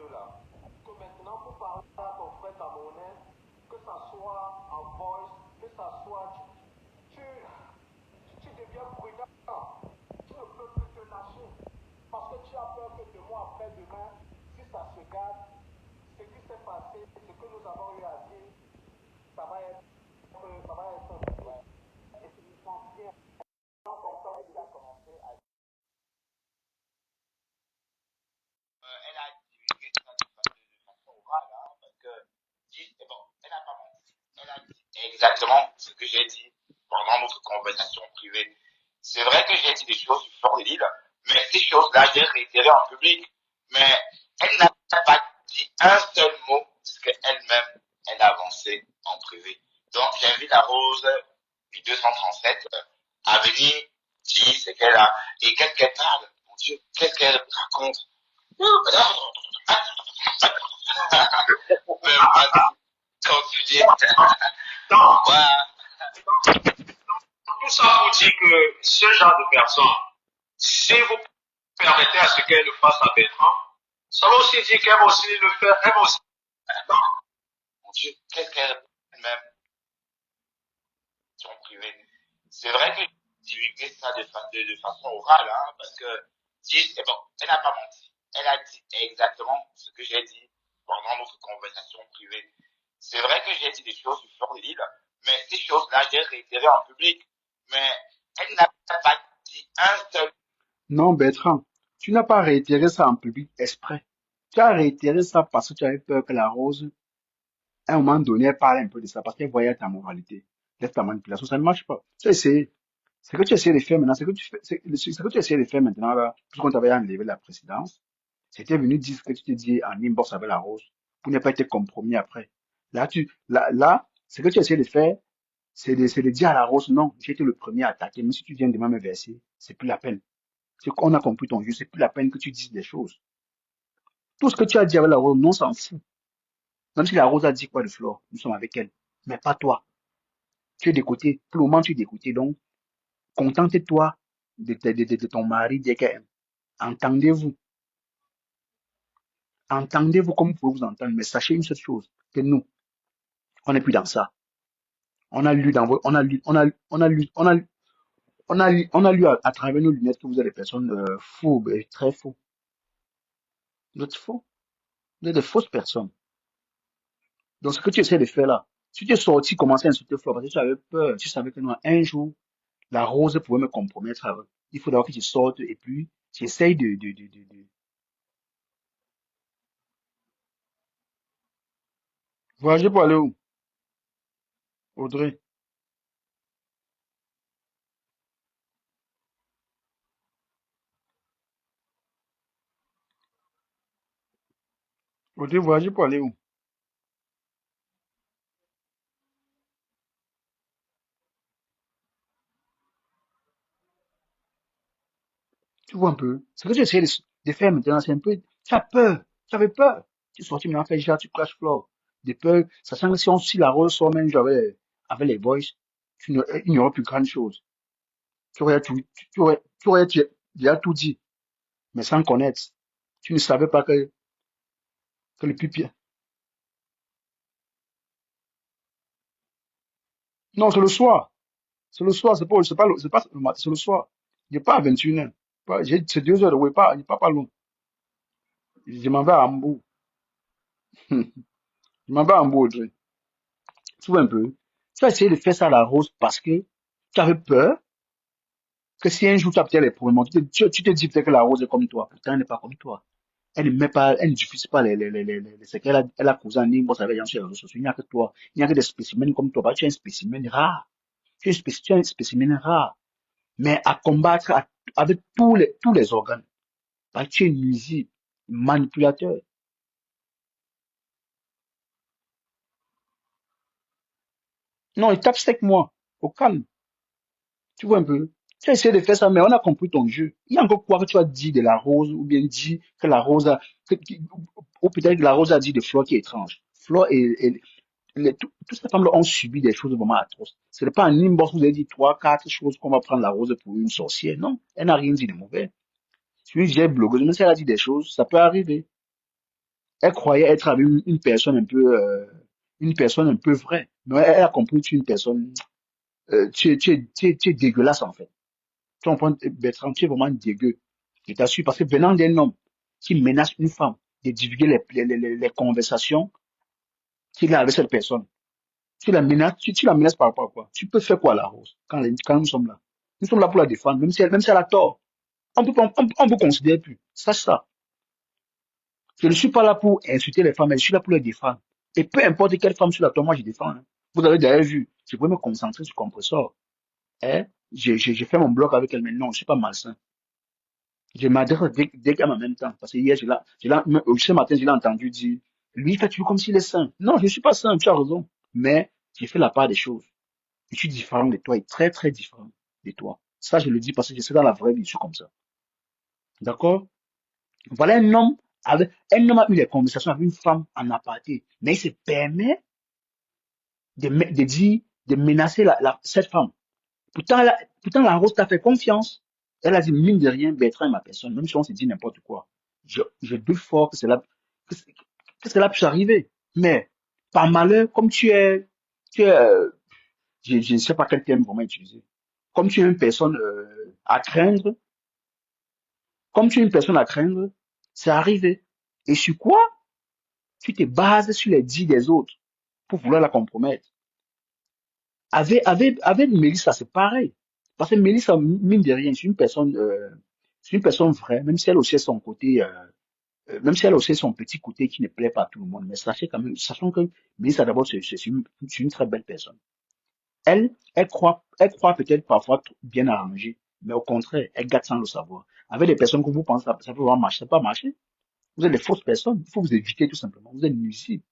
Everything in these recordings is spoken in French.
là. Que maintenant, pour parler à ton frère camerounais, que ça soit en voice, que ça soit. Tu deviens prudent. Tu ne peux plus te lâcher. Parce que tu as peur que demain après demain, si ça se garde, ce qui s'est passé, ce que nous avons eu à dire, ça va être un problème. Et c'est l'essentiel. Comme il a commencé à elle a divulgué ça de façon orale, hein, parce que, bon, elle n'a pas menti. Elle a dit exactement ce que j'ai dit pendant notre conversation privée. C'est vrai que j'ai dit des choses sur Fleur de Lille, mais ces choses-là, j'ai réitéré en public. Mais elle n'a pas dit un seul mot, puisque elle-même, elle a avancé en privé. Donc, j'invite la Rose du 237 à venir dire ce qu'elle a. Et qu'elle parle, mon Dieu, qu'est-ce qu'elle raconte? Mais vas-y, continue. Donc, Voilà. tout ça pour dire que ce genre de personne, si vous permettez à ce qu'elle le fasse à Bertrand, ça veut aussi dire qu'elle va aussi le faire, elle va aussi. Mon Dieu, qu'est-ce qu'elle même son privé. C'est vrai que divulguer ça de façon orale, hein, parce que bon, elle n'a pas menti. Elle a dit exactement ce que j'ai dit pendant notre conversation privée. C'est vrai que j'ai dit des choses sur Fleur de Lille, mais ces choses-là, j'ai réitéré en public. Mais elle n'a pas dit un seul. Non, Bertrand, tu n'as pas réitéré ça en public exprès. Tu as réitéré ça parce que tu avais peur que la Rose, à un moment donné, elle parle un peu de ça parce qu'elle voyait ta moralité, ta manipulation. Ça ne marche pas. Tu as essayé. Ce que tu essaies de faire maintenant, ce que tu essaies de faire maintenant, là, puisqu'on t'avait enlevé la présidence, c'était venu dire ce que tu te dis en inbox avec la Rose pour ne pas être compromis après. Là, ce que tu essaies de faire, c'est de dire à la Rose, non, j'ai été le premier à attaquer, mais si tu viens demain me verser, c'est plus la peine. C'est qu'on a compris ton jeu, c'est plus la peine que tu dises des choses. Tout ce que tu as dit avec la Rose, non, on s'en fout. Même si la Rose a dit quoi de Flore, nous sommes avec elle. Mais pas toi. Tu es de côté. Pour le moment, tu es de côté. Donc, contente-toi de ton mari dès qu'elle aime. Entendez-vous. Entendez-vous comme vous pouvez vous entendre. Mais sachez une seule chose, que nous, on n'est plus dans ça. On a lu dans vos, on a lu, on a lu, on a lu à travers nos lunettes que vous êtes des personnes fous, très faux. Vous êtes faux. Vous êtes des fausses personnes. Donc, ce que tu essaies de faire là, si tu es sorti, commencer à insulter Flore, parce que tu avais peur, tu savais que non, un jour, la Rose pouvait me compromettre avec. Il faut d'abord que tu sortes et puis, tu essayes de. Voyager pour aller où? Audrey. Audrey, voyager pour aller où? Tu vois un peu. Ce que tu essaies de faire maintenant, c'est un peu, tu as peur. Tu avais peur. Tu es sorti maintenant, fais déjà, tu clashes Flore. Des peurs, sachant que si la Rose sort même avec les boys, il n'y aura plus grande chose. Tu aurais déjà tout dit, mais sans connaître. Tu ne savais pas que le pipi. Non, c'est le soir. C'est le soir, c'est pas le matin, c'est le soir. Il n'est pas à 21h. C'est 2 heures de ouais, il n'est pas loin. Je m'en vais à Hambourg. Je m'en vais à Hambourg, Audrey. Tu vois un peu. Tu as essayé de faire ça à la Rose parce que tu avais peur que si un jour tu as peut-être les problèmes, tu te dis peut-être que la Rose est comme toi. Pourtant, elle n'est pas comme toi. Elle ne diffuse pas ce elle a causé en ligne, bon, ça va sur les réseaux sociaux. Il n'y a que toi. Il n'y a que des spécimens comme toi. Bah, tu es un spécimen rare. Tu es un spécimen rare. Mais à combattre avec tous les organes. Bah, tu es nuisible, manipulateur. Non, il tape sec moi. Au calme. Tu vois un peu. Tu as essayé de faire ça, mais on a compris ton jeu. Il y a encore quoi que tu as dit de la rose, ou bien dit que la rose a, ou peut-être que la rose a dit de Flo qui est étrange. Flo et tous ces femmes-là ont subi des choses vraiment atroces. Ce n'est pas un inbox où vous avez dit trois, quatre choses qu'on va prendre la rose pour une sorcière. Non, elle n'a rien dit de mauvais. Si une vieille blogueuse, même si elle a dit des choses, ça peut arriver. Elle croyait être avec une personne un peu vraie. Mais elle a compris que tu es une personne, tu es dégueulasse en fait. Tu comprends, Bertrand, tu es vraiment dégueu. Je t'assure, parce que venant d'un homme qui menace une femme de divulguer les conversations qu'il a avec cette personne, tu la menaces par rapport à quoi? Tu peux faire quoi à la rose quand nous sommes là? Nous sommes là pour la défendre, même si elle a tort. On peut considérer plus. Sache ça. Je ne suis pas là pour insulter les femmes, mais je suis là pour les défendre. Et peu importe quelle femme sur la toile, moi je défends. Hein. Vous avez d'ailleurs vu, je peux me concentrer sur compresseur. Hein? J'ai fait mon blog avec elle, mais non, je suis pas malsain. Je m'adresse dès qu'elle en même temps. Parce que hier, ce matin, je l'ai entendu dire, lui, il fait toujours comme s'il est sain. Non, je ne suis pas sain, tu as raison. Mais j'ai fait la part des choses. Je suis différent de toi et très, très différent de toi. Ça, je le dis parce que je sais dans la vraie vie, je suis comme ça. D'accord? Voilà un homme a eu des conversations avec une femme en aparté, mais il se permet de dire, de menacer cette femme. Pourtant, la Rose t'a fait confiance. Elle a dit, mine de rien, Bertrand est ma personne, même si on se dit n'importe quoi. Je doute fort que, c- que cela puisse arriver. Mais, par malheur, comme tu es, je ne sais pas quel terme vraiment utiliser. Comme tu es une personne à craindre, comme tu es une personne à craindre, c'est arrivé. Et sur quoi? Tu te bases sur les dits des autres pour vouloir la compromettre. Avec Mélissa, c'est pareil. Parce que Mélissa, mine de rien, c'est une personne vraie, même si elle aussi a son côté, même si elle a aussi son petit côté qui ne plaît pas à tout le monde. Mais sachez quand même, sachant que Mélissa, d'abord, c'est une très belle personne. Elle croit peut-être parfois bien arrangée, mais au contraire, elle gâte sans le savoir. Avec des personnes que vous pensez, ça peut vraiment marcher, ça peut pas marcher. Vous êtes des fausses personnes. Il faut vous éviter tout simplement. Vous êtes nuisibles.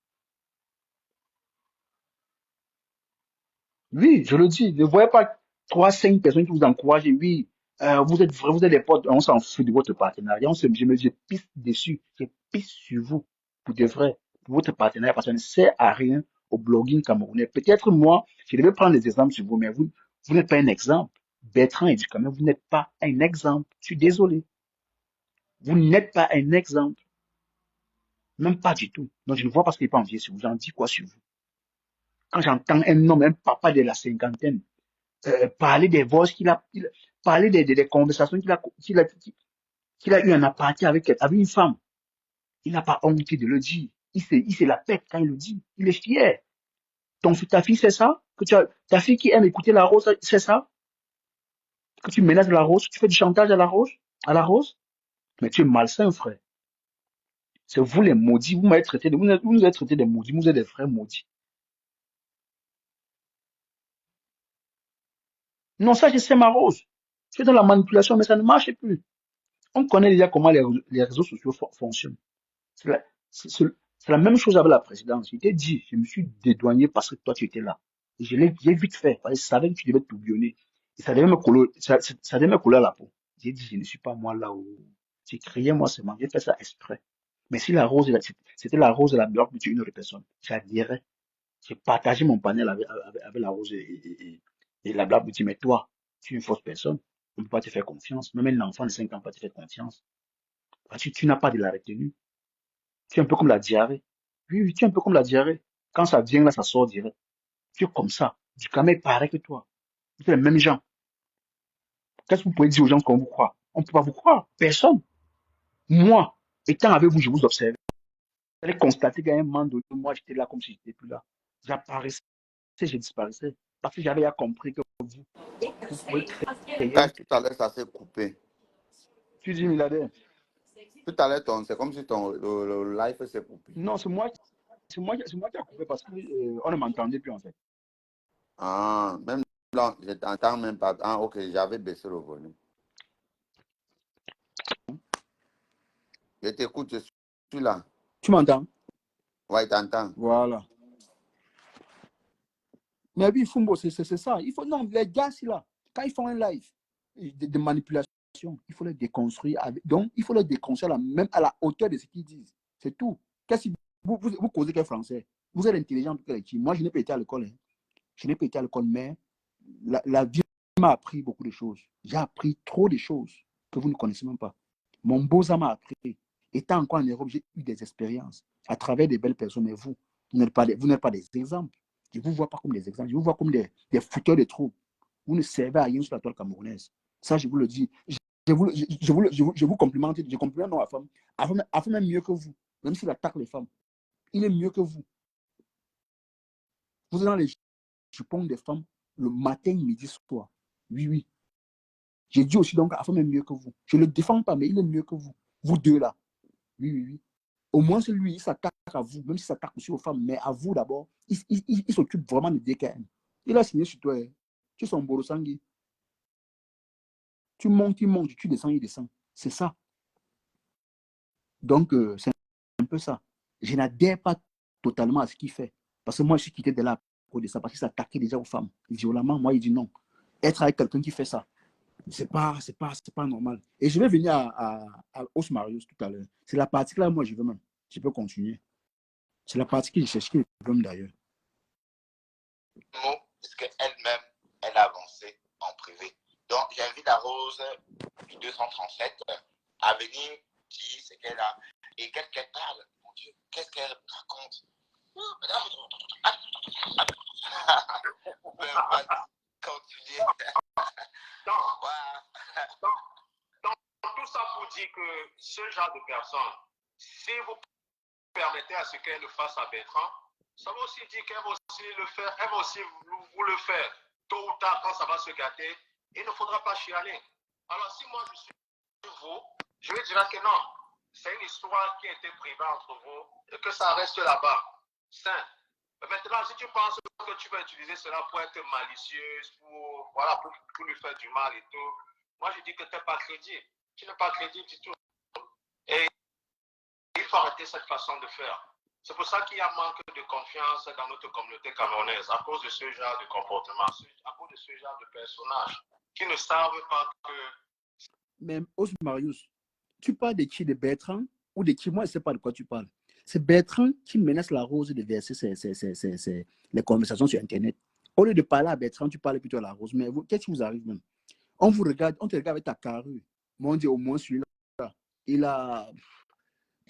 Oui, je le dis. Ne voyez pas trois, cinq personnes qui vous encouragent. Et oui, vous êtes vrais, vous êtes des potes. On s'en fout de votre partenariat. Je pisse dessus. Je pisse sur vous. Pour de vrai. Pour votre partenariat. Parce que ça ne sert à rien au blogging camerounais. Peut-être moi, je devais prendre des exemples sur vous, mais vous n'êtes pas un exemple. Bertrand et Ducamel, vous n'êtes pas un exemple. Je suis désolé. Vous n'êtes pas un exemple. Même pas du tout. Donc je ne vois pas ce qui n'est pas envié sur vous. J'en dis quoi sur vous? Quand j'entends un homme, un papa de la cinquantaine, parler des voix parler des conversations qu'il a eu en aparté avec une femme. Il n'a pas honte de le dire. Il se la pète quand il le dit. Il est fier. Ta fille, c'est ça? Ta fille qui aime écouter la rose, c'est ça? Que tu menaces la rose, tu fais du chantage à la rose? Mais tu es malsain, frère. C'est vous les maudits. Vous nous avez traité des maudits. Vous êtes des vrais maudits. Non, ça, je sais ma rose. Tu es dans la manipulation, mais ça ne marche plus. On connaît déjà comment les réseaux sociaux fonctionnent. C'est la, c'est la même chose avec la présidence. Je t'ai dit, je me suis dédouané parce que toi, tu étais là. Et j'ai vite fait, parce que je savais que tu devais t'oublionner. Et ça devait me coller à la peau. J'ai dit, je ne suis pas moi là où j'ai crié, moi seulement. J'ai fait ça exprès. Mais si la rose, c'était la rose de la bloc de une autre personne, j'adhérais. J'ai partagé mon panel avec la rose et la blague dit, mais toi, tu es une fausse personne. On ne peut pas te faire confiance. Même un enfant de 5 ans ne peut pas te faire confiance. Parce que tu n'as pas de la retenue. Tu es un peu comme la diarrhée. Oui, oui, tu es un peu comme la diarrhée. Quand ça vient là, ça sort direct. Tu es comme ça. Du camel est pareil que toi. Vous êtes les mêmes gens. Qu'est-ce que vous pouvez dire aux gens qu'on vous croit? On ne peut pas vous croire. Personne. Moi, étant avec vous, je vous observe. Vous allez constater qu'à un moment donné, moi, j'étais là comme si j'étais plus là. J'apparaissais, je disparaissais. Parce que j'avais compris que vous pouvez créer un... Quand tout à l'heure, ça s'est coupé. Tu dis, milliardaire. Tout à l'heure, c'est comme si le live s'est coupé. Non, c'est moi qui a coupé parce que on ne m'entendait plus en fait. Ah, même là, je t'entends même pas. Ah, ok, j'avais baissé le volume. Je t'écoute, je suis là. Tu m'entends? Ouais, je t'entends. Voilà. Mais oui, Fumbo, c'est ça. Il faut, non, les gars, c'est là. Quand ils font un live de manipulation, il faut les déconstruire. Donc, il faut les déconstruire même à la hauteur de ce qu'ils disent. C'est tout. Qu'est-ce que vous causez quel français? Vous êtes intelligent pour quel Moi, je n'ai pas été à l'école. Hein. Je n'ai pas été à l'école, mais la vie m'a appris beaucoup de choses. J'ai appris trop de choses que vous ne connaissez même pas. Mon beau m'a appris. Étant encore en Europe, j'ai eu des expériences à travers des belles personnes. Mais vous n'êtes pas des exemples. Je ne vous vois pas comme des exemples. Je vous vois comme des fouteurs de troubles. Vous ne servez à rien sur la toile camerounaise. Ça, je vous le dis. Je vous complimente. Je complimente ma femme. Elle même mieux que vous. Même s'il attaque les femmes. Il est mieux que vous. Vous êtes dans les jupons des femmes le matin, midi, soir. Oui, oui. J'ai dit aussi donc, Afam est mieux que vous. Je ne le défends pas, mais il est mieux que vous. Vous deux là. Oui, oui, oui. Au moins, c'est lui, il s'attaque à vous, même s'il s'attaque aussi aux femmes, mais à vous d'abord. Il s'occupe vraiment de DKM. Il a signé sur toi. Hein. Tu es son borosangui. Tu montes, il monte, tu descends, il descend. C'est ça. Donc, c'est un peu ça. Je n'adhère pas totalement à ce qu'il fait. Parce que moi, je suis quitté de là à cause de ça, parce qu'il s'attaquait déjà aux femmes. Violemment, moi, il dit non. Être avec quelqu'un qui fait ça, c'est pas normal. Et je vais venir à Os Marius tout à l'heure. C'est la partie là, moi, je veux même. Je peux continuer. C'est la partie que je cherche, qui est même d'ailleurs. Parce qu'elle-même, elle a avancé en privé. Donc, j'invite la Rose du 237 à venir dire ce qu'elle a et qu'elle parle. Mon Dieu, qu'est-ce qu'elle raconte? Continuez. Donc, tout ça pour dire que ce genre de personne, si vous permettez à ce qu'elle le fasse à Bertrand, ça va aussi dire qu'elle va aussi le faire, elle va aussi vous le faire. Tôt ou tard, quand ça va se gâter, il ne faudra pas chialer. Alors, si moi je suis vous, je lui dirais que non, c'est une histoire qui a été privée entre vous et que ça reste là-bas. Sain. Maintenant, si tu penses que tu vas utiliser cela pour être malicieuse, pour lui faire du mal et tout, moi je dis que tu n'es pas crédible. Tu n'es pas crédible du tout. Et il faut arrêter cette façon de faire. C'est pour ça qu'il y a manque de confiance dans notre communauté camerounaise, à cause de ce genre de comportement, à cause de ce genre de personnages qui ne savent pas que... Même Os Marius, tu parles de qui? De Bertrand ou de qui? Moi, je ne sais pas de quoi tu parles. C'est Bertrand qui menace la Rose de verser les conversations sur Internet. Au lieu de parler à Bertrand, tu parles plutôt à la Rose. Mais qu'est-ce qui vous arrive même? On vous regarde, on te regarde avec ta carrure. Moi, on dit au moins celui-là, il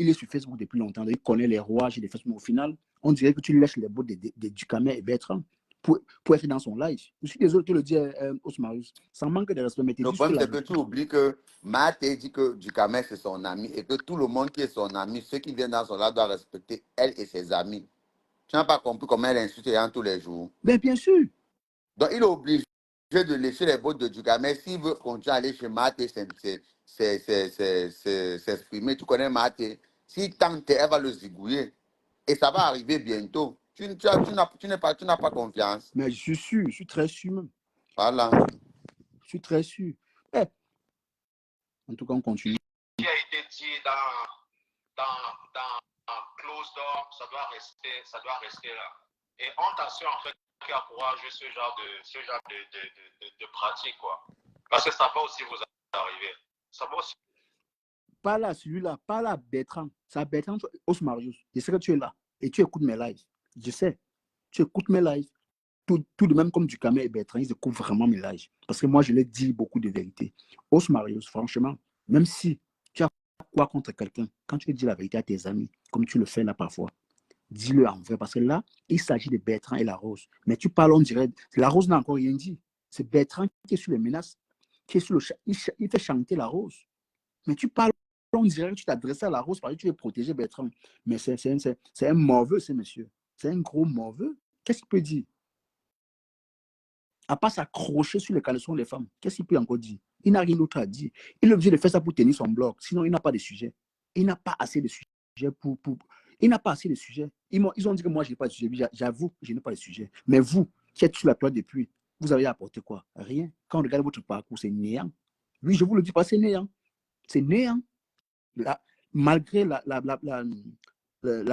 est sur Facebook depuis longtemps. Il connaît les rouages et les Facebook. Au final, on dirait que tu lèches les bouts de Ducamet et Bertrand pour être dans son live. Je suis désolé de te le dire, Osmarius. Ça manque de respect. Mais Le problème, c'est que tu oublies que Matt dit que Ducamet, c'est son ami et que tout le monde qui est son ami, ceux qui viennent dans son live doivent respecter elle et ses amis. Tu n'as pas compris comment elle insulte les gens tous les jours. Mais bien sûr. Donc, il est obligé de laisser les bottes de Ducamet s'il veut continuer à aller chez Matt et s'exprimer. Tu connais Matt. S'il tente, elle va le zigouiller. Et ça va arriver bientôt. Tu n'as pas confiance. Mais je suis sûr, je suis très sûr même. Voilà. Je suis très sûr. Eh. En tout cas, on continue. Ce qui a été dit dans close door, ça doit rester là. Et on t'assure en fait qu'il va pouvoir jouer ce genre de pratique, quoi. Parce que ça va aussi vous arriver. Ça va aussi... Pas là, celui-là, pas là, Bertrand. C'est Bertrand, Osmarius. Je sais que tu es là et tu écoutes mes lives. Je sais. Tu écoutes mes lives. Tout de même comme Ducamet et Bertrand, ils écoutent vraiment mes lives. Parce que moi, je leur dis beaucoup de vérité. Osmarius, franchement, même si tu as quoi contre quelqu'un, quand tu dis la vérité à tes amis, comme tu le fais là parfois, dis-le en vrai. Parce que là, il s'agit de Bertrand et la Rose. Mais tu parles, on dirait, la Rose n'a encore rien dit. C'est Bertrand qui est sur les menaces, qui est sur le il fait chanter la Rose. Mais tu parles, on dirait que tu t'adresses à la Rose parce que tu veux protéger Bertrand. Mais c'est un morveux, ce monsieur. C'est un gros morveux. Qu'est-ce qu'il peut dire? À part s'accrocher sur les caleçons des femmes, qu'est-ce qu'il peut encore dire? Il n'a rien d'autre à dire. Il est obligé de faire ça pour tenir son blog. Sinon, il n'a pas de sujet. Il n'a pas assez de sujets pour... Il n'a pas assez de sujets. Ils ont dit que moi, je n'ai pas de sujet. J'avoue, je n'ai pas de sujet. Mais vous, qui êtes sur la toile depuis, vous avez apporté quoi? Rien. Quand on regarde votre parcours, c'est néant. Oui, je vous le dis pas, c'est néant. C'est néant. Malgré la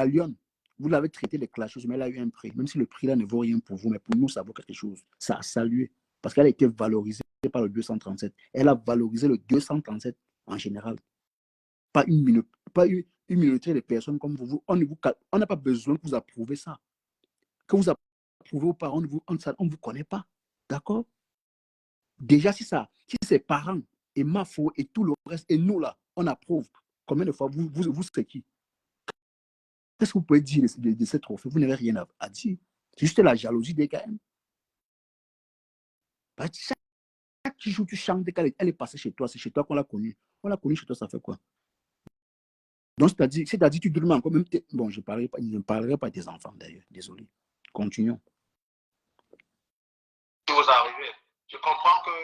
lionne, vous l'avez traité de clasheuse, mais elle a eu un prix. Même si le prix là ne vaut rien pour vous, mais pour nous, ça vaut quelque chose. Ça a salué. Parce qu'elle a été valorisée par le 237. Elle a valorisé le 237 en général. Pas une minorité de personnes comme vous. On n'a pas besoin que vous approuvez ça. Que vous approuvez ou pas, on ne vous connaît pas. D'accord? Déjà, si ses parents et Mafo et tout le reste, et nous là, on approuve. Combien de fois vous serez qui? Qu'est-ce que vous pouvez dire de ces trophées? Vous n'avez rien à dire. C'est juste la jalousie des gars. Bah, chaque jour, tu chantes qu'elle est passée chez toi. C'est chez toi qu'on l'a connue. On l'a connue chez toi, ça fait quoi? Donc, c'est-à-dire tu dormais encore même. Bon, je ne parlerai pas des enfants d'ailleurs. Désolé. Continuons. Vous arrivez. Je comprends que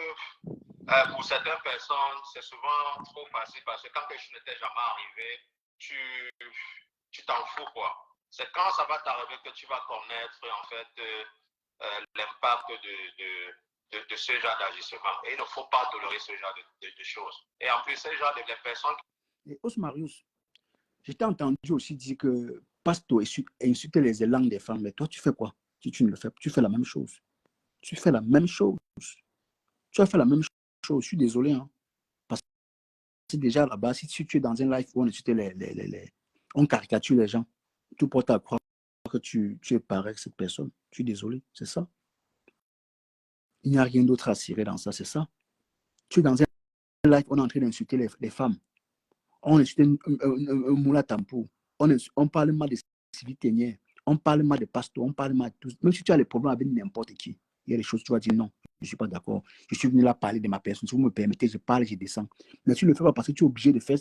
pour certaines personnes, c'est souvent trop facile parce que quand quelque chose n'était jamais arrivé, tu t'en fous, quoi. C'est quand ça va t'arriver que tu vas connaître, en fait, l'impact de ce genre d'agissement. Et il ne faut pas tolérer ce genre de choses. Et en plus, ce genre de personnes... Et Osmarius, je t'ai entendu aussi dire que Pasto insultait les élans des femmes. Mais toi, tu fais quoi? Si tu ne le fais, tu fais la même chose. Tu fais la même chose. Tu as fait la même chose. Je suis désolé. Hein, parce que déjà là-bas, si tu es dans un live où on insulte on caricature les gens, tout porte à croire que tu es pareil que cette personne. Je suis désolé. C'est ça. Il n'y a rien d'autre à cirer dans ça. C'est ça. Tu es dans un live, on est en train d'insulter les femmes. On insulte un moula tampo. On parle mal de civiténiens. On parle mal de pasteurs. On parle mal de tous. Même si tu as les problèmes avec n'importe qui, il y a des choses, tu vas dire non, je ne suis pas d'accord. Je suis venu là parler de ma personne. Si vous me permettez, je parle, je descends. Mais tu ne le fais pas parce que tu es obligé de faire,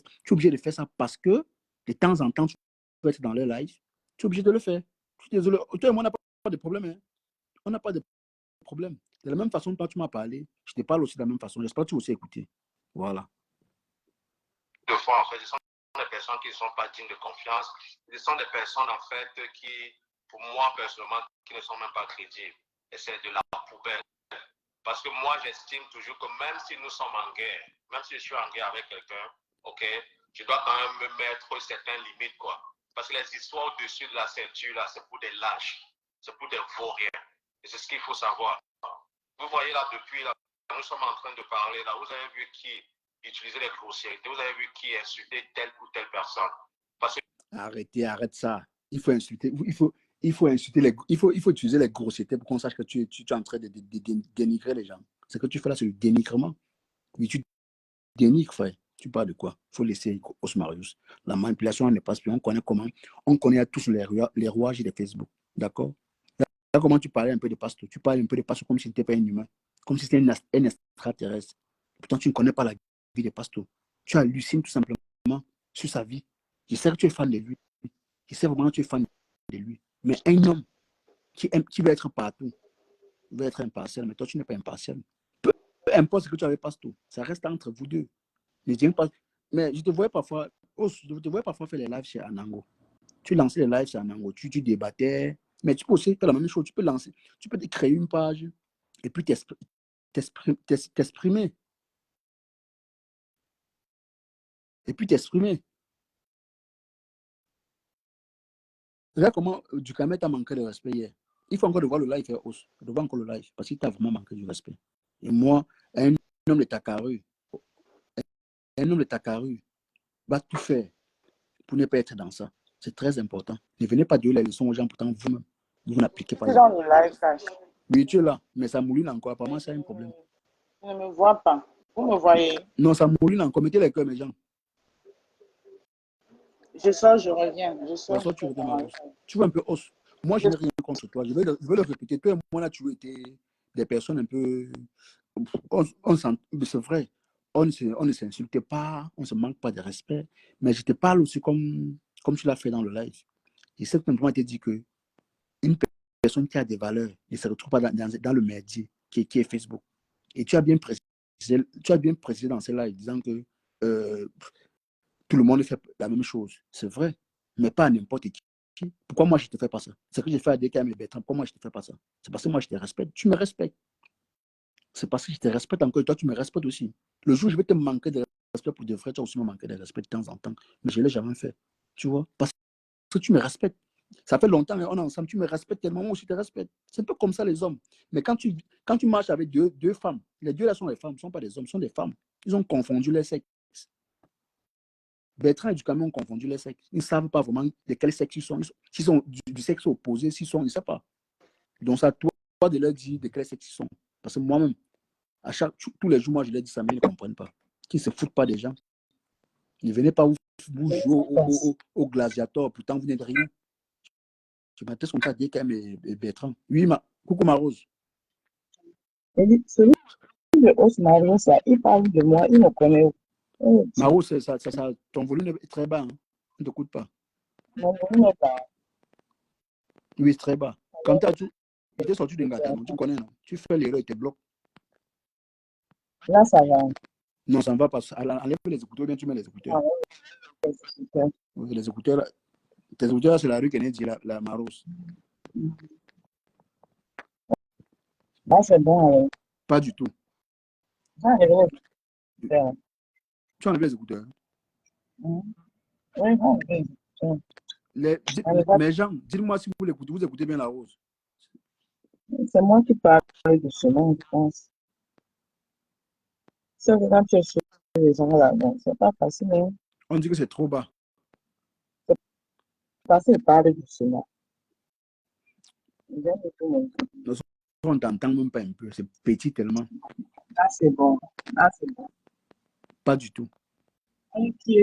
ça parce que de temps en temps, tu peux être dans le live. Tu es obligé de le faire. Je suis désolé. Toi et moi, on n'a pas de problème. Hein. On n'a pas de problème. De la même façon, toi, tu m'as parlé. Je te parle aussi de la même façon. J'espère que tu as aussi écouté. Voilà. De fois, en fait, ce sont des personnes qui ne sont pas dignes de confiance. Ce sont des personnes, en fait, qui, pour moi, personnellement, qui ne sont même pas crédibles. Et c'est de la poubelle. Parce que moi, j'estime toujours que même si nous sommes en guerre, même si je suis en guerre avec quelqu'un, ok, je dois quand même me mettre certaines limites, quoi. Parce que les histoires au-dessus de la ceinture, là, c'est pour des lâches. C'est pour des vauriens. Et c'est ce qu'il faut savoir. Vous voyez là, depuis là, nous sommes en train de parler, là, vous avez vu qui utiliser les grossièretés. Vous avez vu qui insultait telle ou telle personne. Parce que... Arrête ça. Il faut insulter, il faut utiliser les grossièretés pour qu'on sache que tu es en train de dénigrer les gens. Ce que tu fais là, c'est le dénigrement. Oui, tu dénigres, frère. Tu parles de quoi? Il faut laisser Osmarius. La manipulation n'est pas plus. On connaît comment. On connaît tous les rouages de Facebook. D'accord? Là, comment tu parlais un peu de pasteur? Tu parles un peu de pasteur comme si n'était pas un humain. Comme si c'était un extraterrestre. Pourtant, tu ne connais pas la vie de pasteur. Tu hallucines tout simplement sur sa vie. Je sais que tu es fan de lui. Je sais vraiment que tu es fan de lui. Mais un homme qui veut être partout, veut être impartial, mais toi, tu n'es pas impartial. Peu importe ce que tu avais pasteur, ça reste entre vous deux. Je dirais pas, mais je te voyais parfois faire les lives chez Anango. Tu lançais les lives chez Anango, tu débattais, mais tu peux aussi faire la même chose. Tu peux te créer une page et puis t'exprimer. Et puis t'exprimer. Regarde comment Ducamet t'a manqué de respect hier. Il faut encore de voir le live faire hausse. De voir encore le live parce qu'il t'a vraiment manqué du respect. Et moi, un homme de Takaru va tout faire pour ne pas être dans ça. C'est très important. Ne venez pas donner les leçons aux gens, pourtant vous-même, vous n'appliquez pas. Je suis dans le live, Cash. Oui, tu es là, mais ça mouline encore. Apparemment, c'est un problème. Je ne me vois pas. Vous me voyez? Non, ça mouline encore. Mettez les cœurs, mes gens. Je sors, je reviens. Je sors. Ouais, tu reviens, tu vois un peu hausse. Moi, je n'ai rien contre toi. Je vais le répéter. Toi et moi, là, tu as été des personnes un peu... C'est vrai. On ne s'insulte pas, on ne se manque pas de respect. Mais je te parle aussi comme tu l'as fait dans le live. Et c'est simplement te dire que une personne qui a des valeurs ne se retrouve pas dans le média qui est Facebook. Et tu as bien précisé dans ce live disant que tout le monde fait la même chose. C'est vrai, mais pas à n'importe qui. Pourquoi moi je ne te fais pas ça? C'est que j'ai fait à DKM et Bertrand. Pourquoi moi je ne te fais pas ça? C'est parce que moi je te respecte. Tu me respectes. C'est parce que je te respecte encore et toi tu me respectes aussi. Le jour où je vais te manquer de respect pour de vrai, tu vas aussi me manquer de respect de temps en temps. Mais je ne l'ai jamais fait. Tu vois? Parce que tu me respectes. Ça fait longtemps qu'on est ensemble, tu me respectes tellement, moi aussi je te respecte. C'est un peu comme ça les hommes. Mais quand tu marches avec deux femmes, les deux là sont les femmes, ne sont pas des hommes, sont des femmes. Ils ont confondu les sexes. Bertrand et Ducamé ont confondu les sexes. Ils ne savent pas vraiment de quel sexe ils sont. S'ils sont du sexe opposé, s'ils sont, ils ne savent pas. Donc c'est à toi de leur dire de quel sexe ils sont. Parce que moi-même, tous les jours, moi je leur dis ça, mais ils ne comprennent pas. Qu'ils ne se foutent pas des gens. Ne venez pas vous vous jouez au gladiateur, pourtant vous n'êtes rien. Tu m'as comme ça, dire qu'elle est Bertrand. Oui, coucou ma Rose. Celui de Osmarius, il parle de moi, il me connaît. Oh, Ma Rose, ton volume est très bas. Hein. Ne t'écoute pas. mon volume est bas. Oui, c'est très bas. Quand tu es sorti de Ngata, non, tu connais, non? Tu fais l'erreur et te bloques. Là, ça va. Non, ça ne va pas. Enlève les écouteurs, bien tu mets les écouteurs. Ah, ouais. Oui, les écouteurs, tes écouteurs, c'est la rue Kennedy, la Marose. Là, c'est bon. Alors. Pas du tout. Ah, je vais les écouteurs. Tu enlèves les écouteurs. Oui, non, oui. Mais Jean, dites-moi si vous écoutez bien la Rose. C'est moi qui parle de cela, je pense. C'est que quand tu es chez les gens là, bon, c'est pas facile. Hein? On dit que c'est trop bas. C'est facile de parler de cela. On t'entend même pas un peu. C'est petit tellement. Là, c'est bon. Là, c'est bon. Pas du tout. Ok.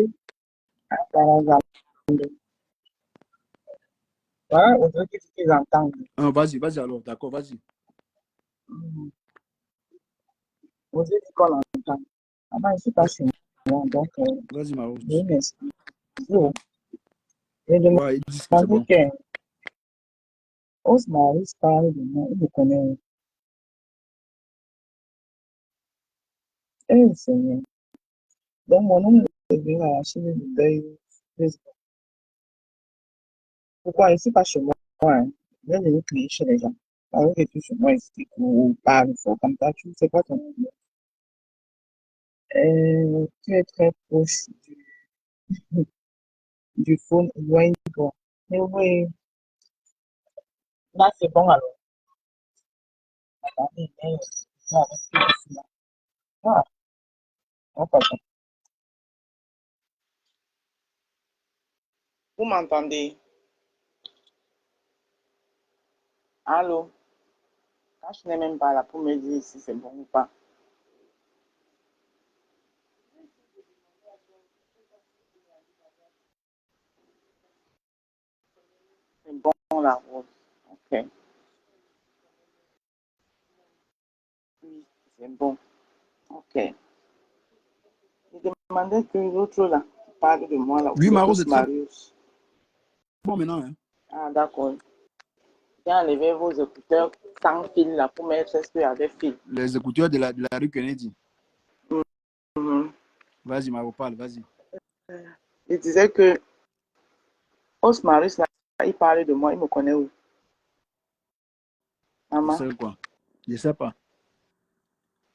Voilà, on veut qu'ils entendent. Ah, vas-y alors, d'accord, vas-y. Vous avez dit qu'on l'entend. Ah ben, je suis pas chez moi, donc vas-y, ma Rose. je m'excuse. Je demande Ouais, ils disent que c'est bon. que Osmaris parle de moi, il me connaît. Eh, Seigneur. Donc, mon nom est venu arracher le deuil. Pourquoi? Je ne suis pas chez moi. Hein. Je vais venir crier chez les gens. Alors que tu es chez moi ici, ou parle fort comme ça, tu ne sais pas ton nom. Tu es très proche du phone, éloigne-toi. Mais oui, là, c'est bon alors. Attendez, ah, vous m'entendez? Allô? Quand je n'ai même pas là pour me dire si c'est bon ou pas. C'est bon la rose. Ok. Oui, c'est bon. Ok. Il demandait que l'autre là, qui parle de moi là, Oui, c'est ma Rose est très Marius. bon maintenant. Hein. Ah, d'accord. J'ai enlevé vos écouteurs sans fil là pour mettre ce qu'il y avait fil. Les écouteurs de la rue Kennedy. Mhm. Vas-y, ma Rose, parle, vas-y. Il disait que Osmarius là, il parlait de moi, il me connaît où? Je Maman? sais quoi. Je sais pas.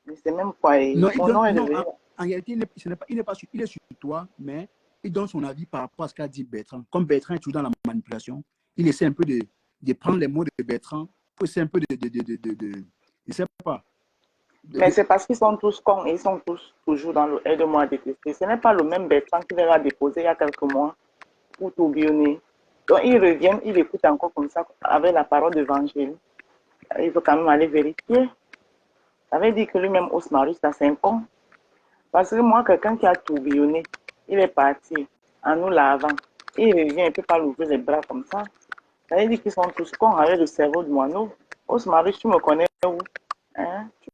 Mais c'est même quoi. Non, Mon nom est non levé. en réalité, il n'est pas sur, il est sur toi, mais il donne son avis par rapport à ce qu'a dit Bertrand. Comme Bertrand est toujours dans la manipulation, il essaie un peu de prendre les mots de Bertrand pour essayer un peu je sais pas. Mais c'est parce qu'ils sont tous cons et ils sont tous toujours dans le aide-moi à détester. Ce n'est pas le même Bertrand qui leur a déposé il y a quelques mois pour tourbillonner. Donc ils reviennent, ils écoutent encore comme ça avec la parole d'évangile. Il faut quand même aller vérifier. Ça veut dire que lui-même, Osmarus, c'est un con. Parce que moi, quelqu'un qui a tourbillonné, il est parti en nous lavant. Il revient, il ne peut pas l'ouvrir les bras comme ça. Ça veut dire qu'ils sont tous cons avec le cerveau de moineau. Osmarus, tu me connais où? Hein? Tu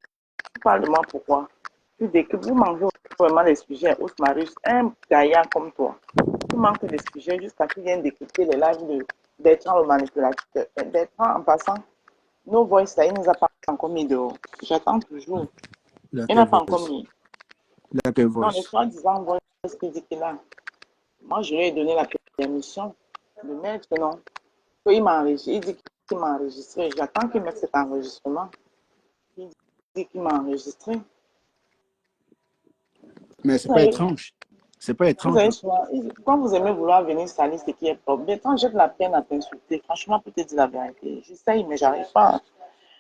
parles de moi pourquoi? Vous mangez vraiment les sujets. Osmarus, un gaillard comme toi. Tu manques des sujets jusqu'à ce qu'il vienne d'écouter les lives Bertrand le manipulateur. Bertrand, en passant, nos voices, ça, il ne nous a pas encore mis dehors. J'attends toujours. Il n'a pas encore mis. Non, les soi-disant voices qu'il dit qu'il a. Moi, je lui ai donné la permission de mettre, non. Il m'a enregistré. Il dit qu'il m'a enregistré. J'attends qu'il mette cet enregistrement. Il dit qu'il m'a enregistré. Mais c'est pas étrange. C'est pas étrange. Quand vous aimez vouloir venir salir ce qui est propre, quand j'ai de la peine à t'insulter, franchement, pour te dire la vérité, j'essaye, mais j'arrive pas.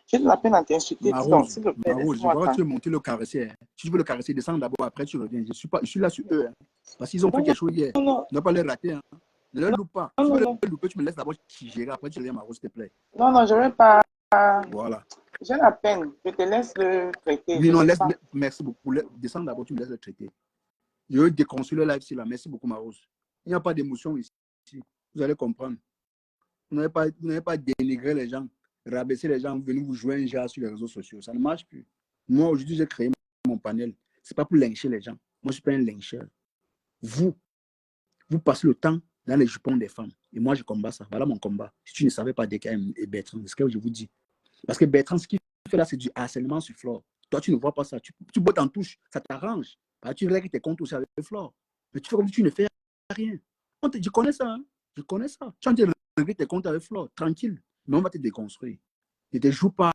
J'ai de la peine à t'insulter. Donc, s'il te plaît, je vois que tu veux monter le caresser. Hein. Si tu veux le caresser, descends d'abord, après tu reviens. Je suis là sur eux. Hein. Parce qu'ils ont fait quelque chose hier. Non. Ne dois pas les rater. Hein. Ne les loupe pas. Si tu veux les louper, tu me laisses d'abord gérer. Après, tu reviens, Maro, s'il te plaît. Non, je ne vais pas. Voilà. J'ai la peine. Je te laisse le traiter. Oui, non, merci beaucoup. Descends d'abord, tu me laisses le traiter. Je veux déconstruire le live, là. Merci beaucoup, Marose. n'y a pas d'émotion ici. Vous allez comprendre. Vous n'avez pas dénigré les gens, rabaisser les gens, venir vous jouer un genre sur les réseaux sociaux. Ça ne marche plus. Moi, aujourd'hui, j'ai créé mon panel. Ce n'est pas pour lyncher les gens. Moi, je ne suis pas un lyncheur. Vous passez le temps dans les jupons des femmes. Et moi, je combats ça. Voilà mon combat. Si tu ne savais pas DKM et Bertrand, c'est ce que je vous dis. Parce que Bertrand, ce qu'il fait là, c'est du harcèlement sur Flore. Toi, tu ne vois pas ça. Tu bottes en touche, ça t'arrange. Tu règles tes comptes aussi avec Flore. Mais tu fais comme si tu ne fais rien. Je connais ça. Hein? Je connais ça. Tu as de régler tes comptes avec Flore, tranquille. Mais on va te déconstruire. Ne te joue pas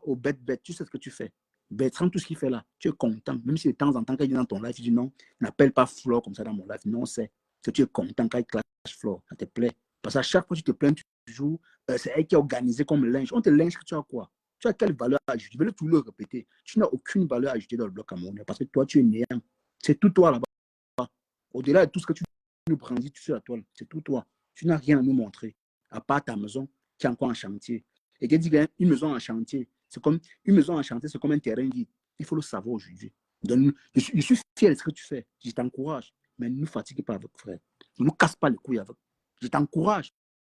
au bête. Tu sais ce que tu fais. Bertrand, tout ce qu'il fait là, tu es content. Même si de temps en temps, quand il est dans ton live, tu dis non, n'appelle pas Flore comme ça dans mon live. Non, c'est que tu es content quand il clash Flore. Ça te plaît. Parce qu'à chaque fois que tu te plains, tu joues, c'est elle qui est organisée comme linge. On te linge, tu as quoi? Tu as quelle valeur ajoutée? Je vais tout le répéter. Tu n'as aucune valeur ajoutée dans le bloc camerounais parce que toi, tu es néant. C'est tout toi là-bas. Au-delà de tout ce que tu nous brandis sur la toile, c'est tout toi. Tu n'as rien à nous montrer, à part ta maison qui est encore en chantier. Et qui dit qu'une maison en chantier, c'est comme une maison en chantier, c'est comme un terrain vide. Il faut le savoir aujourd'hui. Donc, je suis fier de ce que tu fais. Je t'encourage. Mais ne nous fatigue pas avec frère. Ne nous casse pas les couilles avec. Je t'encourage.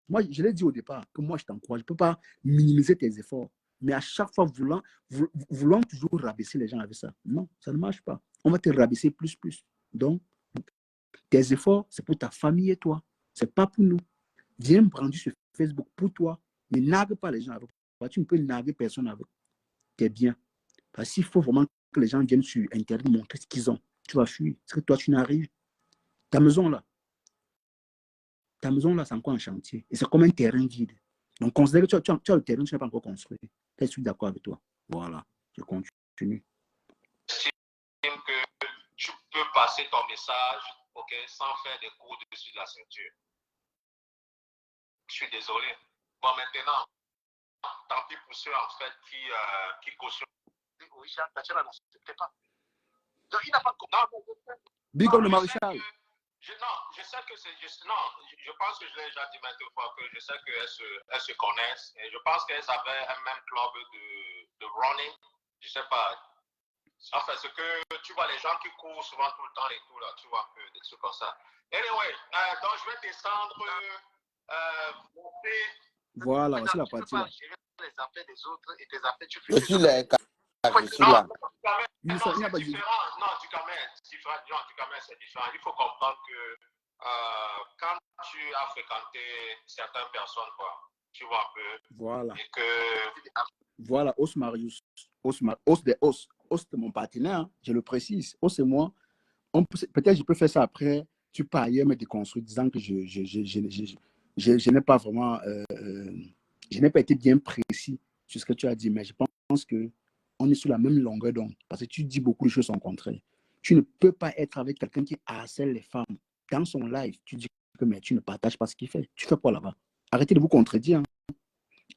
Moi, je l'ai dit au départ que moi, je t'encourage. Je ne peux pas minimiser tes efforts. Mais à chaque fois, voulant toujours rabaisser les gens avec ça. Non, ça ne marche pas. On va te rabaisser plus. Donc, tes efforts, c'est pour ta famille et toi. Ce n'est pas pour nous. Viens me prendre sur Facebook pour toi. Ne nargue pas les gens avec. Tu ne peux narguer personne avec. Tu es bien. Parce qu'il faut vraiment que les gens viennent sur Internet montrer ce qu'ils ont. Tu vas fuir. Parce que toi, tu n'arrives. Ta maison là, c'est encore en chantier. Et c'est comme un terrain vide. Donc, considère que tu as le terrain, tu n'as pas encore construit. Je suis d'accord avec toi. Voilà. Je continue. Que tu peux passer ton message, ok, sans faire des coups dessus de la ceinture. Je suis désolé. Bon, maintenant, tant pis pour ceux en fait qui cautionnent. Oui, Tatiana n'acceptait pas. Donc, il n'a pas de. Big comme le maréchal. Non, je sais que c'est juste. Non, je pense que je l'ai déjà dit maintes fois que je sais qu'elles se connaissent. Et je pense qu'elles avaient un même club de running. Je sais pas. Enfin, c'est que tu vois les gens qui courent souvent tout le temps et tout là, tu vois un peu des trucs comme ça. Anyway, donc je vais descendre, monter. Voilà, c'est la partie là. Les affaires des autres et tes affaires, tu fais. Je suis là. Je suis là. Non, c'est différent. Non, du Cameroun, c'est différent. Il faut comprendre que quand tu as fréquenté certaines personnes, quoi, tu vois un peu. Voilà. Et que. Voilà, Os Marius. Os de mon partenaire, hein, je le précise. Os et moi, peut-être je peux faire ça après. Tu peux ailleurs me déconstruire, disant que je n'ai pas vraiment. Je n'ai pas été bien précis sur ce que tu as dit, mais je pense que on est sur la même longueur d'onde parce que tu dis beaucoup de choses en contraire. Tu ne peux pas être avec quelqu'un qui harcèle les femmes dans son live. Tu dis que mais tu ne partages pas ce qu'il fait. Tu fais quoi là-bas? Arrêtez de vous contredire. Hein.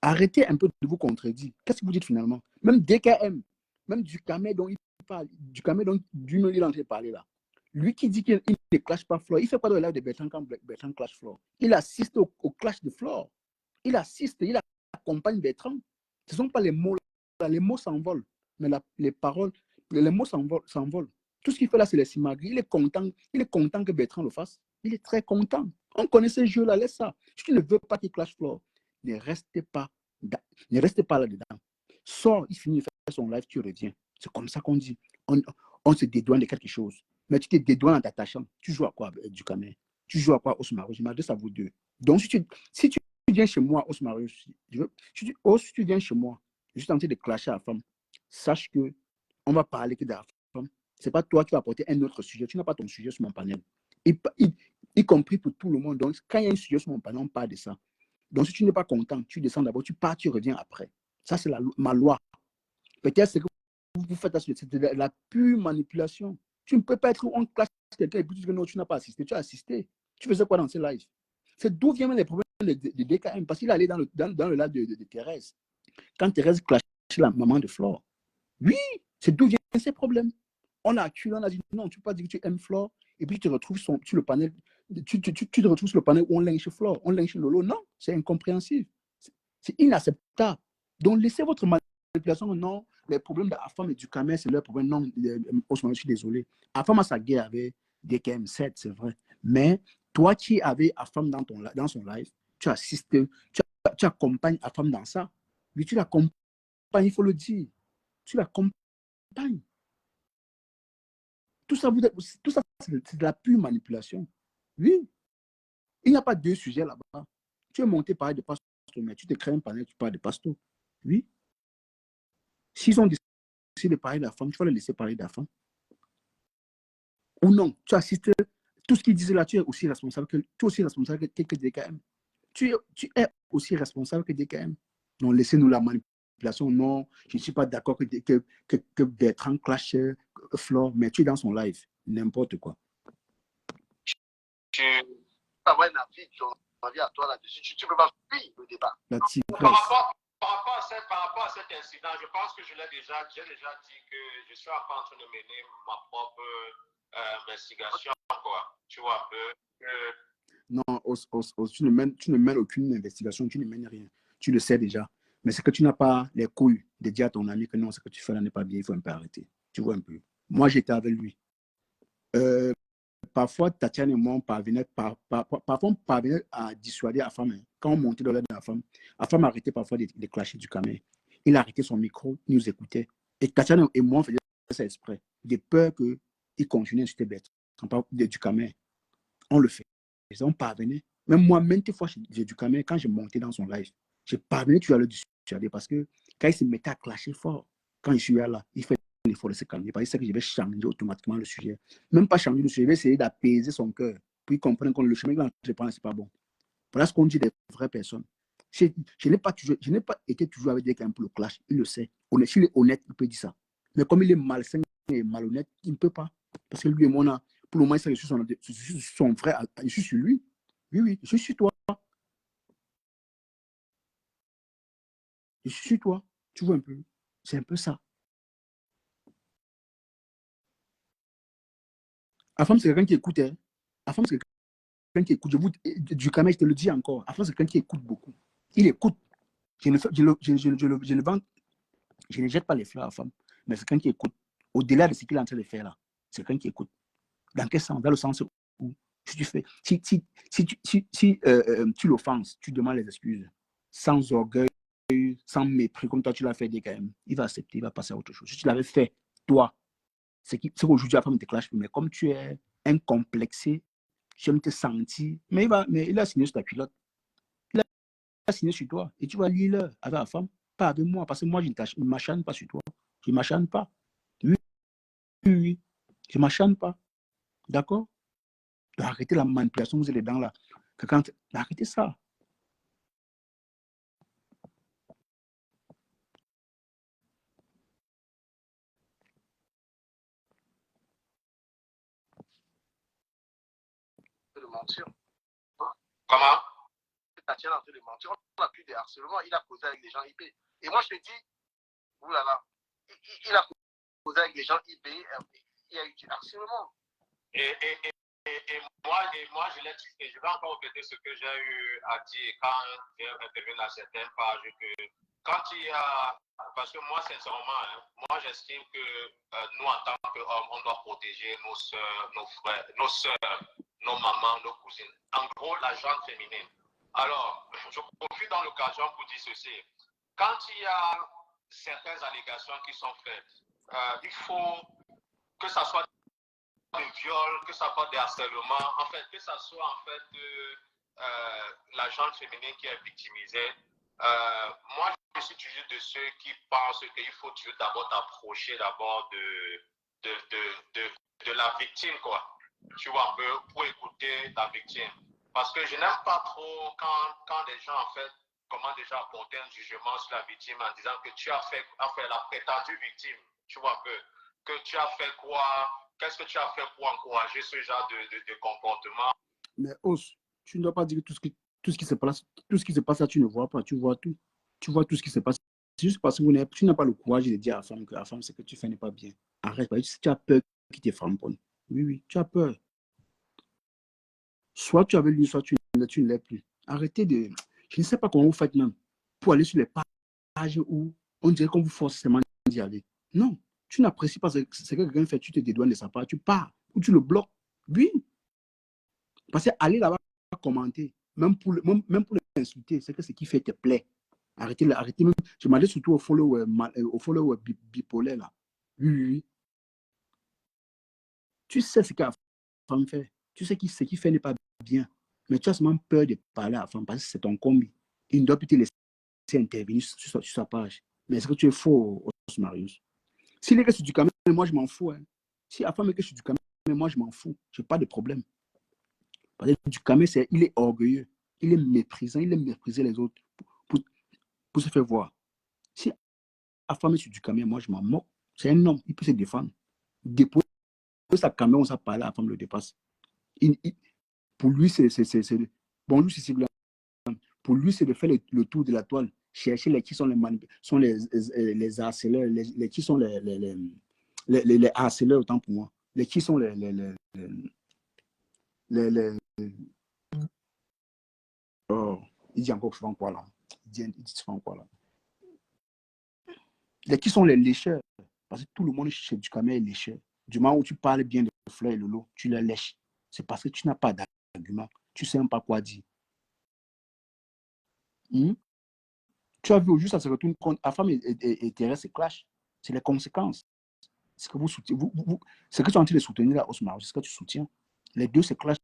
Arrêtez un peu de vous contredire. Qu'est-ce que vous dites finalement? Même DKM, même du Camé dont il parle, du Camé dont il est en train de parler là. Lui qui dit qu'il ne clash pas Flore, il fait quoi dans le live de Bertrand quand Bertrand clash Flore? Il assiste au clash de Flore. Il assiste, il accompagne Bertrand. Ce ne sont pas les mots là. Les mots s'envolent, mais les paroles, les mots s'envolent. Tout ce qu'il fait là, c'est les simagris. Il est content que Bertrand le fasse. Il est très content. On connaît ces jeux-là, laisse ça. Si tu ne veux pas qu'il clash Flore, ne restez pas là-dedans. Sors, il finit de faire son live, tu reviens. C'est comme ça qu'on dit. On se dédouane de quelque chose. Mais tu te dédouanes en t'attachant. Tu joues à quoi, du Cameroun? Tu joues à quoi, Osmarius? Je m'adresse à vous deux. Donc, si tu viens chez moi, Osmarius, si tu viens chez moi, je suis en train de clasher à la femme, sache que on va parler que de la femme. Ce n'est pas toi qui vas apporter un autre sujet. Tu n'as pas ton sujet sur mon panel. Y compris pour tout le monde. Donc, quand il y a un sujet sur mon panel, on parle de ça. Donc, si tu n'es pas content, tu descends d'abord, tu pars, tu reviens après. Ça, c'est ma loi. Peut-être que vous faites c'est de la pure manipulation. Tu ne peux pas être en classe quelqu'un et puis tu dis que non, tu n'as pas assisté. Tu as assisté. Tu faisais quoi dans ces lives? C'est d'où viennent les problèmes de DKM. Parce qu'il est allé dans le live de Thérèse. Quand Thérèse clashait la maman de Flore. Oui, c'est d'où viennent ces problèmes. On a acculé, on a dit non, tu ne peux pas dire que tu aimes Flore et puis tu te retrouves sur le panel. Tu te retrouves sur le panel où on lynche Flore, on lynche Lolo. Non, c'est incompréhensible. C'est inacceptable. Donc, laissez votre manipulation. Non, les problèmes de la femme et du Cameroun, c'est leur problème. Non, je suis désolé. La femme a sa guerre avec DKM7, c'est vrai. Mais toi qui avais la femme dans son live, tu assistes, tu accompagnes la femme dans ça. Oui, tu l'accompagnes, il faut le dire. Tu l'accompagnes. Tout ça, c'est de la pure manipulation. Oui. Il n'y a pas deux sujets là-bas. Tu es monté par de pasteur, mais tu te crées un panel, tu parles de pasteur. Oui. S'ils ont décidé de parler de la femme, tu vas les laisser parler de la femme. Ou non, tu assistes. Tout ce qu'ils disent là, tu es aussi responsable que DKM. Tu es aussi responsable que DKM. Non, laissez-nous la manipulation. Non, je ne suis pas d'accord que Bertrand clash Flore, mais tu es dans son live. N'importe quoi. Tu avoir un avis à toi là-dessus. Tu ne peux pas suivre le débat. La Par rapport à cet incident, je pense que j'ai déjà dit que je suis en train de mener ma propre investigation, quoi. Tu vois un peu. Non, tu ne mènes aucune investigation, tu ne mènes rien. Tu le sais déjà. Mais c'est que tu n'as pas les couilles de dire à ton ami que non, ce que tu fais là n'est pas bien, il faut un peu arrêter. Tu vois un peu. Moi, j'étais avec lui. Parfois, Tatiana et moi, on parvenait à dissuader la femme. Hein. Quand on montait dans l'aide de la femme arrêtait parfois de clasher du camion. Il arrêtait son micro, il nous écoutait. Et Tatiana et moi, on faisait ça exprès. De peur qu'il continue à insulter bête. Du camion. On le fait. On parvenait. Même moi, maintes fois, j'ai du camion, quand je montais dans son live, je parvenais toujours à le dissuader parce que quand il se mettait à clasher fort, quand je suis là, il fait un effort de se calmer. Parce que je vais changer automatiquement le sujet. Même pas changer le sujet, je vais essayer d'apaiser son cœur. Puis comprendre que le chemin que je prends, c'est pas bon. Voilà ce qu'on dit des vraies personnes. Je n'ai pas été toujours avec quelqu'un pour le clash. Il le sait. S'il est honnête, il peut dire ça. Mais comme il est malsain et malhonnête, il ne peut pas. Parce que lui et moi, pour le moment, je suis son frère. Je suis sur lui. Oui, je suis sur toi. Je suis sur toi. Tu vois un peu. C'est un peu ça. La femme, c'est quelqu'un qui écoute. Hein. La femme, c'est quelqu'un qui écoute. Du camé, je te le dis encore. La femme, c'est quelqu'un qui écoute beaucoup. Il écoute. Je ne jette pas les fleurs à la femme, mais c'est quelqu'un qui écoute. Au-delà de ce qu'il est en train de faire là, c'est quelqu'un qui écoute. Dans quel sens? Dans le sens où si tu l'offenses, tu demandes les excuses, sans orgueil, sans mépris, comme toi tu l'as fait quand même, il va accepter, il va passer à autre chose. Si tu l'avais fait, toi, c'est qu'aujourd'hui la femme te clash, mais comme tu es incomplexé, j'aime te sentir, mais il a signé sur ta culotte. Il a signé sur toi. Et tu vas lire avec la femme, pas avec moi, parce que moi, je ne m'acharne pas sur toi. Je ne m'acharne pas. Oui. Je ne m'acharne pas. D'accord? Arrêtez la manipulation, vous êtes dedans là. Arrêtez ça. De mentir. Comment? Tatiana est en train de mentir. On n'a plus de harcèlement. Il a causé avec les gens IP. Et moi, je te dis, oulala, il a causé avec les gens IP. Il y a eu du harcèlement. Et moi, je l'ai dit, et je vais encore répéter ce que j'ai eu à dire quand j'ai intervenu dans certaines pages, que quand il y a, parce que moi, sincèrement, moi, j'estime que nous, en tant qu'hommes, on doit protéger nos soeurs, nos frères, nos soeurs, nos mamans, nos cousines. En gros, la gente féminine. Alors, je profite dans l'occasion pour dire ceci. Quand il y a certaines allégations qui sont faites, il faut que ça soit des viols, que ça soit des harcèlements, en fait, que ça soit en fait la gente féminine qui est victimisée. Moi, je suis toujours de ceux qui pensent qu'il faut toujours d'abord t'approcher d'abord de la victime, quoi. Tu vois, un peu, pour écouter la victime. Parce que je n'aime pas trop quand des gens, en fait, comment déjà apporter un jugement sur la victime en disant que tu as fait, enfin, la prétendue victime, tu vois, un peu, que tu as fait quoi, qu'est-ce que tu as fait pour encourager ce genre de comportement? Mais tu ne dois pas dire que tout ce qui se passe là, tu ne vois pas, tu vois tout. Tu vois tout ce qui se passe. C'est juste parce que tu n'as pas le courage de dire à la femme que la femme, ce que tu fais n'est pas bien. Arrête, tu as peur qu'il te framponne. Oui, tu as peur. Soit tu avais lui, soit tu ne l'es plus. Arrêtez de... Je ne sais pas comment vous faites même pour aller sur les pages où on dirait qu'on vous force seulement d'y aller. Non, tu n'apprécies pas ce que quelqu'un fait, tu te dédouanes de sa part, tu pars ou tu le bloques. Oui. Parce qu'aller là-bas commenter, même pour l'insulter, c'est que ce qui fait te plaît. Arrêtez, arrêtez même. Je m'adresse surtout aux followers bipolaires là. Oui, oui, oui. Tu sais ce qu'à femme fait. Tu sais ce qu'il fait n'est pas bien. Mais tu as seulement peur de parler à la femme parce que c'est ton combi. Il ne doit plus te laisser intervenir sur sa page. Mais est-ce que tu es faux, Marius? S'il est que sur du caméra, moi je m'en fous. Hein. Si la femme est que sur du caméra, moi je m'en fous. Je n'ai pas de problème. Parce que du caméra, il est orgueilleux. Il est méprisant. Il aime mépriser les autres pour se faire voir. Si la femme est sur du caméra, moi je m'en moque. C'est un homme. Il peut se défendre. Déposer sa caméra, on s'est parlé, la femme le dépasse. Pour lui, bonjour, c'est pour lui, c'est de faire le tour de la toile, chercher les qui sont les harceleurs, qui sont les harceleurs, autant pour moi. Les qui sont oh, il dit encore souvent quoi là? Il dit souvent quoi là? Les qui sont les lécheurs. Parce que tout le monde chez du caméra est lécheur. Du moment où tu parles bien de Fleur et Lolo, tu les lèches. C'est parce que tu n'as pas d'argument. Tu ne sais même pas quoi dire. Tu as vu au juste, ça se retourne contre la femme et Thérèse se clash. C'est les conséquences. Ce que vous soutenez, ce que tu es en train de soutenir là, Osmar, c'est ce que tu soutiens. Les deux se clashent.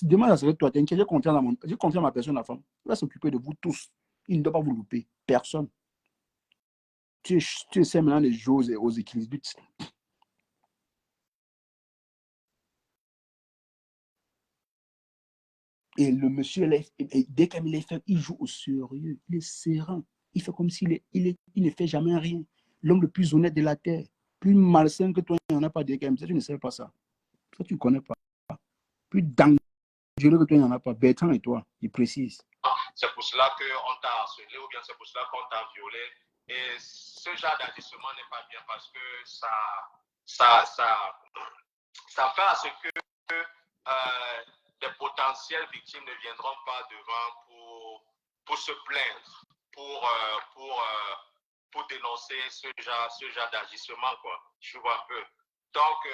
Demain, ça serait toi. T'inquiète, j'ai confiance à ma personne, la femme. Il va s'occuper de vous tous. Il ne doit pas vous louper. Personne. Tu essaies maintenant de jouer aux équilibres. Et le monsieur, dès qu'il est fait, il joue au sérieux. Il est serein. Il fait comme s'il il ne fait jamais rien. L'homme le plus honnête de la terre. Plus malsain que toi, il n'y en a pas DKM. Tu ne sais pas ça. Ça, tu ne connais pas. Plus dangereux que toi, il n'y en a pas. Bertrand et toi, il précise. C'est pour cela qu'on t'a harcelé ou bien c'est pour cela qu'on t'a violé. Et ce genre d'agissement n'est pas bien parce que ça fait à ce que des potentielles victimes ne viendront pas devant pour se plaindre, pour dénoncer ce genre d'agissement, quoi. Je vois un peu. Donc,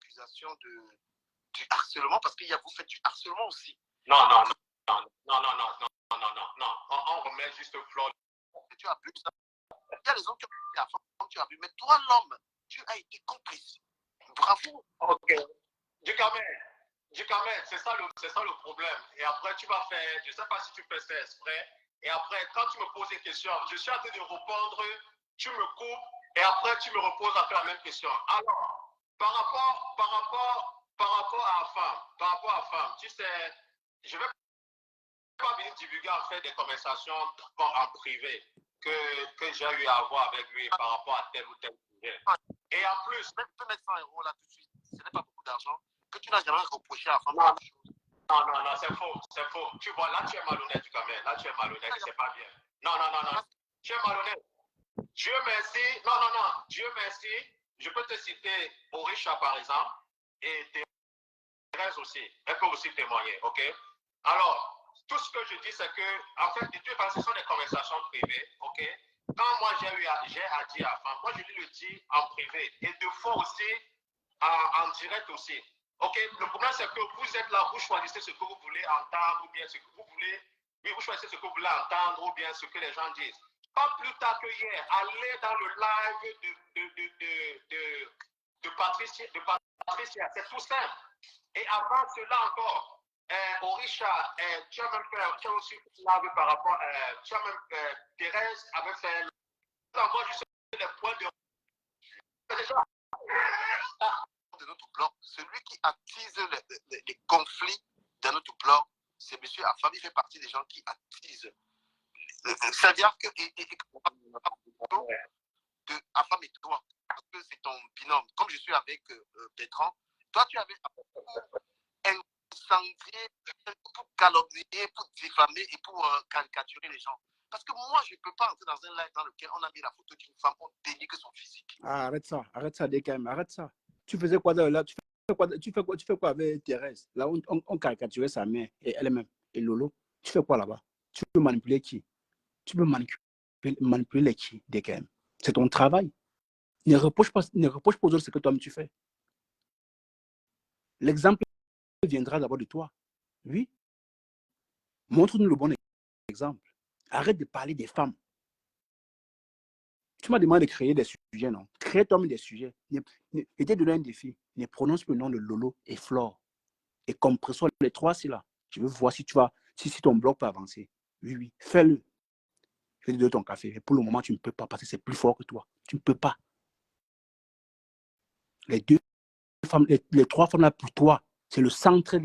accusation du harcèlement, parce qu'il y a vous faites du harcèlement aussi. Non. On remet juste Flore. Tu as vu ça. Il y a les hommes qui ont vu la femme, tu as vu, mais toi, l'homme, tu as été complice. Bravo. Ok. Du Ducamel, c'est ça le problème. Et après, tu vas faire, je ne sais pas si tu fais ça exprès. Et après, quand tu me poses une question, je suis en train de répondre, tu me coupes, et après, tu me reposes à faire la même question. Alors, par rapport à la femme, tu sais, je ne vais pas venir divulguer en fait des conversations en privé que j'ai eu à avoir avec lui par rapport à tel ou tel sujet. Et en plus, tu peux mettre 100 € là tout de suite. Ce n'est pas beaucoup d'argent que tu n'as jamais reproché à la femme. Non, c'est faux. Tu vois, là, tu es malhonnête quand même. Là, tu es malhonnête, c'est pas bien. Non. Tu es malhonnête. Dieu merci. Non. Dieu merci. Je peux te citer Orisha, par exemple, et Thérèse aussi. Elle peut aussi témoigner, ok? Alors, tout ce que je dis, c'est que, en fait, de toute façon, ce sont des conversations privées, ok? Quand moi, j'ai à dire à la femme, moi, je lui le dis en privé. Et deux fois aussi, en direct aussi. Ok, le problème c'est que vous êtes là, vous choisissez ce que vous voulez entendre ou bien ce que vous voulez. Oui, vous choisissez ce que vous voulez entendre ou bien ce que les gens disent. Pas plus tard que hier, allez dans le live de Patricia, c'est tout simple. Et avant cela encore, Orisha, tu as même fait, tu as aussi live par rapport, tu as même, Thérèse avait fait, moi je sais les points de. De notre bloc, celui qui attise les conflits dans notre bloc, c'est M. Afam. Il fait partie des gens qui attisent. C'est-à-dire que de Afam et toi, parce que c'est ton binôme. Comme je suis avec Bertrand, toi tu avais incendié pour calomnier, pour diffamer et pour caricaturer les gens. Parce que moi, je ne peux pas entrer dans un live dans lequel on a mis la photo d'une femme, on dénigre son physique. Ah, arrête ça, DKM, arrête ça. Tu faisais quoi là? Tu fais quoi avec Thérèse? Là, on caricaturait sa mère et elle-même et Lolo. Tu fais quoi là-bas? Tu peux manipuler qui? Tu peux manipuler les qui, DKM? C'est ton travail. Ne reproche pas aux autres ce que toi-même tu fais. L'exemple viendra d'abord de toi. Oui. Montre-nous le bon exemple. Arrête de parler des femmes. Tu m'as demandé de créer des sujets, non? Crée toi-même des sujets. Je t'ai donné un défi. Ne prononce le nom de Lolo et Flore. Et compressons les trois, c'est là. Je veux voir si tu vas, si ton blog peut avancer. Oui, oui, fais-le. Je vais te donner ton café. Et pour le moment, tu ne peux pas parce que c'est plus fort que toi. Tu ne peux pas. Les deux femmes, les trois femmes là pour toi, c'est le centre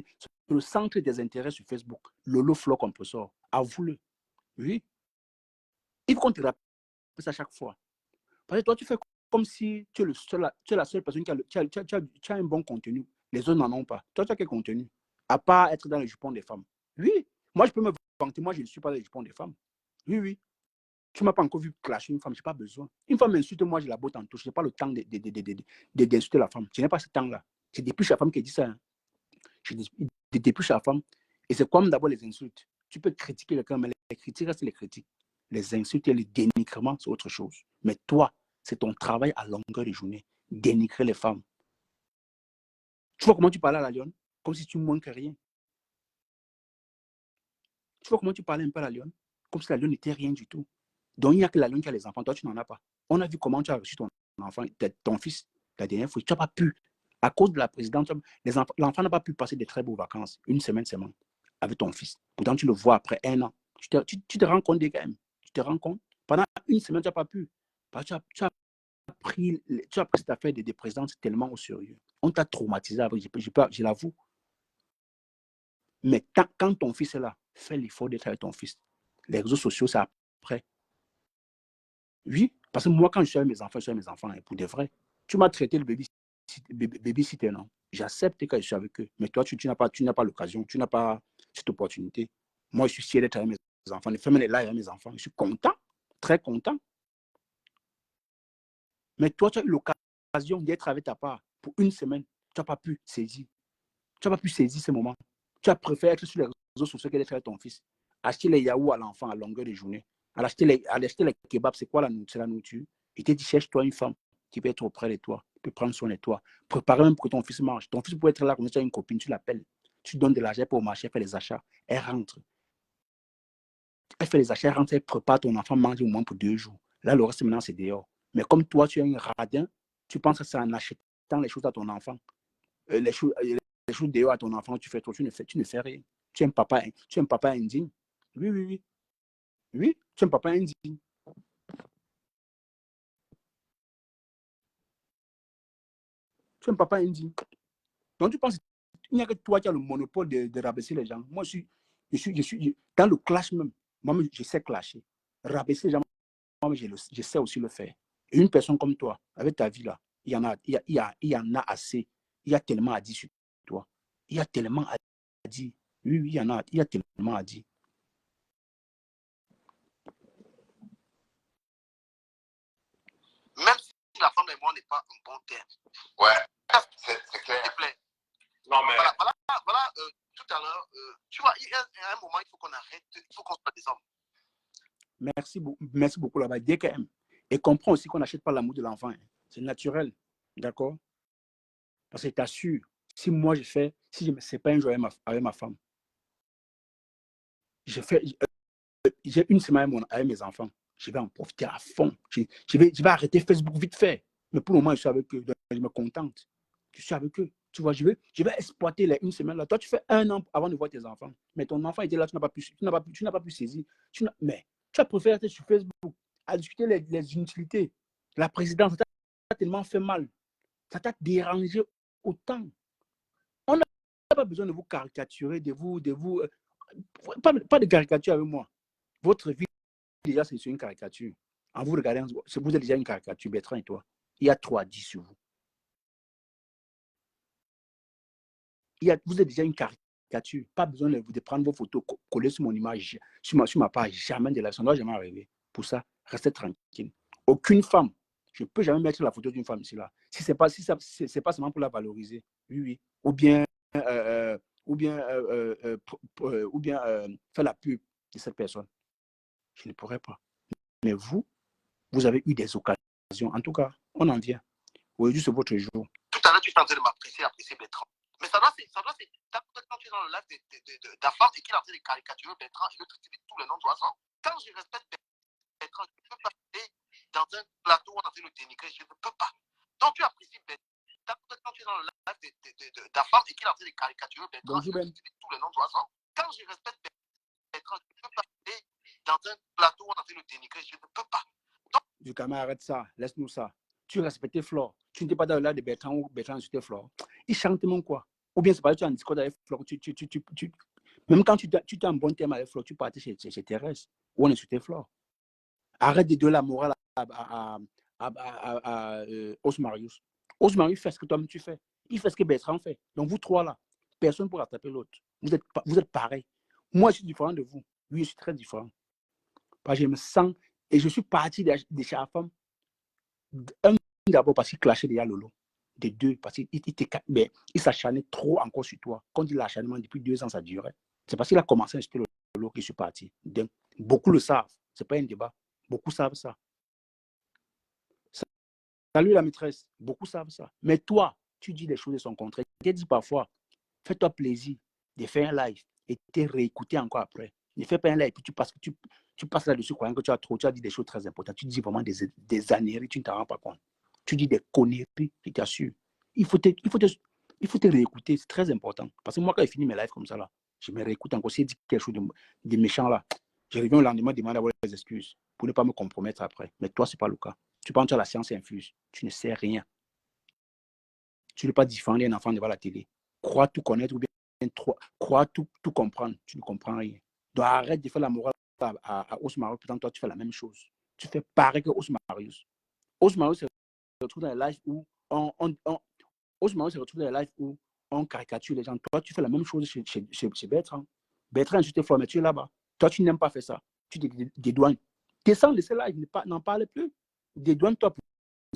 des intérêts sur Facebook. Lolo, Flore, compressor. Avoue-le. Oui. Il faut qu'on te rappelle ça à chaque fois. Parce que toi, tu fais comme si tu es la seule personne qui a un bon contenu. Les autres n'en ont pas. Toi, tu as quel contenu? À part être dans les jupons des femmes. Oui. Moi, je peux me vanter. Moi, je ne suis pas dans les jupons des femmes. Oui, oui. Tu ne m'as pas encore vu clasher une femme. Je n'ai pas besoin. Une femme m'insulte, moi, je la botte en touche. Je n'ai pas le temps d'insulter la femme. Je n'ai pas ce temps-là. C'est depuis la femme qui dit ça. Hein. Je depuis la femme. Et c'est comme d'abord les insultes. Tu peux critiquer quelqu'un, mais les critiques restent les critiques. Les insultes et les dénigrements, c'est autre chose. Mais toi, c'est ton travail à longueur de journée. Dénigrer les femmes. Tu vois comment tu parlais à la lionne? Comme si tu ne manques rien. Tu vois comment tu parlais un peu à la lionne? Comme si la lionne n'était rien du tout. Donc, il n'y a que la lionne qui a les enfants. Toi, tu n'en as pas. On a vu comment tu as reçu ton enfant, ton fils, la dernière fois. Tu n'as pas pu. À cause de la présidente, l'enfant n'a pas pu passer de très beaux vacances. Une semaine seulement. Avec ton fils. Pourtant, tu le vois après 1 an. Tu te rends compte des quand même. Tu te rends compte. Pendant une semaine, tu n'as pas pu. Parce que tu as pris cette affaire des présidences tellement au sérieux. On t'a traumatisé avec, je l'avoue. Mais quand ton fils est là, fais l'effort d'être avec ton fils. Les réseaux sociaux, c'est après. Oui, parce que moi, quand je suis avec mes enfants, je suis avec mes enfants, hein, pour de vrai. Tu m'as traité le baby-sitter, non? J'accepte que je suis avec eux. Mais toi, tu n'as pas l'occasion, tu n'as pas cette opportunité. Moi, je suis fier d'être avec mes enfants. Les femmes, elle est là avec mes enfants. Je suis content, très content. Mais toi, tu as eu l'occasion d'être avec ta part pour une semaine. Tu n'as pas pu saisir. Tu n'as pas pu saisir ce moment. Tu as préféré être sur les réseaux sociaux qu'être avec ton fils. Acheter les yaourts à l'enfant à longueur de journée. Acheter les kebabs, c'est quoi la nourriture? Il t'a dit, cherche-toi une femme qui peut être auprès de toi, qui peut prendre soin de toi. Préparer même pour que ton fils mange. Ton fils peut être là, comme tu as une copine, tu l'appelles. Tu donnes de l'argent pour marcher, elle fait les achats. Elle rentre. Elle fait les achats, elle rentre, elle prépare ton enfant, mange au moins pour 2 jours. Là, le reste, maintenant, c'est dehors. Mais comme toi, tu es un radin, tu penses que c'est en achetant les choses à ton enfant. Les choses dehors à ton enfant, tu ne fais rien. Tu es un papa indigne. Oui, oui, oui. Oui, tu es un papa indigne. Tu es un papa indigne. Donc, tu penses qu'il n'y a que toi qui as le monopole de rabaisser les gens. Moi, je suis dans le clash même. Moi, je sais clasher. Rabaisser les gens, moi, je sais aussi le faire. Et une personne comme toi, avec ta vie là, il y en a assez. Il y a tellement à dire sur toi. Il y a tellement à dire. Oui, oui, il y a tellement à dire. Même si la femme et moi n'est pas en bon terme. Ouais, c'est clair. S'il te plaît. Non, mais. Voilà tout à l'heure, tu vois, il y a un moment, il faut qu'on arrête, il faut qu'on soit des hommes. Merci beaucoup là-bas. DKM. Et comprends aussi qu'on n'achète pas l'amour de l'enfant. Hein. C'est naturel. D'accord? Parce que je t'assure, si moi je fais, si je ne me sépare un jour avec ma femme, j'ai une semaine avec mes enfants, je vais en profiter à fond. Je vais arrêter Facebook vite fait. Mais pour le moment, je suis avec eux. Donc je me contente. Je suis avec eux. Tu vois, je vais exploiter les une semaine là. Toi, tu fais 1 an avant de voir tes enfants. Mais ton enfant était là, tu n'as pas pu saisir. Mais tu as préféré être sur Facebook à discuter les inutilités. La présidence, ça t'a tellement fait mal. Ça t'a dérangé autant. On n'a pas besoin de vous caricaturer, de vous pas de caricature avec moi. Votre vie, déjà, c'est une caricature. En vous regardant, vous êtes déjà une caricature, Bertrand et toi. Il y a 3 à 10 sur vous. Vous êtes déjà une caricature. Pas besoin de prendre vos photos, coller sur mon image, sur ma page. Jamais de la ça ne doit jamais arriver. Pour ça, restez tranquille. Aucune femme, je ne peux jamais mettre la photo d'une femme ici là. Si c'est pas seulement pour la valoriser. Oui, oui. Ou bien faire la pub de cette personne. Je ne pourrais pas. Mais vous avez eu des occasions. En tout cas, on en vient. Aujourd'hui, c'est votre jour. Tout à l'heure, tu es en train de apprécier Bertrand. Mais ça doit quand tu es dans le live d'Afam et qu'il est en train de caricaturer Bertrand et de traiter de tous les noms d'oiseaux. Quand je respecte Bertrand, je ne peux pas aller dans un plateau où on est en train de le dénigrer, je ne peux pas. Donc tu apprécies Bertrand quand tu es dans le live d'Afam et qu'il est en train de caricaturer Bertrand et de traiter de tous les noms d'oiseaux. Quand je respecte Bertrand, je ne peux pas aller dans un plateau où on est en train de le dénigrer, je ne peux pas. Du camarade, arrête ça, laisse-nous ça. Tu respectais Flore. Tu n'étais pas dans le live de Bertrand ou Bertrand insultait Flore. Il chante mon quoi? Ou bien c'est pas que tu es en discord avec Flore. Même quand tu étais en bon terme avec Flore, tu partais chez Thérèse ou on insultait Flore. Arrête de donner la morale à Osmarius. Osmarius fait ce que toi-même tu fais. Il fait ce que Bertrand fait. Donc vous trois là, personne ne peut rattraper l'autre. Vous êtes pareils. Moi, je suis différent de vous. Lui, je suis très différent. Parce que je me sens, et je suis parti de chez la femme. Un, d'abord parce qu'il clashait déjà Lolo. De deux, parce qu'il s'acharnait trop encore sur toi. Quand il dit l'acharnement, depuis 2 ans, ça durait. C'est parce qu'il a commencé à insulter Lolo que je suis parti. Donc, beaucoup le savent. Ce n'est pas un débat. Beaucoup savent ça. Salut la maîtresse. Beaucoup savent ça. Mais toi, tu dis des choses de son contraire. Je t'ai dit parfois, fais-toi plaisir de faire un live et te réécouter encore après. Ne fais pas un live, puis tu passes là-dessus, croyant que tu as dit des choses très importantes. Tu dis vraiment des âneries, tu ne t'en rends pas compte. Tu dis des conneries, je t'assure. Il faut te réécouter, c'est très important. Parce que moi, quand j'ai fini mes lives comme ça, là, je me réécoute encore. Si j'ai dit quelque chose de méchant, là, je reviens au lendemain demander à des excuses pour ne pas me compromettre après. Mais toi, ce n'est pas le cas. Tu penses que tu as la science infuse. Tu ne sais rien. Tu ne peux pas défendre un enfant devant la télé. Crois tout connaître ou bien crois tout comprendre. Tu ne comprends rien. Donc arrête de faire la morale à Osmarius. Pourtant, toi, tu fais la même chose. Tu fais pareil que Osmarius. Osmarius se retrouve dans les lives où Osmarius se retrouve dans les lives où on caricature les gens. Toi, tu fais la même chose chez Bertrand. Bertrand insulte Flore, mais tu es là-bas. Toi, tu n'aimes pas faire ça. Tu te dédouanes. Descends de ces lives, n'en parle plus. Dédouane-toi pour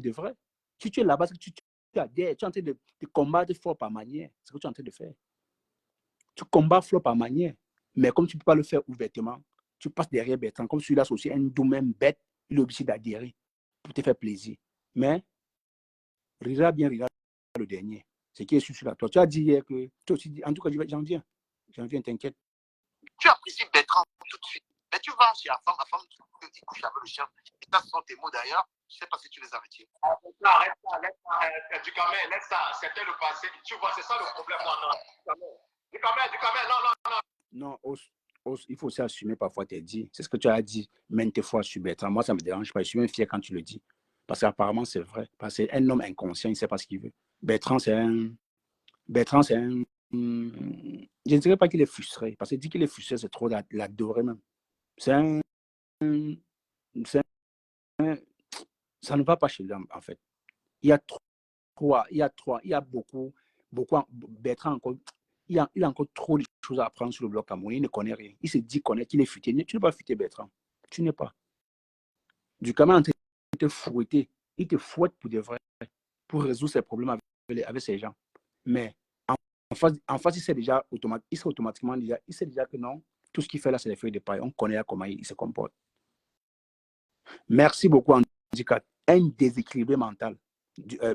de vrai. Si tu es là-bas, tu es en train de combattre Flore par manière. C'est ce que tu es en train de faire. Tu combats Flore par manière. Mais comme tu ne peux pas le faire ouvertement, tu passes derrière Bertrand. Comme celui-là, c'est aussi un domaine bête, il est obligé d'adhérer pour te faire plaisir. Mais rira bien, rira le dernier. C'est qui est sur la toi. Tu as dit hier que. Tu aussi dit, en tout cas, j'en viens, t'inquiète. Tu apprécies Bertrand tout de suite. Mais tu vas chez la femme qui couche avec le chien. Et ça, ce sont tes mots d'ailleurs. Je ne sais pas si tu les as retirés. Arrête ça, du camin, laisse ça. C'était le passé. Tu vois, c'est ça le problème. Non. Du camin, non. Non, il faut aussi assumer parfois tes dits. C'est ce que tu as dit maintes fois sur Bertrand. Moi, ça ne me dérange pas. Je suis même fier quand tu le dis. Parce qu'apparemment, c'est vrai. Parce qu'un homme inconscient, il ne sait pas ce qu'il veut. Bertrand, c'est un. Je ne dirais pas qu'il est frustré. Parce qu'il dit qu'il est frustré, c'est trop l'adorer même. Ça ne va pas chez l'homme, en fait. Il y a beaucoup, Bertrand encore, il a encore trop de choses à apprendre sur le bloc camerounais. Il ne connaît rien. Il se dit connaître qu'il est futé. Tu n'es pas futé, Bertrand. Tu n'es pas. Du Cameroun, il te fouette. Il te fouette pour de vrai, pour résoudre ses problèmes avec ces gens. Mais en face, il sait automatiquement déjà, il sait déjà que non, tout ce qu'il fait là, c'est les feuilles de paille. On connaît comment il se comporte. Merci beaucoup, Handicap. Un déséquilibré mental.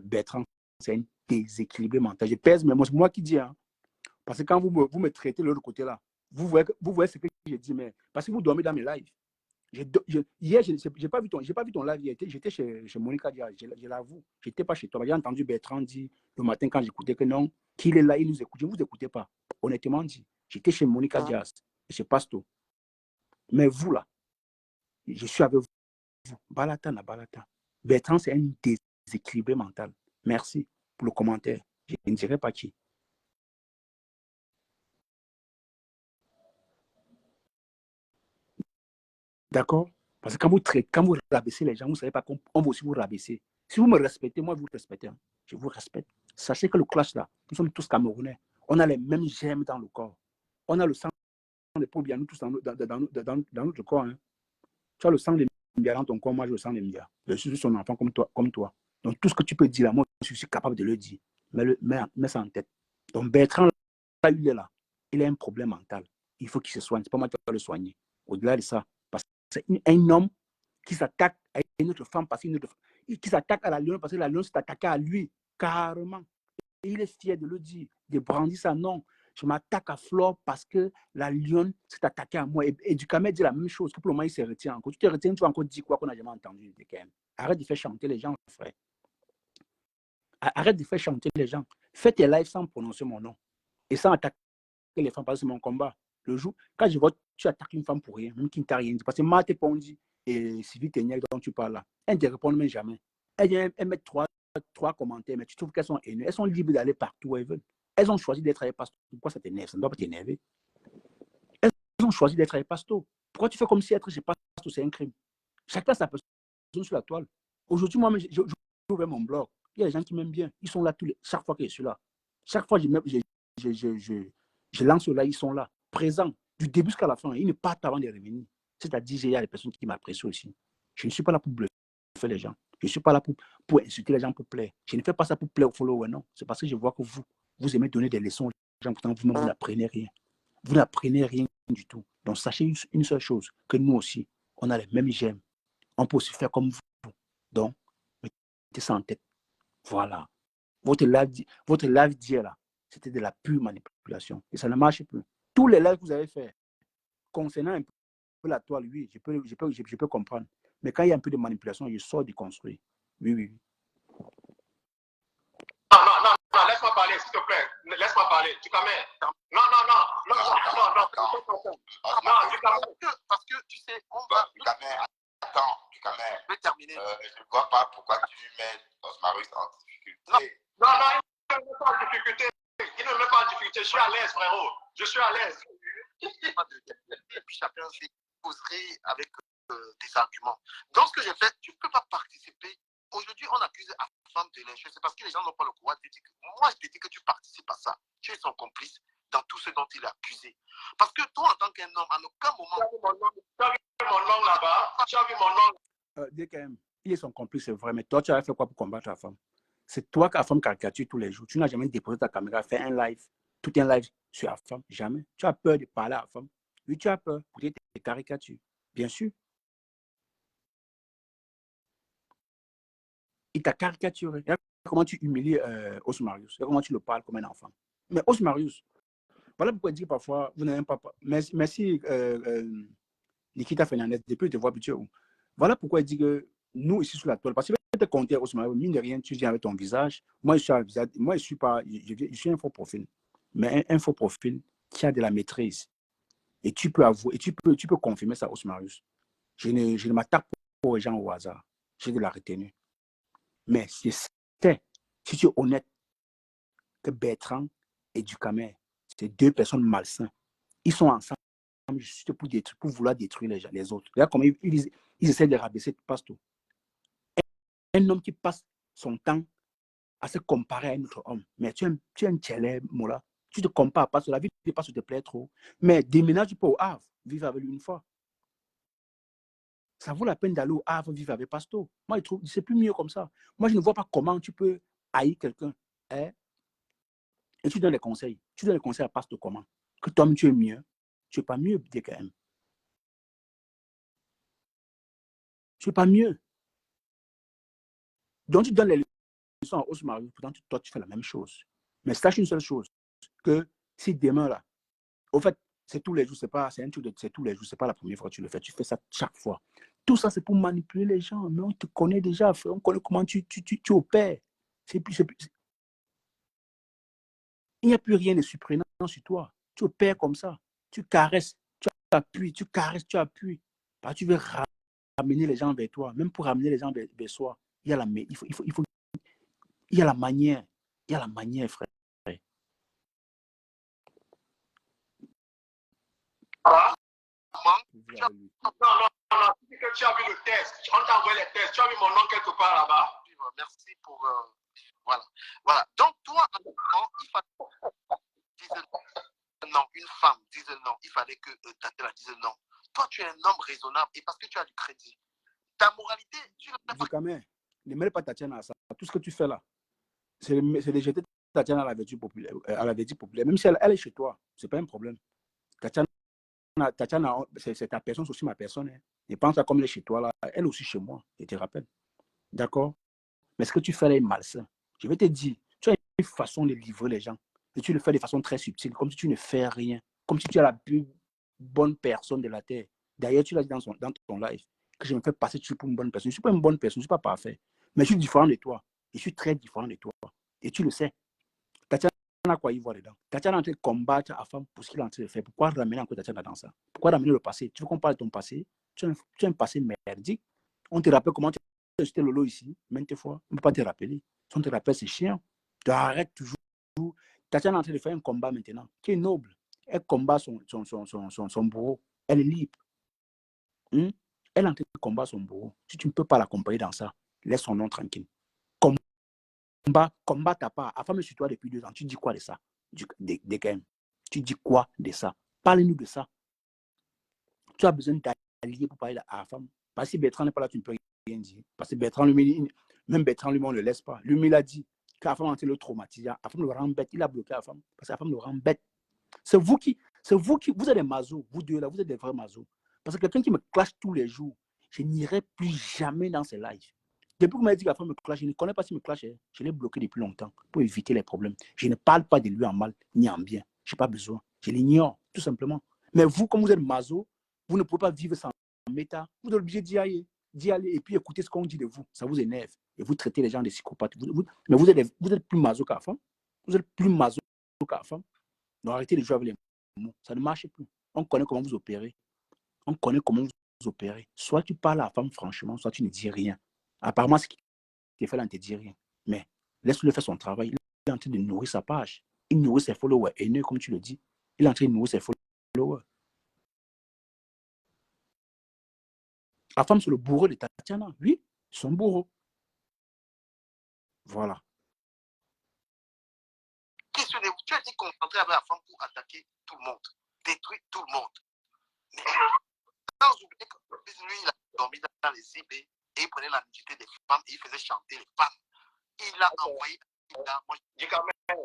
Bertrand, c'est un déséquilibré mental. Je pèse mes mots, c'est moi qui dis. Hein. Parce que quand vous me traitez de l'autre côté là, vous voyez ce que je dis, mais parce que vous dormez dans mes lives. Hier, je n'ai pas vu ton live. J'étais chez Monica Diaz, je l'avoue. Je n'étais pas chez toi. J'ai entendu Bertrand dire le matin quand j'écoutais que non, qu'il est là, il nous écoute. Je ne vous écoutais pas. Honnêtement dit. J'étais chez Monica Diaz, chez Pasto. Mais vous là, je suis avec vous. Balata na balata. Bertrand, c'est un déséquilibré mental. Merci pour le commentaire. Je ne dirai pas qui. D'accord? Parce que quand vous rabaissez les gens, vous ne savez pas qu'on va aussi vous rabaisser. Si vous me respectez, moi, je vous respecte. Hein. Je vous respecte. Sachez que le clash là, nous sommes tous Camerounais. On a les mêmes germes dans le corps. On a le sang de Pobia, nous tous dans notre corps. Hein. Tu as le sang de Mbia dans ton corps, moi, j'ai le sang de Mbia. Je suis son enfant comme toi. Donc, tout ce que tu peux dire là, moi, je suis capable de le dire. Mets ça en tête. Donc, Bertrand, là, il est là. Il a un problème mental. Il faut qu'il se soigne. C'est pas moi qui vais le soigner. Au-delà de ça, parce que c'est un homme qui s'attaque à une autre femme, qui s'attaque à la lionne parce que la lionne s'est attaquée à lui, carrément. il est fier de le dire, de brandir ça. Non, je m'attaque à Flore parce que la lionne s'est attaquée à moi. Et Ducamel dit la même chose, que pour le moment, il se retient encore. Tu te retiens, tu vas encore dire quoi qu'on n'a jamais entendu. Arrête de faire chanter les gens, frère. Arrête de faire chanter les gens. Fais tes lives sans prononcer mon nom. Et sans attaquer les femmes, parce que c'est mon combat. Le jour, quand je vois tu attaques une femme pour rien, même qui ne t'a rien dit. Parce que Marthe Pondi et Sylvie Téniel dont tu parles là, elles ne te répondent même jamais. Elles mettent trois commentaires, mais tu trouves qu'elles sont haineuses. Elles sont libres d'aller partout où elles veulent. Elles ont choisi d'être avec Pasto. Pourquoi ça t'énerve? Ça ne doit pas t'énerver. Elles ont choisi d'être avec Pasto. Pourquoi tu fais comme si être chez Pasto, c'est un crime? Chacun sa personne sur la toile. Aujourd'hui, moi, j'ai ouvert mon blog. Il y a des gens qui m'aiment bien. Ils sont là chaque fois que je suis là. Chaque fois que je lance là, ils sont là, présents, du début jusqu'à la fin. Ils ne partent pas avant de revenir. C'est-à-dire, il y a des personnes qui m'apprécient aussi. Je ne suis pas là pour bluffer les gens. Je ne suis pas là pour insulter les gens pour plaire. Je ne fais pas ça pour plaire aux followers, non. C'est parce que je vois que vous aimez donner des leçons aux gens, pourtant vous-même, vous n'apprenez rien. Vous n'apprenez rien du tout. Donc, sachez une seule chose, que nous aussi, on a les mêmes gemmes. On peut aussi faire comme vous. Donc, mettez ça en tête. Voilà. Votre live d'hier, là, c'était de la pure manipulation. Et ça ne marche plus. Tous les lives que vous avez fait, concernant un peu la toile, oui, je peux comprendre. Mais quand il y a un peu de manipulation, je sors de construire. Oui, oui. Non, laisse-moi parler, s'il te plaît. Laisse-moi parler. Tu t'amènes. Non, parce que tu sais, on va. Attends, Ducamel. Je vais terminer. Je ne vois pas pourquoi tu mets Osmarus en difficulté. Non, il ne met pas en difficulté. Il ne met pas en difficulté. Je suis à l'aise, frérot. Je suis à l'aise. Et puis chacun s'exposerait avec des arguments. Dans ce que j'ai fait, tu ne peux pas participer. Aujourd'hui, on accuse la femme de lyncher. C'est parce que les gens n'ont pas le courage de dire que moi, je te dis que tu participes à ça. Tu es son complice dans tout ce dont il est accusé. Parce que toi, en tant qu'un homme, à aucun moment. Tu as vu mon nom là-bas. Tu as vu mon nom. DKM, il est son complice, c'est vrai. Mais toi, tu as fait quoi pour combattre la femme? C'est toi qui as la femme caricature tous les jours. Tu n'as jamais déposé ta caméra, fait un live, tout un live sur la femme. Jamais. Tu as peur de parler à la femme. Oui, tu as peur pour dire tes caricatures. Bien sûr. Il t'a caricaturé. Regarde comment tu humilies Osmarius. Regarde comment tu le parles comme un enfant. Mais Osmarius, voilà pourquoi il dit parfois, vous n'avez pas. Merci, Nikita Fernandez, depuis que je te vois habitué. Voilà pourquoi il dit que nous, ici sur la toile, parce que tu te compter Osmarius, mine de rien, tu viens avec ton visage. Moi, je suis un visage. Moi, je suis pas. Je suis un faux profil. Mais un faux profil qui a de la maîtrise. Et tu peux avouer, et tu peux confirmer ça, Osmarius. Je ne m'attaque pas aux gens au hasard. J'ai de la retenue. Mais si tu es honnête, que Bertrand et Ducamel, c'est deux personnes malsaines. Ils sont ensemble juste pour vouloir détruire les autres. Regarde comment ils essaient de rabaisser Pasto. Un homme qui passe son temps à se comparer à un autre homme. Mais tu es un tchèlè, Mola. Tu te compares à Pasto. La vie de Pasto te plaît trop. Mais déménage pas au Havre. Vivre avec lui une fois. Ça vaut la peine d'aller au Havre vivre avec Pasto. Moi, je trouve que c'est plus mieux comme ça. Moi, je ne vois pas comment tu peux haïr quelqu'un. Hein? Et tu donnes les conseils. Tu donnes les conseils à Pasto comment? Que toi-même, tu es mieux. Tu n'es pas mieux, DKM. Tu n'es pas mieux. Donc, tu donnes les leçons à Osmarius. Pourtant, toi, tu fais la même chose. Mais sache une seule chose. Que si demain, là, au fait, c'est tous les jours, c'est un truc c'est tous les jours, c'est pas la première fois que tu le fais, tu fais ça chaque fois. Tout ça, c'est pour manipuler les gens, mais on te connaît déjà, frère, on connaît comment tu opères. Il n'y a plus rien de surprenant sur toi. Tu opères comme ça, tu caresses, tu appuies, tu caresses, tu appuies. Bah, tu veux ramener les gens vers toi, même pour ramener les gens vers soi, il y a il y a la manière, frère. Voilà. Non, tu as vu le test. On t'a envoyé les tests. Tu as vu mon nom quelque part là-bas. Merci pour. Voilà. Donc, toi, il fallait non, une femme dise non. Il fallait que Tatiana dise non. Toi, tu es un homme raisonnable et parce que tu as du crédit. Ta moralité, tu ne peux pas. Ne mêle pas Tatiana à ça. Tout ce que tu fais là, c'est de jeter Tatiana à la vertu populaire. Même si elle est chez toi, ce n'est pas un problème. Tatiana, c'est ta personne, c'est aussi ma personne. Hein. Et pense à comme elle est chez toi, là, elle aussi chez moi, je te rappelle. D'accord? Mais ce que tu fais là est malsain. Je vais te dire, tu as façon de livrer les gens. Et tu le fais de façon très subtile, comme si tu ne fais rien. Comme si tu es la plus bonne personne de la Terre. D'ailleurs, tu l'as dit dans ton live, que je me fais passer pour une bonne personne. Je ne suis pas une bonne personne, je ne suis pas parfait. Mais je suis différent de toi. Je suis très différent de toi. Et tu le sais. Tatiana a quoi y voir dedans? Tatiana est en train de combattre Afam pour ce qu'il est en train de faire. Pourquoi ramener encore Tatiana dans ça? Pourquoi ramener le passé? Tu veux qu'on parle de ton passé? Tu as un passé merdique. On te rappelle comment tu as acheté Lolo ici, maintes fois. On ne peut pas te rappeler. Si on te rappelle, c'est chiant. Tu arrêtes toujours. Tatiana est en train de faire un combat maintenant qui est noble. Elle combat son bourreau. Elle est libre. Elle est en train de combattre son bourreau. Si tu ne peux pas l'accompagner dans ça, laisse son nom tranquille. Combat ta part. Afam sur toi depuis 2 ans. Tu dis quoi de ça? Tu dis quoi de ça? Parle-nous de ça. Tu as besoin d'allier pour parler à Afam. Parce que si Bertrand n'est pas là, tu ne peux rien dire. Parce que Bertrand, même Bertrand, lui, on ne le laisse pas. Lui, il a dit qu'Afam a été le traumatisé. Afam le rend bête. Il a bloqué Afam. Parce qu'Afam le rend bête. C'est vous qui, vous êtes des mazos. Vous deux là, vous êtes des vrais mazos. Parce que quelqu'un qui me clash tous les jours, je n'irai plus jamais dans ses lives. Depuis qu'on m'a dit qu'Afam me clash, je ne connais pas s'il me clash. Je l'ai bloqué depuis longtemps pour éviter les problèmes. Je ne parle pas de lui en mal ni en bien. Je n'ai pas besoin. Je l'ignore, tout simplement. Mais vous, comme vous êtes mazo, vous ne pouvez pas vivre sans méta. Vous êtes obligé d'y aller et puis écouter ce qu'on dit de vous. Ça vous énerve. Et vous traitez les gens de psychopathes. Mais vous êtes plus mazo qu'Afam. Vous êtes plus mazo qu'Afam. Donc arrêtez de jouer avec les mots. Ça ne marche plus. On connaît comment vous opérez. On connaît comment vous opérez. Soit tu parles à la femme franchement, soit tu ne dis rien. Apparemment, ce qui est fait là, ne te dit rien. Mais laisse-le faire son travail. Il est en train de nourrir sa page. Il nourrit ses followers haineux, comme tu le dis. Il est en train de nourrir ses followers. La femme, c'est le bourreau de Tatiana. Oui, son bourreau. Voilà. Tu as été concentré avec la femme pour attaquer tout le monde, détruire tout le monde. Mais sans oublier que lui, il a dormi dans les IB et il prenait la nudité des femmes et il faisait chanter les femmes. Il a envoyé. Dis quand même.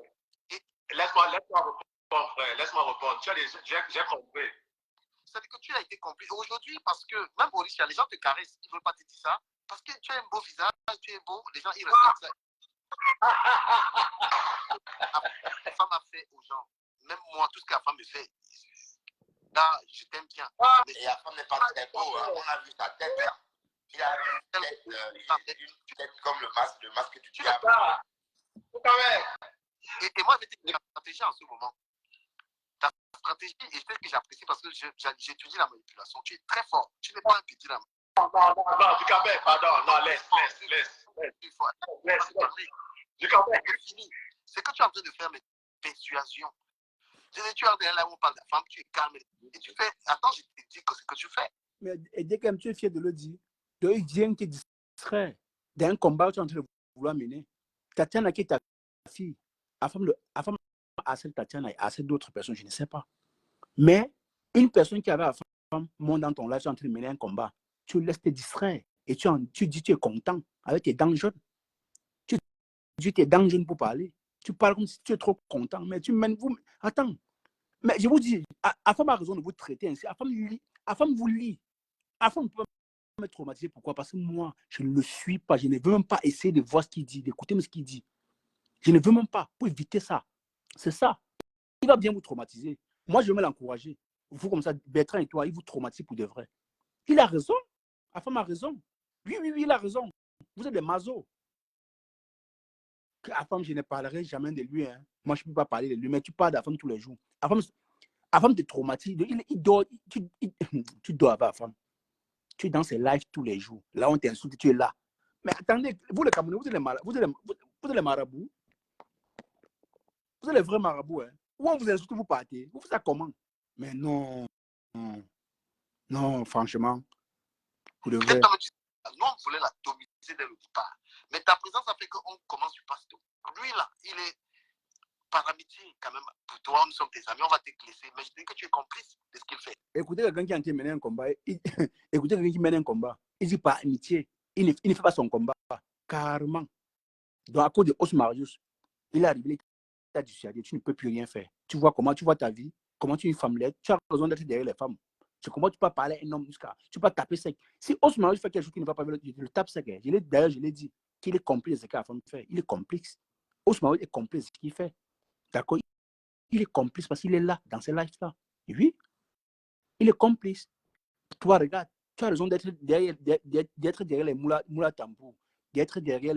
Laisse-moi répondre, frère. Laisse-moi répondre. J'ai compris. C'est-à-dire que tu as été compris. Aujourd'hui, parce que même au Richard, les gens te caressent, ils ne veulent pas te dire ça. Parce que tu as un beau visage, tu es beau, les gens, ils respectent ça. La femme a fait aux gens, même moi, tout ce que la femme me fait, là, je t'aime bien. Mais la femme n'est pas très beau, hein. On a vu sa tête. Hein. Il a une tête comme le masque que tu as. Et moi, j'ai ta stratégie en ce moment. Ta stratégie, et c'est ce que j'apprécie parce que j'étudie la manipulation. Tu es très fort. Tu n'es pas un petit là. Non, du Cameroun, pardon. Non, laisse. Du Cameroun. C'est fini. C'est que tu es en train de faire mes persuasions. Tu es là où on parle de la femme, tu es calme. Et tu fais. Attends, je te dis que c'est ce que tu fais. Mais dès que tu es fier de le dire, il vient te distraire d'un combat que tu es en train de vouloir mener. Tatiana qui est ta fille, la femme harcèle Tatiana et harcèle d'autres personnes, je ne sais pas. Mais une personne qui avait la femme monte dans ton live, tu es en train de mener un combat, tu laisses te distraire et tu dis tu es content avec tes dents jaunes. Tu dis tes dents jaunes pour parler. Tu parles comme si tu es trop content, mais tu mènes vous. Attends, mais je vous dis, Afam a raison de vous traiter ainsi. Afam vous lit. Afam ne peut pas me traumatiser. Pourquoi? Parce que moi, je ne le suis pas. Je ne veux même pas essayer de voir ce qu'il dit, d'écouter ce qu'il dit. Je ne veux même pas, pour éviter ça. C'est ça. Il va bien vous traumatiser. Moi, je vais l'encourager. Vous, comme ça, Bertrand et toi, il vous traumatise pour de vrai. Il a raison. Afam a raison. Oui, il a raison. Vous êtes des mazos. Afam, je ne parlerai jamais de lui. Hein. Moi, je ne peux pas parler de lui, mais tu parles d'Afam tous les jours. Afam te traumatise. Il dort, tu dors avec Afam. Tu es dans ses lives tous les jours. Là, on t'insulte, tu es là. Mais attendez, vous, les Camerounais, vous êtes les marabouts. Vous êtes les vrais marabouts. Hein. Où on vous insulte, vous partez. Vous faites ça comment? Mais non. Non, franchement. Vous devrez. Nous, on voulait la dominer dès le départ. Mais ta présence a fait qu'on commence sur Pasto. Lui, là, il est par amitié, quand même. Pour toi, nous sommes tes amis, on va te laisser. Mais je dis que tu es complice de ce qu'il fait. Écoutez quelqu'un qui a mené un combat. Écoutez quelqu'un qui mène un combat. Il dit par amitié. Il ne fait pas son combat. Carrément. Donc, à cause de Osmarius, il est arrivé. Tu as dissuadé. Tu ne peux plus rien faire. Tu vois comment tu vois ta vie. Comment tu es une femme laide. Tu as besoin d'être derrière les femmes. Tu comprends, tu peux parler à un homme jusqu'à. Tu peux taper sec. Si Osmarius fait quelque chose qui ne va pas, je le tape sec. D'ailleurs, je l'ai dit. Qu'il est complice de ce que la femme fait. Il est complice. Ousmane est complice de ce qu'il fait. D'accord? Il est complice parce qu'il est là, dans ces lives-là. Oui, il est complice. Toi, regarde, tu as raison d'être derrière les Moula Tambour, d'être derrière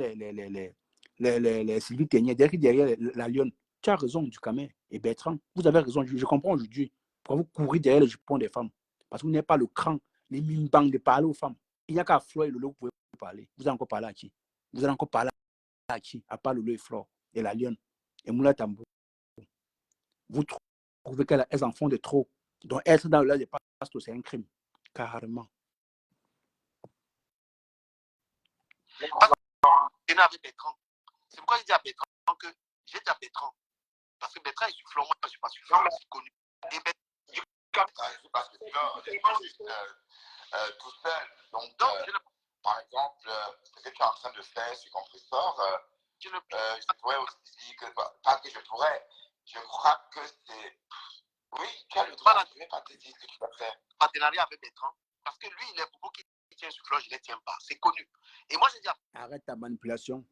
les Sylvie Ténier, d'être derrière la Lyon. Tu as raison, Ducamel et Bertrand. Vous avez raison, je comprends aujourd'hui. Pourquoi vous courez derrière le jupon des femmes? Parce que vous n'avez pas le cran, les mimbangs de parler aux femmes. Il n'y a qu'à Flo et Lolo que vous pouvez parler. Vous allez encore parler à qui? Vous allez encore parler à qui? À part Lolo et Flo et la Lyon et Moula Tambour. Vous trouvez qu'elles en font de trop. Donc, être dans le des pastos, c'est un crime. Carrément. Avec Bertrand. C'est pourquoi je dis à Bertrand que j'ai dit à Bertrand. Parce que Bertrand est sufflant, moi je ne suis pas sufflant, je suis connu. Et parce que tout seul. Donc par exemple, ce que tu es en train de faire sur Compressor, je pourrais aussi dire que, pas que je pourrais, je crois que c'est. Oui, tu as le droit, je ne vais pas te dire ce que tu vas faire. Partenariat avec Bertrand, parce que lui, il est beaucoup qui tient sur Flo, je ne les tiens pas, c'est connu. Et moi, je dis arrête ta manipulation.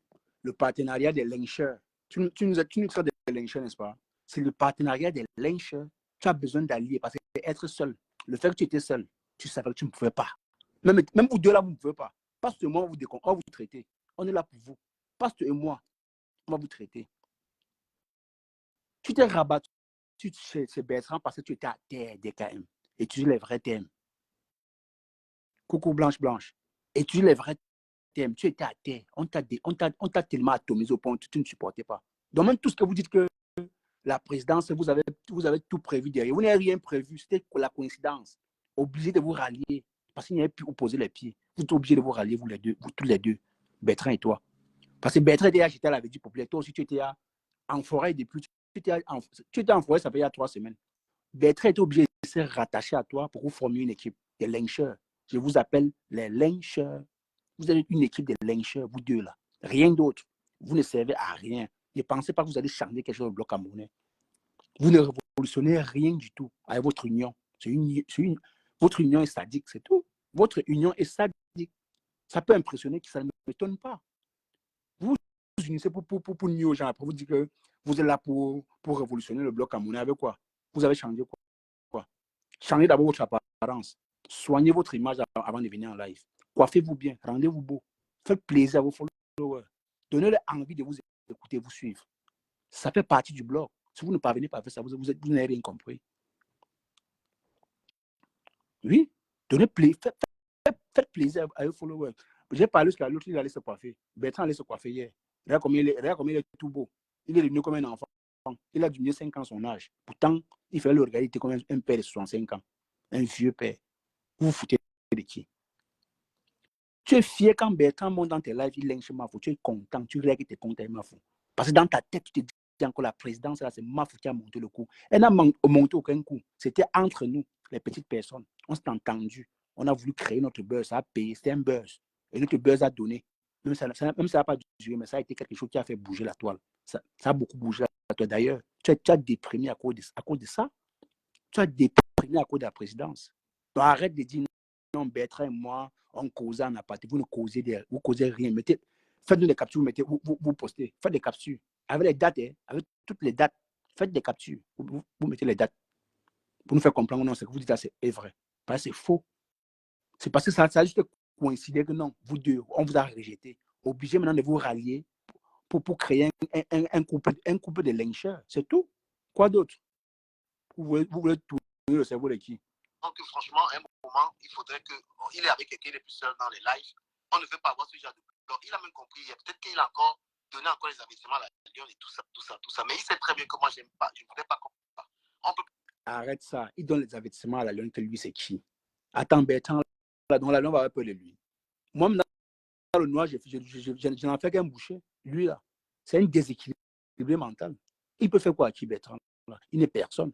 Le partenariat des lyncheurs. Tu nous traites des lyncheurs, n'est-ce pas? C'est le partenariat des lyncheurs. Tu as besoin d'allier parce que être seul, le fait que tu étais seul, tu savais que tu ne pouvais pas. Même vous deux là, vous ne pouvez pas. Parce que moi, on va vous traiter. On est là pour vous. Parce que moi, on va vous traiter. Tu t'es rabattu chez Bertrand parce que tu étais à terre DKM. Étudie les vrais thèmes. Coucou Blanche. Étudie les vrais thèmes. Tu étais à terre. On t'a tellement atomisé au point où tu ne supportais pas. Donc même tout ce que vous dites que la présidence, vous avez tout prévu derrière. Vous n'avez rien prévu. C'était la coïncidence. Obligé de vous rallier. Parce qu'il n'y avait plus où poser les pieds. Vous êtes obligé de vous rallier, vous tous les deux. Bertrand et toi. Parce que Bertrand était j'étais à la Védie populaire. Toi aussi, tu étais en forêt depuis. Tu étais en forêt, ça fait il y a 3 semaines. Bertrand était obligé de se rattacher à toi pour vous former une équipe des lyncheurs. Je vous appelle les lyncheurs. Vous êtes une équipe de lyncheurs, vous deux là. Rien d'autre. Vous ne servez à rien. Ne pensez pas que vous allez changer quelque chose au bloc camerounais. Vous ne révolutionnez rien du tout avec votre union. Votre union est sadique, c'est tout. Votre union est sadique. Ça peut impressionner, ça ne m'étonne pas. Vous vous unissez pour nuire aux gens. Après, vous dites que vous êtes là pour révolutionner le bloc camerounais avec quoi? Vous avez changé quoi? Changez d'abord votre apparence. Soignez votre image avant de venir en live. Coiffez-vous bien, rendez-vous beau. Faites plaisir à vos followers. Donnez-leur envie de vous écouter, vous suivre. Ça fait partie du blog. Si vous ne parvenez pas à faire ça, vous n'avez rien compris. Oui, faites plaisir à vos followers. J'ai parlé jusqu'à l'autre, il allait se coiffer. Bertrand allait se coiffer hier. Regarde comme il est tout beau. Il est devenu comme un enfant. Il a diminué 5 ans son âge. Pourtant, il fallait le regarder, il était comme un père de 65 ans. Un vieux père. Vous vous foutez de qui? Tu es fier quand Bertrand monte dans tes lives, il lynche Mafou. Tu es content, tu règles tes comptes avec Mafou. Parce que dans ta tête, tu te dis encore la présidence, là, c'est Mafou qui a monté le coup. Elle n'a monté aucun coup. C'était entre nous, les petites personnes. On s'est entendu. On a voulu créer notre buzz. Ça a payé. C'était un buzz. Et notre buzz a donné. Même ça n'a pas duré, mais ça a été quelque chose qui a fait bouger la toile. Ça a beaucoup bougé la toile. D'ailleurs, tu as déprimé à cause de ça. Tu as déprimé à cause de la présidence. Donc arrête de dire non, Bertrand et moi, on causait en aparté. Vous ne causez rien. Faites-nous des captures, vous postez. Faites des captures. Avec les dates, avec toutes les dates. Faites des captures. Vous mettez les dates. Pour nous faire comprendre, non, ce que vous dites là, c'est vrai. Parce que c'est faux. C'est parce que ça a juste coïncidé que non, vous deux, on vous a rejeté. Obligé maintenant de vous rallier pour créer un couple de lyncheurs. C'est tout. Quoi d'autre? Vous voulez tourner le cerveau de qui? Donc, franchement, à un moment, il faudrait qu'il est avec quelqu'un, il est plus seul dans les lives. On ne veut pas avoir ce genre de blog. Il a même compris. Peut-être qu'il a encore donné encore les investissements à la Lyon et tout ça. Mais il sait très bien que moi, j'aime pas. Je ne voudrais pas comme ça. Arrête ça. Il donne les investissements à la Lyon que lui, c'est qui? Attends, Bertrand, donc la Lyon va appeler lui. Moi, dans le noir, je n'en fais qu'un boucher. Lui, là, c'est un déséquilibré mental. Il peut faire quoi à qui, Bertrand? Il n'est personne.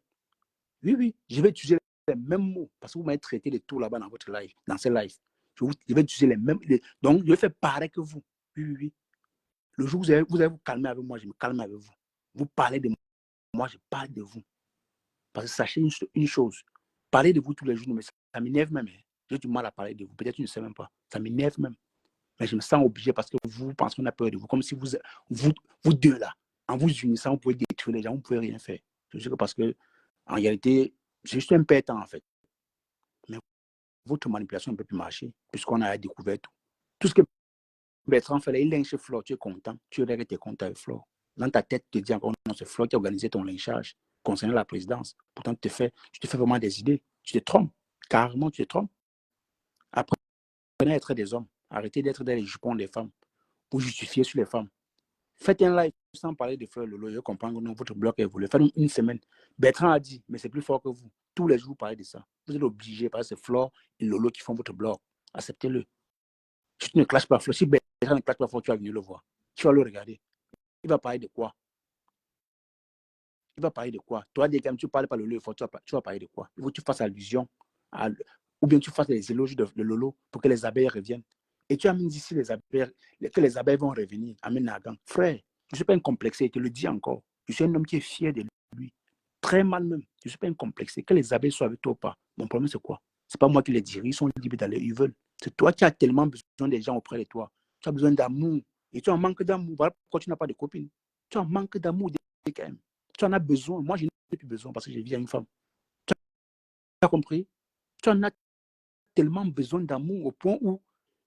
Oui, je vais utiliser les mêmes mots parce que vous m'avez traité de tout là-bas dans votre live, dans ces lives. Je vais utiliser les mêmes. Donc, je vais faire pareil que vous. Oui. Le jour où vous allez vous calmer avec moi, je me calme avec vous. Vous parlez de moi, je parle de vous. Parce que sachez une chose, parler de vous tous les jours, mais ça m'énerve même. J'ai du mal à parler de vous. Peut-être que tu ne sais même pas. Ça m'énerve même. Mais je me sens obligé parce que vous pensez qu'on a peur de vous. Comme si vous deux là, En vous unissant, vous pouvez détruire les gens, vous ne pouvez rien faire. Je sais que parce que, en réalité, c'est juste un perdant, en fait. Mais votre manipulation ne peut plus marcher, puisqu'on a découvert tout. Tout ce que Bertrand fait là, il lynche Flore, tu es content, tu es content avec Flore. Dans ta tête, tu te dis encore, non, c'est Flore qui a organisé ton lynchage concernant la présidence. Pourtant, tu te fais vraiment des idées. Tu te trompes. Carrément, tu te trompes. Apprenez à être des hommes. Arrêtez d'être dans les jupons des femmes pour justifier sur les femmes. Faites un live sans parler de Frère Lolo. Je comprends que non, votre bloc est évolué. Faites une semaine. Bertrand a dit, mais c'est plus fort que vous. Tous les jours, vous parlez de ça. Vous êtes obligé, parce que c'est Flore et Lolo qui font votre bloc. Acceptez-le. Si tu ne clashes pas Flore, si Bertrand ne clash pas Flore, tu vas venir le voir. Tu vas le regarder. Il va parler de quoi? Il va parler de quoi? Toi, des gars, tu ne parles pas de Lolo, tu vas parler de quoi? Il faut que tu fasses allusion, ou bien tu fasses les éloges de Lolo pour que les abeilles reviennent. Et tu amènes ici les abeilles, que les abeilles vont revenir. Amène Nagan. Frère, je ne suis pas un complexé, je te le dis encore. Je suis un homme qui est fier de lui. Très mal même. Je ne suis pas un complexé. Que les abeilles soient avec toi ou pas. Mon problème, c'est quoi? Ce n'est pas moi qui les dirige, ils sont libres d'aller, ils veulent. C'est toi qui as tellement besoin des gens auprès de toi. Tu as besoin d'amour. Et tu en manques d'amour. Voilà pourquoi tu n'as pas de copine. Tu en manques d'amour quand même. Tu en as besoin. Moi, je n'ai plus besoin parce que je vis à une femme. Tu as compris? Tu en as tellement besoin d'amour au point où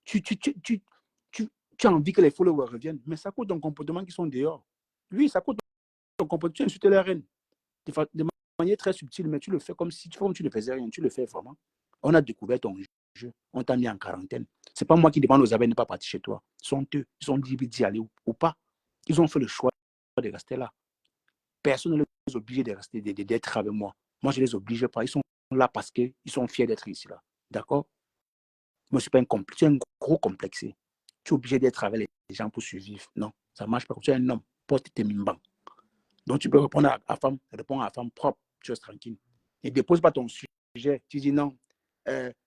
tu as envie que les followers reviennent. Mais ça cause ton comportement qui sont dehors. Oui, ça cause ton comportement. Tu insultes la reine de manière très subtile, mais tu le fais comme si tu ne faisais rien. Tu le fais vraiment. On a découvert ton jeu. On t'a mis en quarantaine. Ce n'est pas moi qui demande aux abeilles de ne pas partir chez toi. Ce sont eux. Ils ont dit d'y aller ou pas. Ils ont fait le choix de rester là. Personne ne les oblige de rester, d'être avec moi. Moi, je ne les oblige pas. Ils sont là parce qu'ils sont fiers d'être ici. Là. D'accord? Moi, je ne suis pas un complexe. Tu es un gros complexé. Tu es obligé d'être avec les gens pour survivre. Non, ça ne marche pas. Tu es un homme. Porte tes mimbans. Donc, tu peux répondre à la femme. Répondre à la femme propre. Tu restes tranquille. Ne dépose pas ton sujet. Tu dis non.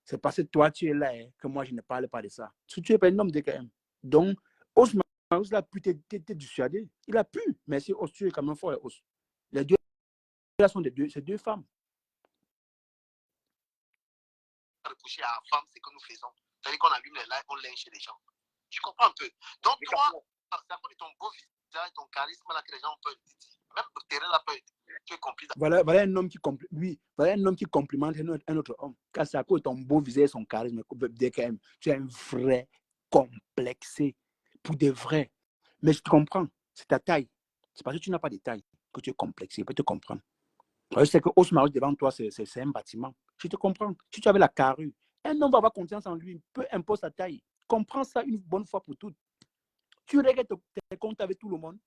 C'est parce que toi, tu es là que moi, je ne parle pas de ça. Tu n'es pas un homme de quand même. Donc, Osman, il a pu te dissuader. Il a pu. Mais si Os, tu es quand même fort, Os. Les deux là sont ces deux femmes. De coucher à la femme, c'est que nous faisons. C'est-à-dire qu'on allume les lives, on lynche les gens. Tu comprends un peu. Donc, toi, c'est à cause de ton beau visage, ton charisme là que les gens peuvent te dire. Même le terrain là peut être. Tu es complice. Voilà un homme qui voilà un homme qui complimente un autre homme. Car c'est à cause de ton beau visage et son charisme. Tu es un vrai complexé. Pour de vrai. Mais je te comprends. C'est ta taille. C'est parce que tu n'as pas de taille que tu es complexé. Je peux te comprendre. Je sais que Osmar devant toi, c'est un bâtiment. Je te comprends. Si tu avais la carrure, un homme va avoir confiance en lui, peu importe sa taille. Comprends ça une bonne fois pour toutes. Tu règles tes comptes avec tout le monde.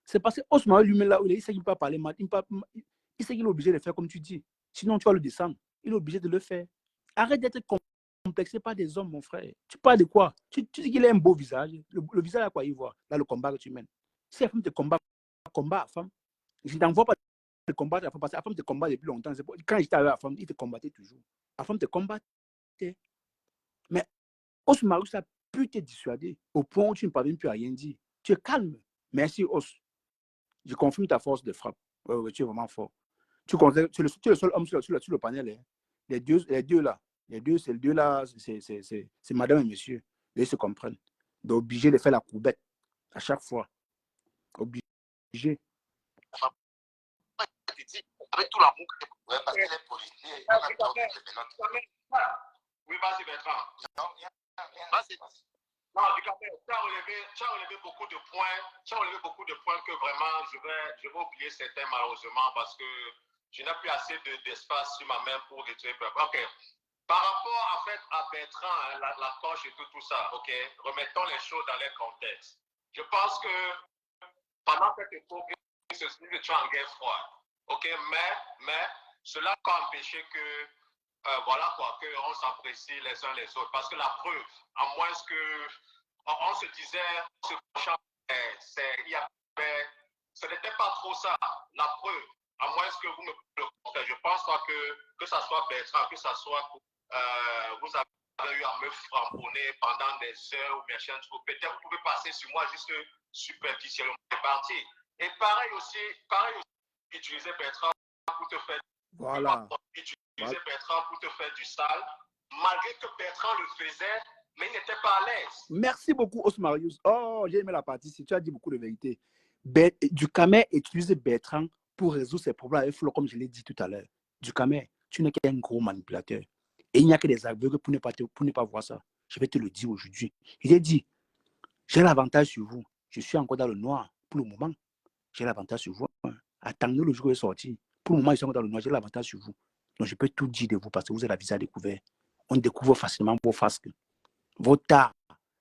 C'est parce que Osmar lui-même là, il sait qu'il ne peut pas parler mal. Il sait qu'il est obligé de faire comme tu dis. Sinon, tu vas le descendre. Il est obligé de le faire. Arrête d'être complexé par des hommes, mon frère. Tu parles de quoi? Tu dis qu'il a un beau visage. Le visage à quoi il voit? Dans le combat que tu mènes. Si la femme te combat à femme, je n'envoie pas de combattre la femme parce que la femme te combat depuis longtemps. Quand j'étais avec la femme, il te combattait toujours. La femme te combattait. Mais Osmarus a pu te dissuader au point où tu ne parviens plus à rien dire. Tu es calme. Merci, Os. Je confirme ta force de frappe. Ouais, tu es vraiment fort. Tu es le seul homme sur le panel. Hein. Les deux là. Les deux là, c'est madame et monsieur. Ils se comprennent. Donc, obligé de faire la courbette à chaque fois. Obligé. Avec tout l'amour que Ouais, parce que les policiers, Oui, vas-y, Bertrand. vas-y. Non, tu as relevé beaucoup de points. Tu as relevé beaucoup de points que vraiment, je vais oublier certains malheureusement parce que je n'ai plus assez d'espace sur ma main pour détruire. Ok. Par rapport en fait à Bertrand, hein, la coche et tout ça, ok. Remettons les choses dans leur contexte. Je pense que pendant cette époque, il se dit que tu es en guerre froide. Ok, mais cela n'a pas empêché que voilà quoi, qu'on s'apprécie les uns les autres. Parce que la preuve, à moins que on se disait, ce n'était pas trop ça. La preuve, à moins que vous me le montrez. Je pense pas que ça soit Bertrand, que ça soit vous avez eu à me framponner pendant des heures ou machin. Peut-être vous pouvez passer sur moi juste superficiellement. C'est parti. Et pareil aussi, utiliser Bertrand pour te faire voilà. Bertrand pour te faire du sale, malgré que Bertrand le faisait mais il n'était pas à l'aise. Merci beaucoup, Osmarius. Oh, j'ai aimé la partie ici. Tu as dit beaucoup de vérité. Ducamet utilise Bertrand pour résoudre ses problèmes avec Flo, comme je l'ai dit tout à l'heure. Ducamet, tu n'es qu'un gros manipulateur. Et il n'y a que des aveugles pour ne pas voir ça. Je vais te le dire aujourd'hui. Il t'ai dit, j'ai l'avantage sur vous. Je suis encore dans le noir pour le moment. J'ai l'avantage sur vous. Attendez le jour où il est sorti. Pour le moment, ils sont dans le noir. J'ai l'avantage sur vous. Donc, je peux tout dire de vous parce que vous avez la visage découvert. On découvre facilement vos fasques, vos tares,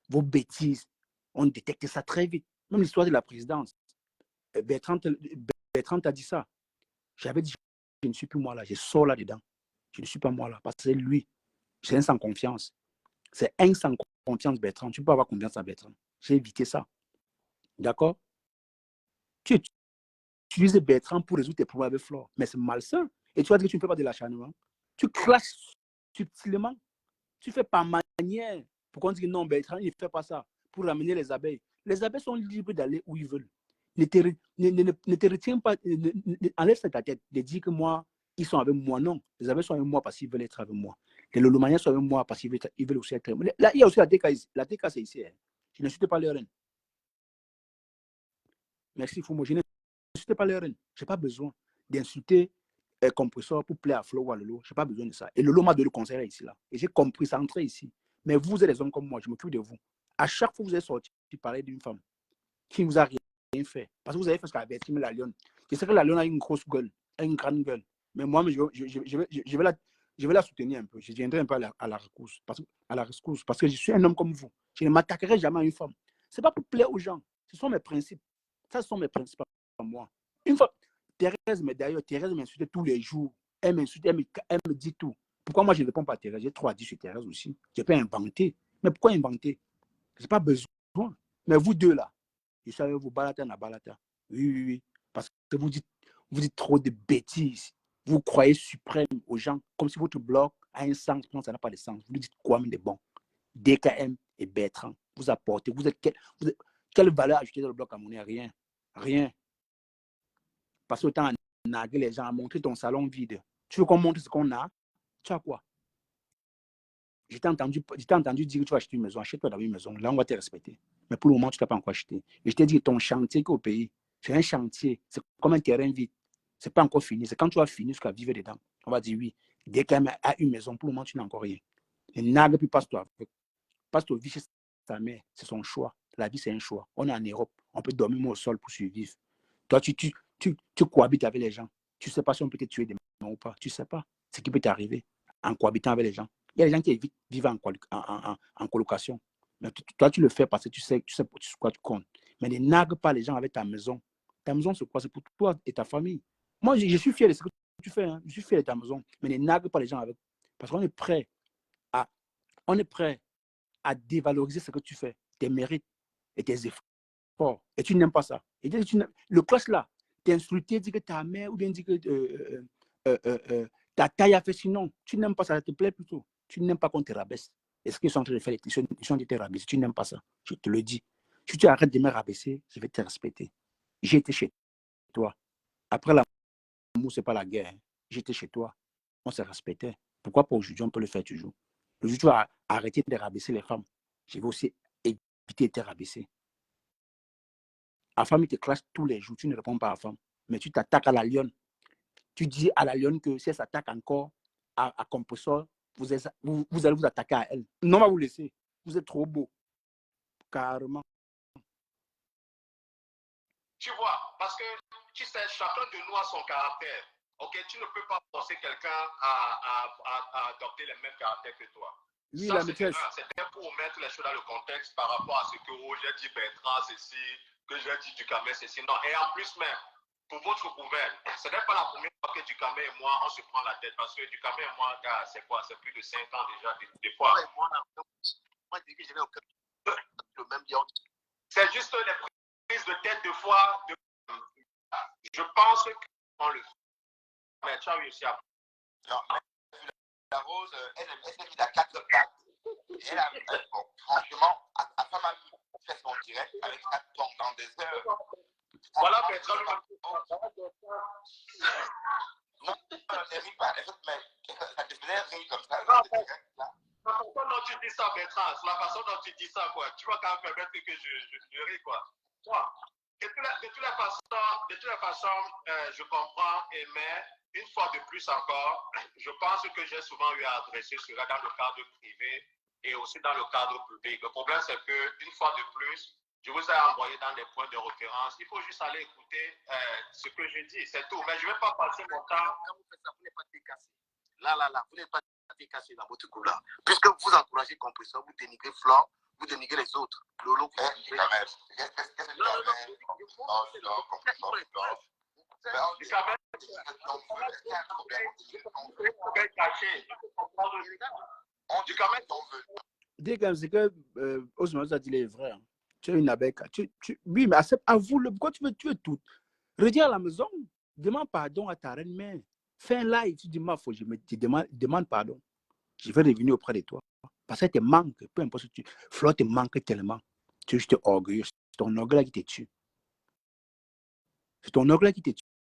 vos bêtises. On détecte ça très vite. Même l'histoire de la présidence. Bertrand t'a dit ça. J'avais dit, je ne suis plus moi là. Je sors là-dedans. Je ne suis pas moi là. Parce que c'est lui. C'est un sans confiance. C'est un sans confiance, Bertrand. Tu peux avoir confiance à Bertrand. J'ai évité ça. D'accord? Tu utilises Bertrand pour résoudre tes problèmes avec Flore. Mais c'est malsain. Et tu vas dire que tu ne fais pas de l'acharnement. Tu clashes subtilement. Tu fais par manière. Pourquoi on dit que non, Bertrand, il ne fait pas ça pour ramener les abeilles. Les abeilles sont libres d'aller où ils veulent. Ne te retiens pas, enlève ça de ta tête de dire que moi, ils sont avec moi. Non, les abeilles sont avec moi parce qu'ils veulent être avec moi. Les lolomaniens sont avec moi parce qu'ils veulent aussi être avec moi. Là, il y a aussi la TK ici. La TK, c'est ici. Hein. Je n'insulte pas leur reine. Merci, Fumo. Je n'insulte pas leur reine. Je n'ai pas besoin d'insulter un compresseur pour plaire à Flo ou à Lolo. Je n'ai pas besoin de ça. Et Lolo m'a donné le conseil ici. Là. Et j'ai compris ça entrer ici. Mais vous êtes des hommes comme moi. Je m'occupe de vous. À chaque fois que vous êtes sorti, tu parlais d'une femme qui ne vous a rien fait. Parce que vous avez fait ce qu'a Bertrand la lionne. Je sais que la lionne a une grosse gueule, a une grande gueule. Mais moi, je vais la soutenir un peu. Je viendrai un peu à la rescousse. Parce que je suis un homme comme vous. Je ne m'attaquerai jamais à une femme. Ce n'est pas pour plaire aux gens. Ce sont mes principes. Ça, ce sont mes principes à moi. Une fois, Thérèse, mais d'ailleurs, Thérèse m'insulte tous les jours. Elle m'insulte, elle me dit tout. Pourquoi moi, je ne réponds pas à Thérèse? J'ai trop à dire sur Thérèse aussi. Je peux inventer. Mais pourquoi inventer? Je n'ai pas besoin. Mais vous deux, là, je savais vous balata na balata. Oui. Parce que vous dites trop de bêtises. Vous croyez suprême aux gens, comme si votre bloc a un sens. Non, ça n'a pas de sens. Vous dites quoi, mais de bon. DKM et Bertrand, vous apportez. Quelle valeur ajoutée dans le bloc à monnaie? Rien. Rien. Parce que autant naguer les gens, à montrer ton salon vide. Tu veux qu'on montre ce qu'on a? Tu as quoi? Je t'ai entendu dire que tu vas acheter une maison. Achète-toi d'abord une maison. Là, on va te respecter. Mais pour le moment, tu ne t'as pas encore acheté. Et je t'ai dit que ton chantier qu'au pays, c'est un chantier. C'est comme un terrain vide. Ce n'est pas encore fini. C'est quand tu as fini, tu vas vivre dedans. On va dire oui. Dès qu'elle a une maison, pour le moment, tu n'as encore rien. Et nague, puis passe-toi avec. Passe-toi vie chez sa mère. C'est son choix. La vie, c'est un choix. On est en Europe. On peut dormir au sol pour survivre. Toi, tu cohabites avec les gens. Tu ne sais pas si on peut te tuer demain ou pas. Tu ne sais pas ce qui peut t'arriver en cohabitant avec les gens. Il y a des gens qui vivent en colocation. Mais toi, tu le fais parce que tu sais sur quoi tu comptes. Mais ne nague pas les gens avec ta maison. Ta maison, c'est quoi? C'est pour toi et ta famille. Moi, je suis fier de ce que tu fais. Hein. Je suis fier de ta maison. Mais ne nague pas les gens avec. Parce qu'on est prêt à dévaloriser ce que tu fais, tes mérites et tes efforts. Et tu n'aimes pas ça. Et le clash là, t'es insulté, dit que ta mère ou bien dit que ta taille a fait sinon. Tu n'aimes pas ça, ça te plaît plutôt. Tu n'aimes pas qu'on te rabaisse. Et ce qu'ils sont en train de faire, ils sont en train de te rabaisser. Tu n'aimes pas ça. Je te le dis. Si tu arrêtes de me rabaisser, je vais te respecter. J'étais chez toi. Après l'amour, ce n'est pas la guerre. Hein. J'étais chez toi. On se respectait. Pourquoi pas aujourd'hui, on peut le faire toujours. Le jour où tu vas arrêter de rabaisser les femmes, je vais aussi éviter de te rabaisser. La femme, il te clash tous les jours. Tu ne réponds pas à la femme. Mais tu t'attaques à la lionne. Tu dis à la lionne que si elle s'attaque encore à Compressor, vous allez vous attaquer à elle. Non, on va vous laisser. Vous êtes trop beau. Carrément. Tu vois, parce que tu sais, chacun de nous a son caractère. Ok, tu ne peux pas forcer quelqu'un à adopter les mêmes caractères que toi. Oui, ça, la maîtresse. C'était pour mettre les choses dans le contexte par rapport à ce que j'ai dit Bertrand, ceci, que j'ai dit Ducamet, ceci. Non, et en plus même, pour votre gouverne, ce n'est pas la première fois que Ducamet et moi, on se prend la tête. Parce que Ducamet et moi, c'est quoi? C'est plus de 5 ans déjà, des fois. Moi, je dis que je n'ai aucun le même lien. C'est juste les prises de tête de fois. Je pense qu'on le fait. Mais tu as réussi à. Non, la Rose, elle s'est mise à 4 pattes. Et elle a, bon, franchement, à femme a fait son direct avec 4 pendant des heures. Voilà, Bertrand. Non, ne ris pas. Mais ça te faisait rire comme ça. Non, dont tu dis ça, Bertrand, c'est la façon dont tu dis ça, quoi. Tu vas quand même permettre que je ris, quoi. Moi, de toutes les façons, je comprends, mais une fois de plus encore, je pense que j'ai souvent eu à adresser cela dans le cadre privé et aussi dans le cadre public. Le problème, c'est qu'une fois de plus, je vous ai envoyé dans des points de référence. Il faut juste aller écouter ce que je dis, c'est tout. Mais je ne vais pas passer mon temps. Quand vous faites ça, vous n'êtes pas décassé. Là, vous n'êtes pas décassé dans votre coup-là. Puisque vous encouragez Compressor, vous dénigrez Flore, vous dénigrez les autres. Lolo, vous dénigrez. Qu'est-ce que tu Dis quand même, c'est que Osman a dit les vrais. Hein. Tu es une abeille. Oui, mais accepte, avoue-le. Pourquoi tu veux tout? Reviens à la maison, demande pardon à ta reine mère. Fais un live, tu dis, ma faut, je demande pardon. Je vais revenir auprès de toi. Parce que te manque, peu importe ce que tu. Flore te manque tellement. Tu es juste orgueilleux. C'est ton orgueil qui te tue. C'est ton orgueil qui te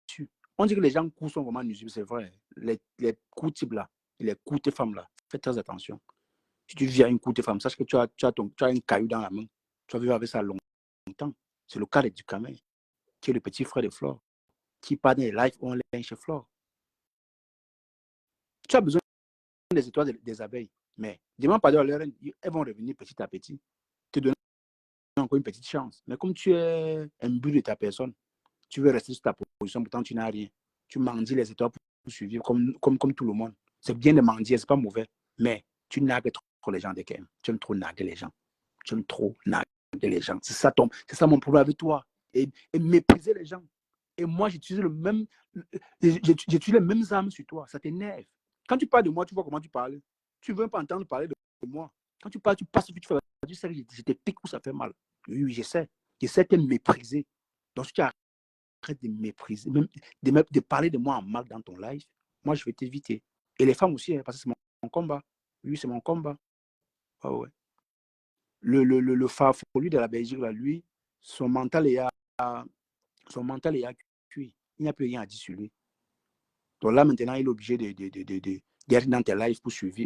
tue. On dit que les gens coups sont vraiment nuisibles, c'est vrai. Les coups types là, les coups de femmes là, fais très attention. Si tu viens une coups de femme, sache que tu as un caillou dans la main. Tu vas vivre avec ça longtemps. C'est le cas de Ducamel, qui est le petit frère de Flore, qui part dans les lives où on l'aime chez Flore. Tu as besoin des étoiles des abeilles, mais demande pardon à leur reine, elles vont revenir petit à petit, te donner encore une petite chance. Mais comme tu es imbu de ta personne, tu veux rester sur ta position, pourtant tu n'as rien. Tu mendies les étoiles pour survivre comme tout le monde. C'est bien de mendier, c'est pas mauvais, mais tu nagues trop les gens de Kem. Tu aimes trop naguer les gens. Tu aimes trop naguer les gens. C'est ça mon problème avec toi. Et mépriser les gens. Et moi, j'utilise les mêmes armes sur toi. Ça t'énerve. Quand tu parles de moi, tu vois comment tu parles. Tu veux pas entendre parler de moi. Quand tu parles, tu passes, tu fais. Tu sais que je te pique où ça fait mal. Oui, j'essaie. J'essaie de te mépriser. Donc, si tu arrêtes de mépriser, même de parler de moi en mal dans ton live, moi, je vais t'éviter. Et les femmes aussi, hein, parce que c'est mon combat. Oui, c'est mon combat. Ah ouais. Le farfelu de la Belgique, là, lui, son mental est à cuit. Il n'y a plus rien à dire sur lui. Donc là, maintenant, il est obligé d'être dans tes lives pour suivre. Il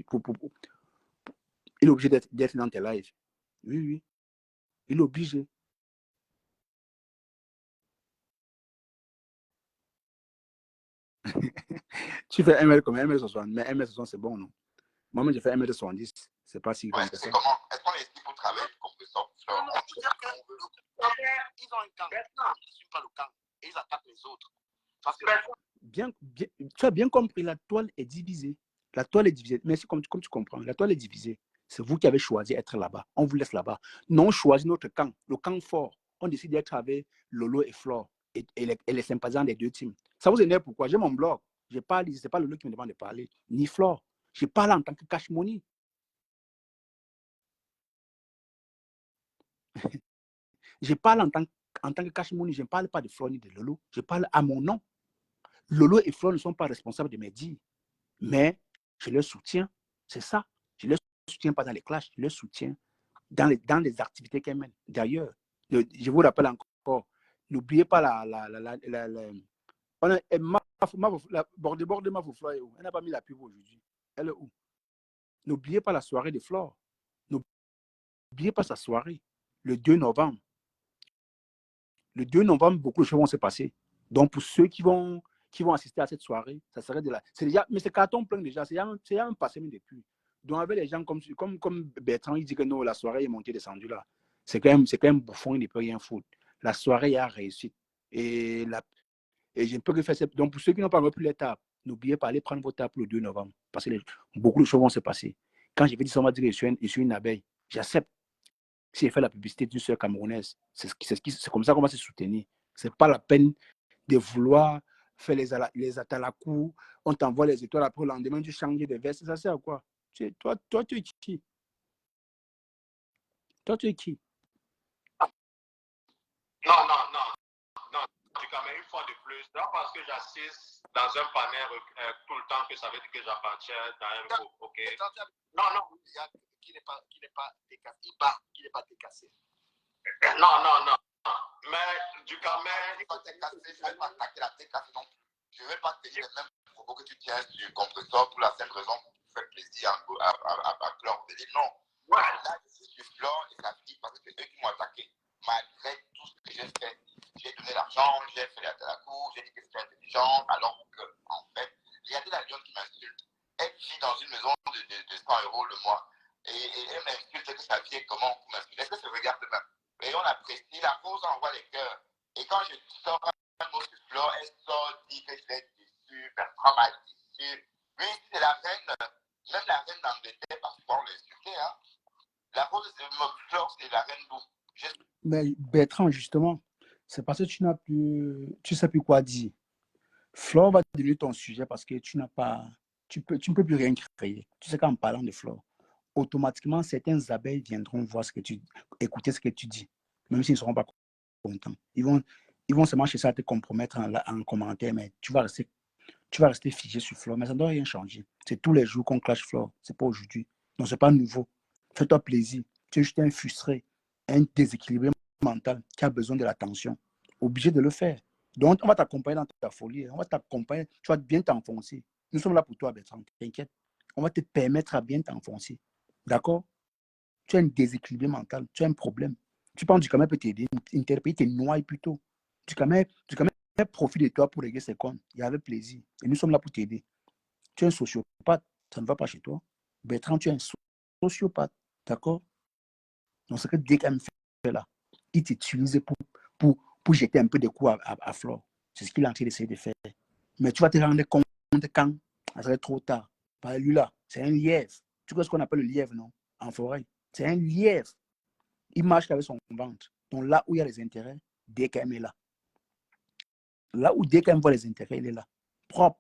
est obligé d'être dans tes lives. Oui, oui. Il est obligé. Tu fais 1m comme 1m60, mais 1m60, c'est bon, non? Moi, j'ai fait 1m70. C'est pas si grand que ça. Est-ce qu'on est ici pour travailler comme ça? Ils ont un camp. Ils ne suivent pas le camp. Et ils attaquent les autres. Parce que tu as bien compris, la toile est divisée. La toile est divisée. Merci, comme tu comprends. La toile est divisée. C'est vous qui avez choisi d'être là-bas. On vous laisse là-bas. Non, on choisit notre camp. Le camp fort. On décide d'être avec Lolo et Flore et les sympathisants des deux teams. Ça vous énerve pourquoi? J'ai mon blog. Je parle, ce n'est pas Lolo qui me demande de parler, ni Flore. Je parle en tant que cash money. Je parle en tant que cash money. Je ne parle pas de Flore ni de Lolo. Je parle à mon nom. Lolo et Flore ne sont pas responsables de mes dires. Mais je leur soutiens. C'est ça. Je leur soutiens pas dans les clashs. Je leur soutiens dans les activités qu'elles mènent. D'ailleurs, je vous rappelle encore, n'oubliez pas borde ma Flore. Elle n'a pas mis la pub aujourd'hui. Elle est où? N'oubliez pas la soirée de Flore. N'oubliez pas sa soirée. Le 2 novembre. Le 2 novembre, beaucoup de choses vont se passer. Donc, pour ceux qui vont assister à cette soirée, ça serait c'est déjà, mais c'est carton plein déjà, c'est un passé même depuis. Donc, avec les gens comme Bertrand, il dit que non, la soirée est montée, descendue là. C'est quand même bouffon, il ne peut rien foutre. La soirée a réussi. Et je ne peux que faire ça. Donc, pour ceux qui n'ont pas repris les tables, n'oubliez pas, allez prendre vos tables le 2 novembre. Parce que beaucoup de choses vont se passer. Quand je vais dire ça, on va dire que je suis une abeille. J'accepte. Si elle fait la publicité d'une sœur camerounaise, c'est comme ça qu'on va se soutenir. Ce n'est pas la peine de vouloir faire les atalakou, on t'envoie les étoiles, après le lendemain, tu changes de veste. Ça sert à quoi? Toi, tu es qui? Toi, tu es qui? Non. Du coup, mais une fois de plus, non parce que j'assiste dans un panel tout le temps que ça veut dire que j'appartiens dans un groupe, ok? Non. qui n'est pas décassé. Il bat, qui n'est pas décassé. Non. Mais du coup, Je ne vais pas t'écasser, je ne vais pas attaquer la décasse non plus. Je ne vais pas te dire les mêmes propos que tu tiens sur Compressor pour la simple raison. faites plaisir à Flore. Je dis non. Ouais. Là, je suis sur Flore et ça finit parce que c'est eux qui m'ont attaqué. Malgré tout ce que j'ai fait. J'ai donné l'argent, j'ai fait la cour, j'ai dit que c'était intelligent, alors que, en fait, regardez la lionne qui m'insulte. Elle vit dans une maison de 100 € le mois. Et elle m'insulte que sa vie est comment pour m'insulter. Est-ce que ça regarde demain? Et on apprécie, la rose envoie les cœurs. Et quand je sors un mot sur Flore, elle sort, dit que je vais être déçu, Bertrand m'a déçu. Oui, c'est la reine, même la reine d'Angleterre, parfois on l'insultait, hein. La rose de Flore, c'est la reine d'où? Mais Bertrand, justement, c'est parce que tu sais plus quoi dire. Flore va devenir ton sujet parce que tu ne peux plus rien créer. Tu sais qu'en parlant de Flore, automatiquement, certaines abeilles viendront voir écouter ce que tu dis, même s'ils ne seront pas contents. Ils vont seulement chercher à te compromettre en commentaire, mais tu vas rester figé sur Flore, mais ça ne doit rien changer. C'est tous les jours qu'on clash Flore, c'est pas aujourd'hui. Donc, c'est pas nouveau. Fais-toi plaisir. Tu es juste un frustré, un déséquilibré mental qui a besoin de l'attention. Obligé de le faire. Donc, on va t'accompagner dans ta folie. On va t'accompagner. Tu vas bien t'enfoncer. Nous sommes là pour toi, Bertrand. T'inquiète. On va te permettre à bien t'enfoncer. D'accord? Tu as un déséquilibre mental. Tu as un problème. Tu penses que Ducamet peut t'aider. Il te noie plutôt. Ducamet profite de toi pour régler ses comptes. Il avait plaisir. Et nous sommes là pour t'aider. Tu es un sociopathe. Ça ne va pas chez toi. Bertrand, tu es un sociopathe. D'accord? Donc, ce que DKM fait là, il t'utilise pour jeter un peu de coups à Flore. C'est ce qu'il est en train d'essayer de faire. Mais tu vas te rendre compte quand ça sera trop tard. Par lui là, c'est un lièvre. Tu vois ce qu'on appelle le lièvre, non? En forêt. C'est un lièvre. Il marche avec son ventre. Donc là où il y a les intérêts, DKM est là. Là où DKM voit les intérêts, il est là. Propre.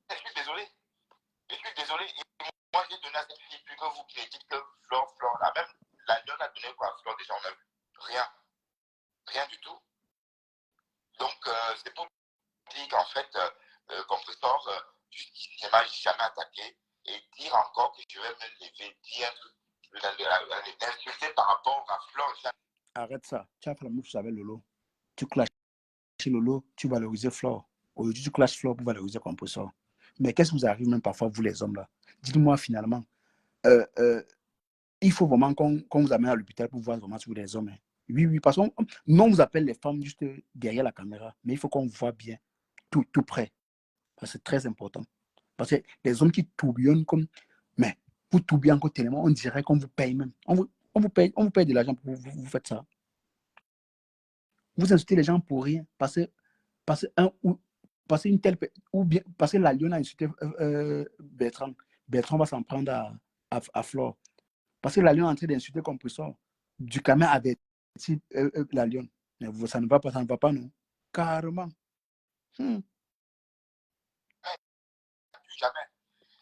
Je suis désolé. Et moi, j'ai donné à cette fille plus que vous qui dites que Flore, là, même la lionne a donné quoi à Flore déjà, on a vu. Rien. Rien du tout. Donc, c'est pour dire qu'en fait, Compressor, jusqu'ici, il ne m'a jamais attaqué. Et dire encore que je vais me lever, dire l'insulter par rapport à Flore. Arrête ça. Tu as fait la même chose avec Lolo. Tu clashes Lolo, tu valorises Flore. Aujourd'hui, tu clashes Flore pour valoriser Compressor. Mais qu'est-ce qui vous arrive même parfois, vous les hommes là? Dites-moi finalement, il faut vraiment qu'on vous amène à l'hôpital pour voir vraiment si vous êtes des hommes. Hein. Oui, parce qu'on non, on vous appelle les femmes juste derrière la caméra, mais il faut qu'on voit bien, tout près. Parce que c'est très important. Parce que les hommes qui tourbillonnent comme, mais vous tourbillonnez encore tellement, on dirait qu'on vous paye même. On vous paye de l'argent pour vous faites ça. Vous insultez les gens pour rien. Parce que une telle, ou bien parce que la lionne a insulté Bertrand. Bertrand va s'en prendre à Flore. Parce que la lionne est en train d'insulter Compressor. Ducamet avait dit la lionne. Mais ça ne va pas, non? Carrément. Jamais.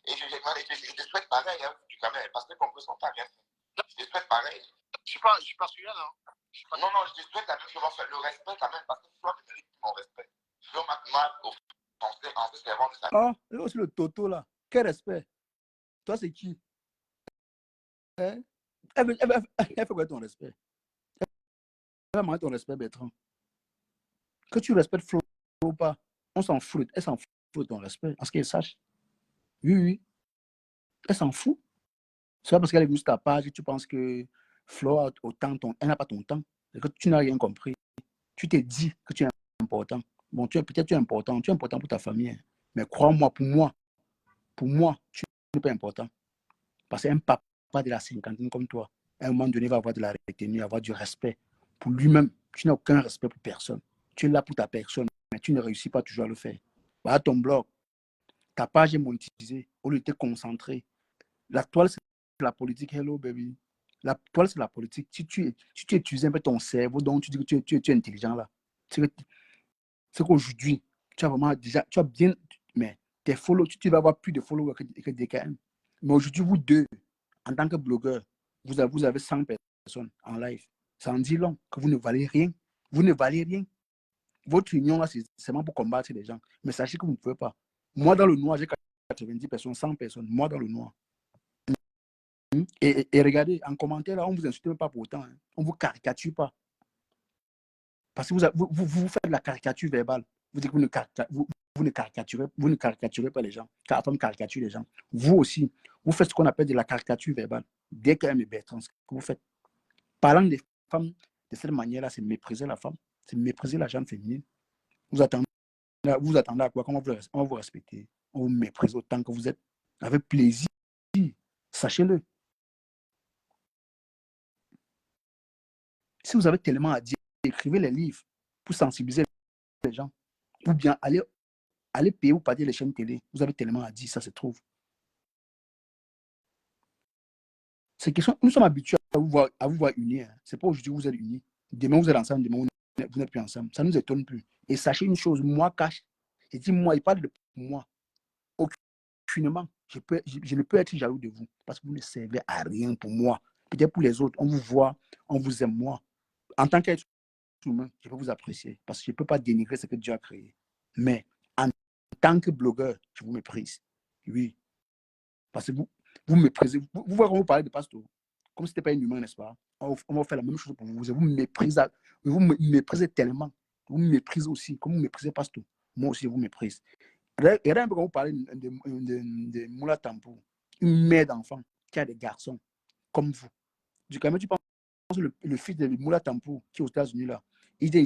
Et je te souhaite pareil, hein, Ducamet, parce que Compressor n'a pas rien fait. Je te souhaite pareil. Je suis pas celui-là, non? Non, je te souhaite la même chose. Le respect quand même, parce que Flore mérite mon respect. Flore m'a offensé en se servant de ça. Ah, là aussi le Toto là. Quel respect? Toi, c'est qui? Hein? Elle fait quoi ton respect? Elle va demander ton respect, Bertrand. Que tu respectes Flo ou pas, on s'en fout. Elle s'en fout de ton respect. Parce qu'elle sache. Oui. Elle s'en fout. C'est pas parce qu'elle est venue sur ta page que tu penses que Flo a autant elle n'a pas ton temps. C'est que tu n'as rien compris. Tu t'es dit que tu es important. Bon, peut-être tu es important. Tu es important pour ta famille. Hein. Mais crois-moi, pour moi, tu n'es pas important. Parce qu'un papa de la cinquantaine comme toi, à un moment donné, va avoir de la retenue, avoir du respect. Pour lui-même, tu n'as aucun respect pour personne. Tu es là pour ta personne, mais tu ne réussis pas toujours à le faire. Voilà ton blog. Ta page est monétisée. Au lieu de te concentrer. La toile, c'est la politique. Hello, baby. La toile, c'est la politique. Si tu utilises un peu ton cerveau, donc tu dis que tu es intelligent là. C'est qu'aujourd'hui, tu as vraiment déjà, tu as bien, mais tes follow, tu vas avoir plus de followers que DKM. Mais aujourd'hui, vous deux, en tant que blogueur, vous avez 100 personnes en live. Ça en dit long que vous ne valez rien. Vous ne valez rien. Votre union, là, c'est seulement pour combattre les gens. Mais sachez que vous ne pouvez pas. Moi, dans le noir, j'ai 90 personnes, 100 personnes. Moi, dans le noir. Et regardez, en commentaire, là, on ne vous insulte pas pour autant. Hein. On ne vous caricature pas. Parce que vous faites de la caricature verbale. Vous dites que vous ne caricaturez pas les gens, car la femme caricature les gens. Vous aussi, vous faites ce qu'on appelle de la caricature verbale. Dès qu'elle est Bertrand, ce que vous faites, parlant des femmes de cette manière-là, c'est mépriser la femme, c'est mépriser la gente féminine. Vous attendez à quoi? Comment on va vous respecter? On vous méprise autant que vous êtes. Avec plaisir, sachez-le. Si vous avez tellement à dire, écrivez les livres pour sensibiliser les gens. Ou bien allez payer ou payer les chaînes télé. Vous avez tellement à dire, ça se trouve. C'est question, nous sommes habitués à vous voir unis. Hein. C'est pas aujourd'hui que vous êtes unis. Demain, vous êtes ensemble, demain, vous n'êtes plus ensemble. Ça ne nous étonne plus. Et sachez une chose, moi, Cash, et dis moi, il parle de moi. Aucunement, je ne peux être jaloux de vous parce que vous ne servez à rien pour moi. Peut-être pour les autres, on vous voit, on vous aime moi. En tant qu'être humain, je peux vous apprécier parce que je ne peux pas dénigrer ce que Dieu a créé. Mais en tant que blogueur, je vous méprise. Oui. Parce que vous méprisez. Vous voyez quand vous parlez de pasteur, comme si ce n'était pas un humain, n'est-ce pas? On va faire la même chose pour vous. Vous me méprisez tellement. Vous me méprisez aussi. Comme vous méprisez pasteur, moi aussi, je vous méprise. Et là, un peu quand vous parlez de Moula Tampou, une mère d'enfant qui a des garçons comme vous. Du coup, tu penses le fils de Moula Tampou qui est aux États-Unis là, il dit,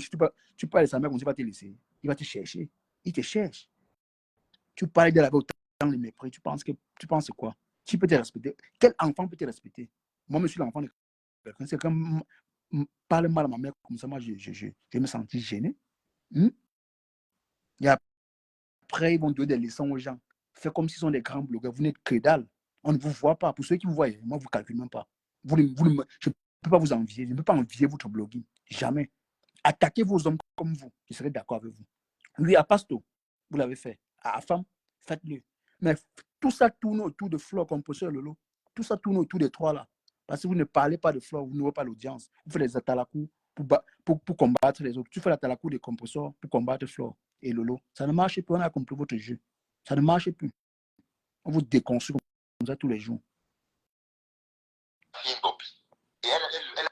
tu parles de sa mère, on ne va te laisser. Il va te chercher. Il te cherche. Tu parles de la vie autant de mépris. Tu penses quoi? Qui peut te respecter? Quel enfant peut te respecter? Moi, je suis l'enfant de quelqu'un. C'est comme parle mal à ma mère comme ça, moi, je me sentis gêné. Et après, ils vont donner des leçons aux gens. Faites comme s'ils sont des grands blogueurs. Vous n'êtes que dalle. On ne vous voit pas. Pour ceux qui vous voient, moi, vous ne calculez même pas. Je ne peux pas vous envier. Je ne peux pas envier votre blogging. Jamais. Attaquez vos hommes comme vous. Je serai d'accord avec vous. Lui, à Pasto, vous l'avez fait. À Femme, faites-le. Mais tout ça tourne autour de Flore, composeur Lolo. Tout ça tourne autour des trois là. Parce que vous ne parlez pas de Flore, vous n'ouvrez pas l'audience. Vous faites les atalakou pour combattre les autres. Tu fais l'atalakou des compresseurs pour combattre Flore et Lolo. Ça ne marche plus. On a compris votre jeu. Ça ne marche plus. On vous déconstruit comme ça tous les jours. Et elle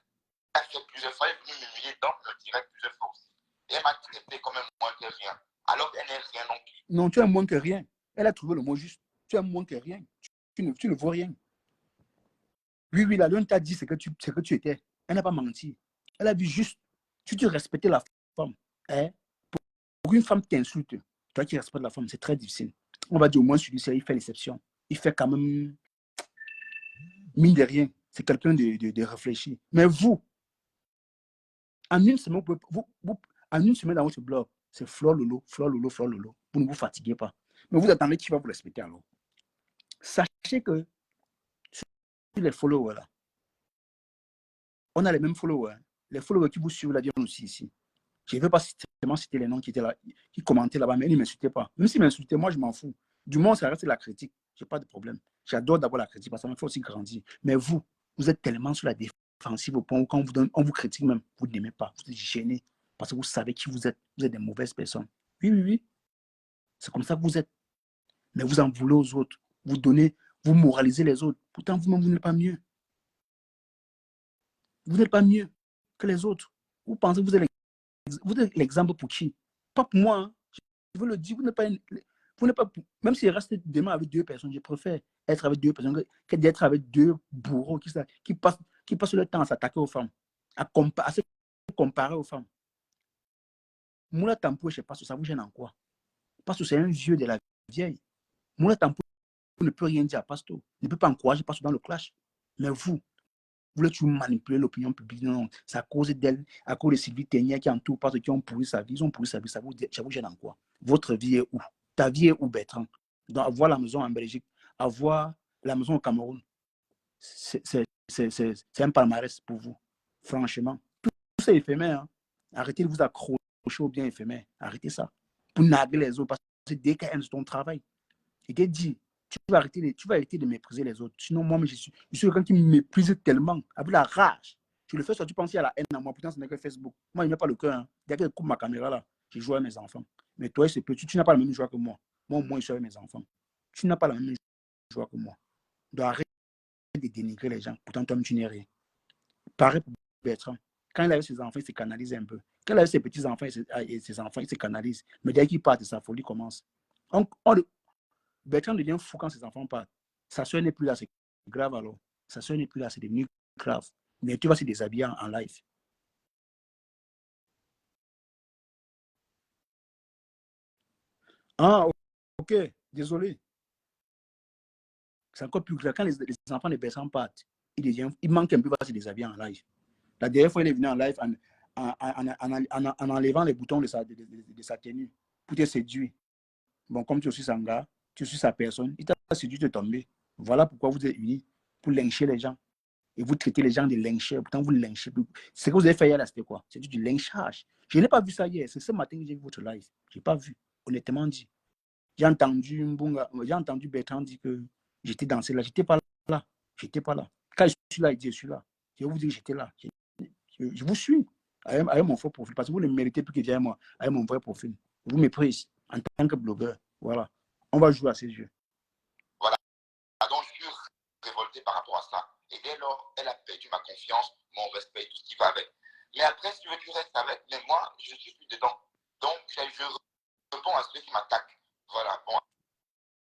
a fait plusieurs fois, elle est venue m'humilier dans le direct plusieurs fois aussi. Et elle m'a traité comme un moins que rien. Alors qu'elle n'est rien non plus. Non, tu es un moins que rien. Elle a trouvé le mot juste. Tu es un moins que rien. Tu ne vaux rien. Oui, la lune t'a dit ce que tu étais. Elle n'a pas menti. Elle a dit juste, si tu respectais la femme, hein, pour une femme t'insulte, toi qui respectes la femme, c'est très difficile. On va dire au moins celui-ci, il fait l'exception. Il fait quand même, mine de rien, c'est quelqu'un de réfléchi. Mais vous, en une semaine, en une semaine dans votre blog, c'est Flore Lolo, Flore Lolo, Flore Lolo. Vous ne vous fatiguez pas. Mais vous attendez qui va vous respecter alors. Sachez que sur les followers là, on a les mêmes followers. Les followers qui vous suivent là, viennent aussi ici. Je ne veux pas seulement citer les noms qui étaient là, qui commentaient là-bas, mais ils ne m'insultaient pas. Même s'ils m'insultaient, moi, je m'en fous. Du moins, ça reste la critique. Je n'ai pas de problème. J'adore d'abord la critique parce que ça me fait aussi grandir. Mais vous êtes tellement sur la défensive au point où quand on vous critique même, vous n'aimez pas. Vous êtes gêné parce que vous savez qui vous êtes. Vous êtes des mauvaises personnes. Oui. C'est comme ça que vous êtes. Mais vous en voulez aux autres. Vous moralisez les autres. Pourtant, vous-même, vous n'êtes pas mieux. Vous n'êtes pas mieux que les autres. Vous pensez que vous êtes l'exemple pour qui? Pas pour moi. Hein. Je veux le dire, vous n'êtes pas, même s'il reste demain avec deux personnes, je préfère être avec deux personnes que d'être avec deux bourreaux qui passent le temps à s'attaquer aux femmes, à se comparer aux femmes. Moula Tampou, je ne sais pas, ça vous gêne en quoi? Parce que c'est un vieux de la vieille. Moula Tampou ne peut rien dire à Pasto, ne peut pas encourager Pasto dans le clash. Mais vous voulez toujours manipuler l'opinion publique. Non, c'est à cause d'elle, à cause de Sylvie Ténière qui entoure parce qu'ils ont pourri sa vie. Ils ont pourri sa vie. Ça vous gêne en quoi? Votre vie est où? Ta vie est où, Bertrand? Donc, avoir la maison en Belgique, avoir la maison au Cameroun, c'est un palmarès pour vous. Franchement. Tout c'est éphémère. Hein. Arrêtez de vous accrocher au bien éphémère. Arrêtez ça. Pour narguer les autres. Parce que dès qu'elle aime ton travail, il te dit, tu vas arrêter de mépriser les autres. Sinon, moi, je suis quelqu'un qui me méprise tellement, avec la rage. Je le fais soit tu penses qu'il y a la haine en moi. Pourtant, ce n'est que Facebook. Moi, il n'y a pas le cœur. Hein. Dès que je coupe ma caméra là, je joue avec mes enfants. Mais toi, c'est petit. Tu n'as pas la même joie que moi. Moi, au moins, je suis avec mes enfants. Tu n'as pas la même joie que moi. Donc, arrête de dénigrer les gens. Pourtant, toi, tu n'es rien. Pareil pour Bertrand. Quand il a eu ses enfants, il se canalise un peu. Quand il a eu ses petits-enfants et ses enfants, il se canalise. Mais dès qu'il part, sa folie commence. Bertrand devient fou quand ses enfants partent. Sa soeur n'est plus là, c'est grave alors. Sa soeur n'est plus là, c'est devenu grave. Mais tu vas se déshabiller en live. Ah, ok, désolé. C'est encore plus grave. Quand les enfants de Bertrand partent, il manque un peu, il va se déshabiller en live. La dernière fois, il est venu en live en enlevant les boutons de sa tenue pour te séduire. Bon, comme tu es aussi son gars, tu suis sa personne, il t'a séduit de tomber. Voilà pourquoi vous êtes unis, pour lyncher les gens. Et vous traitez les gens de lyncheurs. Pourtant, vous lynchez. Ce que vous avez fait hier, c'était quoi? C'était du lynchage. Je n'ai pas vu ça hier. C'est ce matin que j'ai vu votre live. Je n'ai pas vu, honnêtement dit. J'ai entendu Bertrand dire que j'étais dansé là. J'étais pas là. J'étais pas là. Quand je suis là, il dit je suis là. Je vais vous dire que j'étais là. Je vous suis avec mon faux profil parce que vous ne méritez plus que j'ai moi avec mon vrai profil. Vous méprisez en tant que blogueur. Voilà. On va jouer à ses yeux. Voilà. Donc, je suis révolté par rapport à ça. Et dès lors, elle a perdu ma confiance, mon respect, tout ce qui va avec. Mais après, si tu veux, tu restes avec. Mais moi, je suis plus dedans. Donc, je réponds à ceux qui m'attaquent. Voilà. Bon.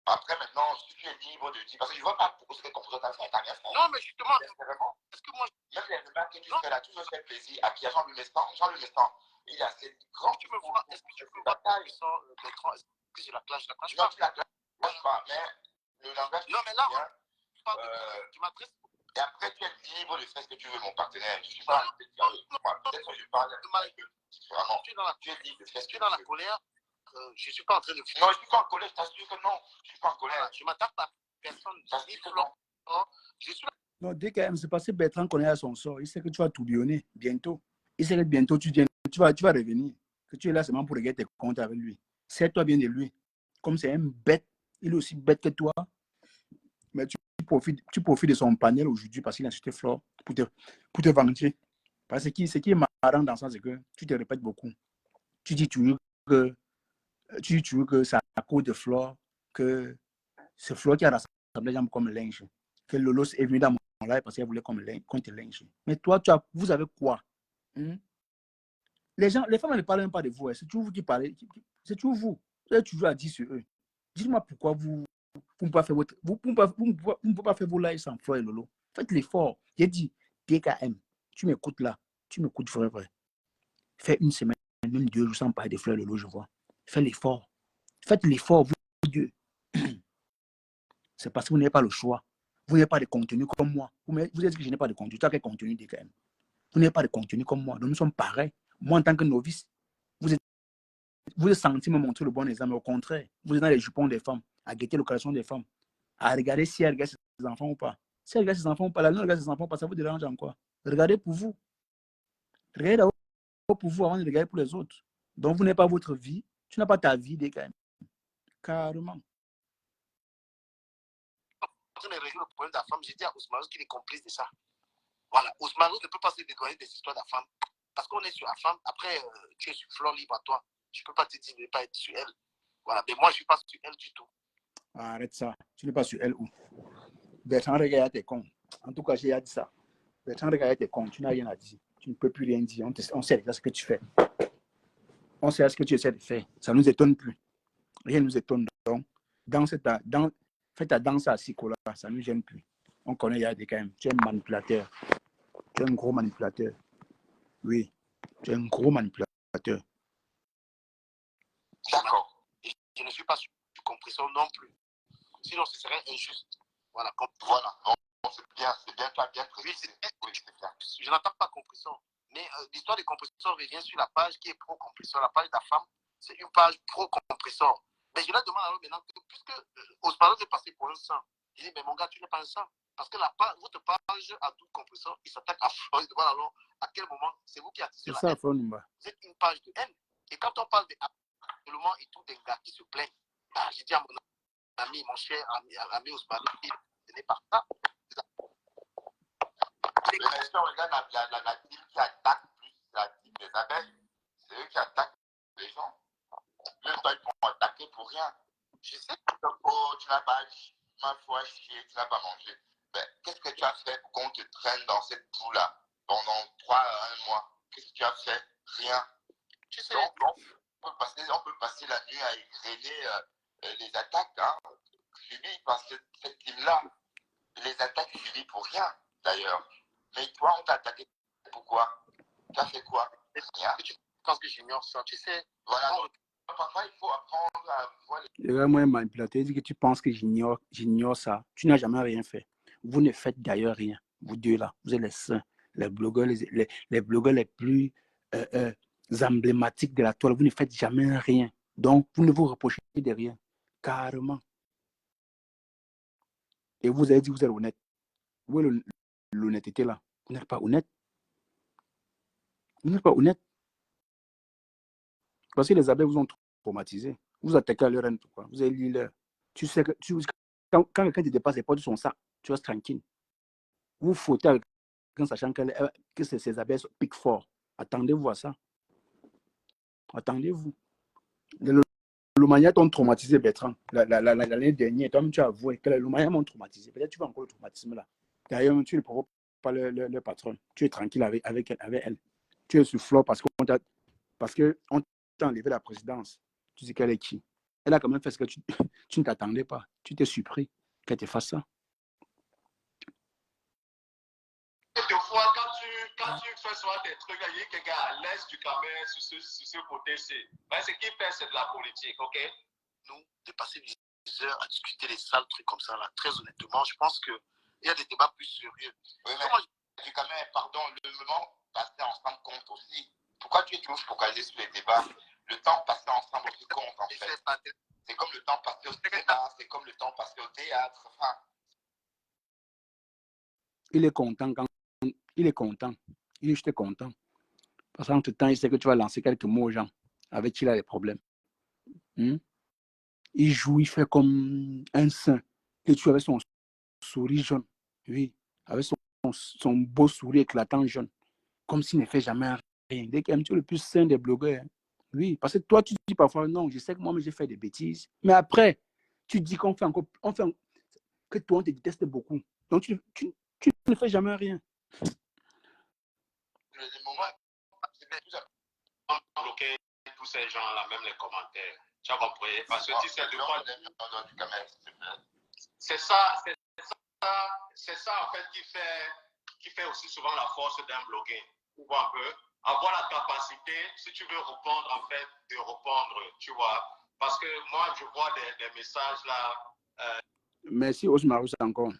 Après, maintenant, si tu es libre de dire, parce que je ne veux pas poser des confusions à ta rien fait. Non, mais justement, est-ce que moi, même les remarques que tu fais là, tu veux faire plaisir à qui? À Jean-Louis Mestan. Jean-Louis Mestan, il est assez grand. Tu me vois, est-ce que tu peux voir Bertrand, est-ce que je la clash pas? Non, tu la clash pas, mais le langage. Non, mais là, tu m'adresses. Et après, tu es libre de faire ce que tu veux, mon partenaire. Je ne suis pas. Peut-être que je parle différemment. Tu es libre de faire ce que tu es dans la colère. Je ne suis pas en train de... Non, je ne suis pas en colère, je t'assure que non. Je ne suis pas en colère. Je m'attaque à personne. Je suis là. Non, dès que c'est passé, Bertrand connaît à son sort. Il sait que tu vas tourbillonner bientôt. Il sait que bientôt tu vas revenir. Que tu es là seulement pour régler tes comptes avec lui. Sais-toi bien de lui. Comme c'est un bête, il est aussi bête que toi. Mais tu profites de son panel aujourd'hui parce qu'il a acheté Flore pour te venger. Parce que ce qui est marrant dans ça, c'est que tu te répètes beaucoup. Tu dis toujours que c'est à cause de Flore que c'est Flore qui a rassemblé les gens comme linge. Que Lolo est venu dans mon live parce qu'elle voulait qu'on te linge. Mais toi, vous avez quoi? Les femmes ne parlent même pas de vous. C'est toujours vous qui parlez. C'est toujours vous. Vous avez toujours à dire sur eux. Dites-moi pourquoi vous ne pouvez pas faire pas faire vos lives sans Flore et Lolo. Faites l'effort. J'ai dit, DKM, tu m'écoutes là. Tu m'écoutes vrai. Fais une semaine, même 2 jours sans parler de Flore et Lolo, je vois. Fais l'effort. Faites l'effort, vous deux. C'est parce que vous n'avez pas le choix. Vous n'avez pas de contenu comme moi. Vous dites que je n'ai pas de contenu. Tu as quel contenu DKM? Vous n'avez pas de contenu comme moi. Donc nous sommes pareils. Moi, en tant que novice, vous êtes senti me montrer le bon exemple. Au contraire, vous êtes dans les jupons des femmes, à guetter l'occasion des femmes, à regarder si elles regardent ses enfants ou pas. Si elles regardent ses enfants ou pas, la non regarde ses enfants, ça vous dérange en quoi? Regardez pour vous. Regardez d'abord pour vous avant de regarder pour les autres. Donc, vous n'avez pas votre vie. Tu n'as pas ta vie, DKM. Carrément. En train de régler le problème de la femme, j'ai dit à Ousmane qu'il est complice de ça. Voilà, Ousmane ne peut pas se dédouaner des histoires de la femme. Parce qu'on est sur la femme. Après, tu es sur Flore libre à toi. Je ne peux pas te dire de ne pas être sur elle. Voilà, mais moi, je ne suis pas sur elle du tout. Arrête ça. Tu n'es pas sur elle où? Bertrand, regarde tes cons. En tout cas, j'ai dit ça. Bertrand, regarde tes cons. Tu n'as rien à dire. Tu ne peux plus rien dire. On sait déjà ce que tu fais. On sait ce que tu essaies de faire. Ça ne nous étonne plus. Rien ne nous étonne. Donc, fais ta danse à Sikola. Ça ne nous gêne plus. On connaît Yadé quand même. Tu es un manipulateur. Tu es un gros manipulateur. Oui. Tu es un gros manipulateur. D'accord. Et je ne suis pas sur compression non plus. Sinon, ce serait injuste. Voilà. Voilà. Donc, c'est bien, toi, bien précisé. Oui, je n'attaque pas compression. Mais l'histoire de compression revient sur la page qui est pro-compression. La page de la femme, c'est une page pro-compression. Mais je leur demande alors maintenant que, puisque Ousmane veut passer pour un sang, je dis, mais mon gars, tu n'es pas un sang. Parce que votre page à double compression, il s'attaque à Flore. Il demande alors à quel moment c'est vous qui attisez la haine. Vous êtes une page de haine. Et quand on parle de harcèlement et tout, des gars qui se plaignent, j'ai dit à mon ami, mon cher ami Ousmane, ce n'est pas ça. Mais si on regarde la team qui attaque plus la team des abeilles, c'est eux qui attaquent les gens. Même toi, ils vont attaquer pour rien. Je sais que tu n'as pas ma foi chier, tu n'as pas mangé. Mais qu'est-ce que tu as fait pour qu'on te traîne dans cette boue-là pendant 1 mois? passé la nuit à égrener les attaques subies par cette team-là. Les attaques subies pour rien, d'ailleurs. Mais toi, on t'a attaqué pourquoi? Tu as fait quoi? Rien. Je pense que j'ignore ça, tu sais. Voilà, donc parfois il faut apprendre à voir les... Moi, manipulateur, il dit que tu penses que j'ignore ça. Tu n'as jamais rien fait. Vous ne faites d'ailleurs rien. Vous deux là, vous êtes les saints, les blogueurs, les blogueurs les plus emblématiques de la toile. Vous ne faites jamais rien. Donc, vous ne vous reprochez de rien. Carrément. Et vous avez dit que vous êtes honnête. Où est l'honnêteté là? Vous n'êtes pas honnête. Vous n'êtes pas honnête. Parce que les abeilles vous ont traumatisé. Vous attaquez à leur haine, pourquoi? Vous avez lu leur. Tu sais que quand quelqu'un te dépasse les portes de son sac, tu restes tranquille. Vous fautez avec quelqu'un sachant que ces abeilles piquent fort. Attendez-vous à ça. Attendez-vous. Le manière t'ont traumatisé Bertrand l'année dernière. Toi-même, tu as avoué que le manière m'ont traumatisé. Peut-être que tu vas encore le traumatisme là. D'ailleurs, tu ne provoques pas le patron. Tu es tranquille avec elle. Tu es sur flot parce qu'on t'a enlevé la présidence. Tu sais qu'elle est qui? Elle a quand même fait ce que tu ne t'attendais pas. Tu t'es surpris qu'elle te fasse ça. Des fois, quand tu fais soit des trucs, il y a quelqu'un à l'est du Cameroun sur ce côté-ci. Mais ce qu'il fait, c'est de la politique, ok? Nous, de passer des heures à discuter des sales trucs comme ça, là, très honnêtement, je pense qu'il y a des débats plus sérieux. Oui, mais du Cameroun, pardon, le moment passé ensemble compte aussi. Pourquoi tu es toujours focalisé sur les débats? Le temps passé ensemble aussi compte, en fait. C'est comme le temps passé au cinéma, c'est comme le temps passé au théâtre, enfin... Il est content quand... Il est content. Il est juste content. Parce qu'entre temps, il sait que tu vas lancer quelques mots aux gens avec qui il a des problèmes. Il joue, il fait comme un saint. Et tu avec son sourire jaune. Oui, avec son beau sourire éclatant jaune. Comme s'il ne fait jamais rien. Dès qu'il est un petit peu le plus sain des blogueurs. Oui, parce que toi, tu dis parfois, non, je sais que moi, j'ai fait des bêtises. Mais après, tu dis qu'on fait encore... que toi, on te déteste beaucoup. Donc, tu ne fais jamais rien. Le moment, c'est plus important. Bloquer tous ces gens-là, même les commentaires. Tu as compris? Parce que tu sais de quoi... C'est ça, en fait, qui fait aussi souvent la force d'un blogueur. Tu vois un peu? Avoir la capacité, si tu veux répondre, en fait, de répondre, tu vois. Parce que moi, je vois des messages là. Merci, Osmarus, encore.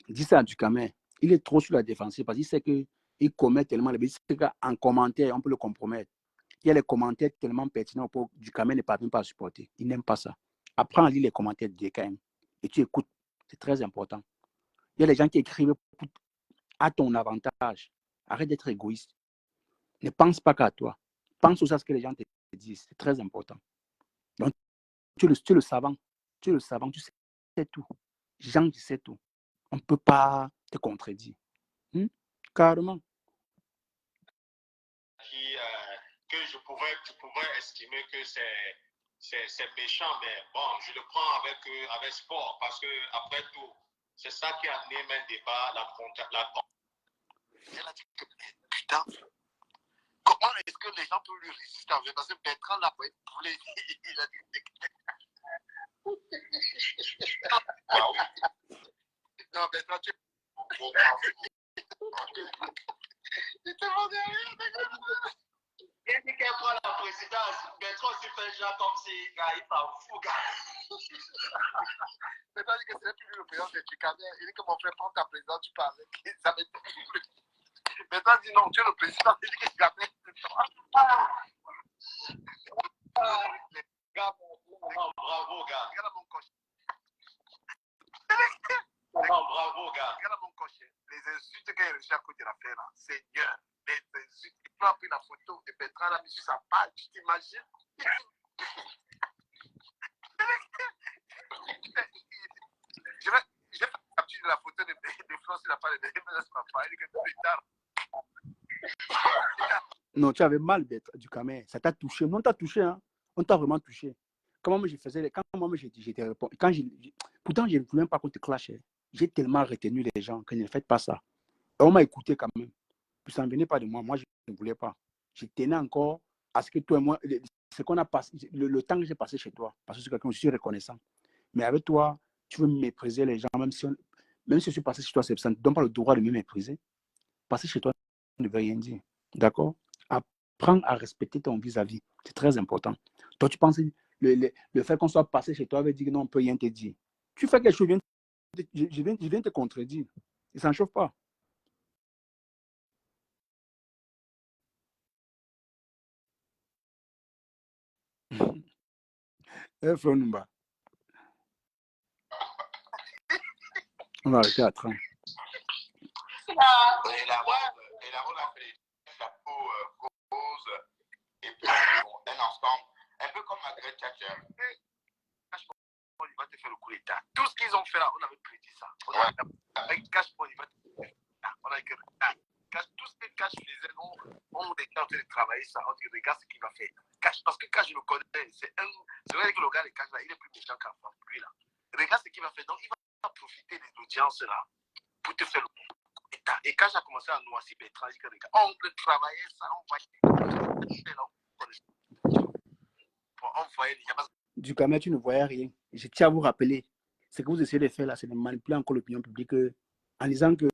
Dis ça à Ducamin. Il est trop sur la défensive parce qu'il sait qu'il commet tellement de bêtises qu'en commentaire, on peut le compromettre. Il y a les commentaires tellement pertinents pour Ducamin ne parvient pas à supporter. Il n'aime pas ça. Apprends à lire les commentaires de DKM et tu écoutes. C'est très important. Il y a les gens qui écrivent à ton avantage. Arrête d'être égoïste. Ne pense pas qu'à toi. Pense aussi à ce que les gens te disent. C'est très important. Donc, tu es le savant. Tu es le savant. Tu sais tout. Jean, tu sais tout. On ne peut pas te contredire. Carrément. Que je pouvais estimer que c'est méchant, mais bon, je le prends avec sport, parce que après tout, c'est ça qui a amené un débat, la Elle a dit que, putain, comment est-ce que les gens peuvent lui résister avec? Parce que Bertrand l'a pas poulet. Il a dit. Ah oui. Non, Bertrand, tu. Il te demandé rien, il dit qu'elle prend la présidence. Bertrand aussi fait genre comme si il parle fou, gars. Bertrand dit que c'est plus le président de Ducamin. Il dit que mon frère prend ta présidence, tu parles. Bertrand dit non, tu es le président. Il dit que Ducamin, c'est toi. Bravo, gars. Regarde mon coche. Non, bravo, gars. Regarde mon coche. Les insultes qu'il a réussi à côté de la faire, là. Seigneur. Les insultes. Il a pris la photo de Bertrand, l'a mis sur sa page. Tu t'imagines? Je vais faire la capture de la photo de France, il n'a pas de mais sur ma page. Il dit que plus tard. Non, tu avais mal d'être du Cameroun. Ça t'a touché. Non, t'as touché, hein. On t'a vraiment touché. Quand moi, j'étais répondu. Pourtant, je ne voulais même pas qu'on te clash. J'ai tellement retenu les gens que ne faites pas ça. Et on m'a écouté quand même. Puis ça ne venait pas de moi. Moi, je ne voulais pas. Je tenais encore à ce que toi et moi, ce qu'on a passé, le temps que j'ai passé chez toi, parce que c'est quelqu'un, je suis reconnaissant. Mais avec toi, tu veux mépriser les gens, même si je suis passé chez toi, ça ne te donne pas le droit de me mépriser. Passer chez toi ne veut rien dire. D'accord? Apprends à respecter ton vis-à-vis. C'est très important. Toi, tu penses le fait qu'on soit passé chez toi veut dire que non, on ne peut rien te dire. Tu fais quelque chose, je viens te contredire. Et ça ne chauffe pas. Frère Numba, on va arrêter à 30. Et la roule a fait des chapeaux roses et puis un ensemble, un peu comme Margaret Thatcher. Il va te faire le coup d'état. Tout ce qu'ils ont fait là, on avait prédit ça. Avec Cash, il va te faire. On a écrit tout ce que Cash faisait, on était en train de travailler ça. On dit, regarde ce qu'il va faire. Cash, parce que Cash, je le connais. C'est vrai que le gars de Cash, là, il est plus méchant qu'avant. Lui, là. Regarde ce qu'il va faire. Donc, il va profiter des audiences là pour te faire le coup d'état. Et Cash a commencé à noircir Bertrand. Il dit, regarde, on peut travailler ça. On voyait les gens. Du Cameroun, tu ne voyais rien. Je tiens à vous rappeler, ce que vous essayez de faire là, c'est de manipuler encore l'opinion publique en disant que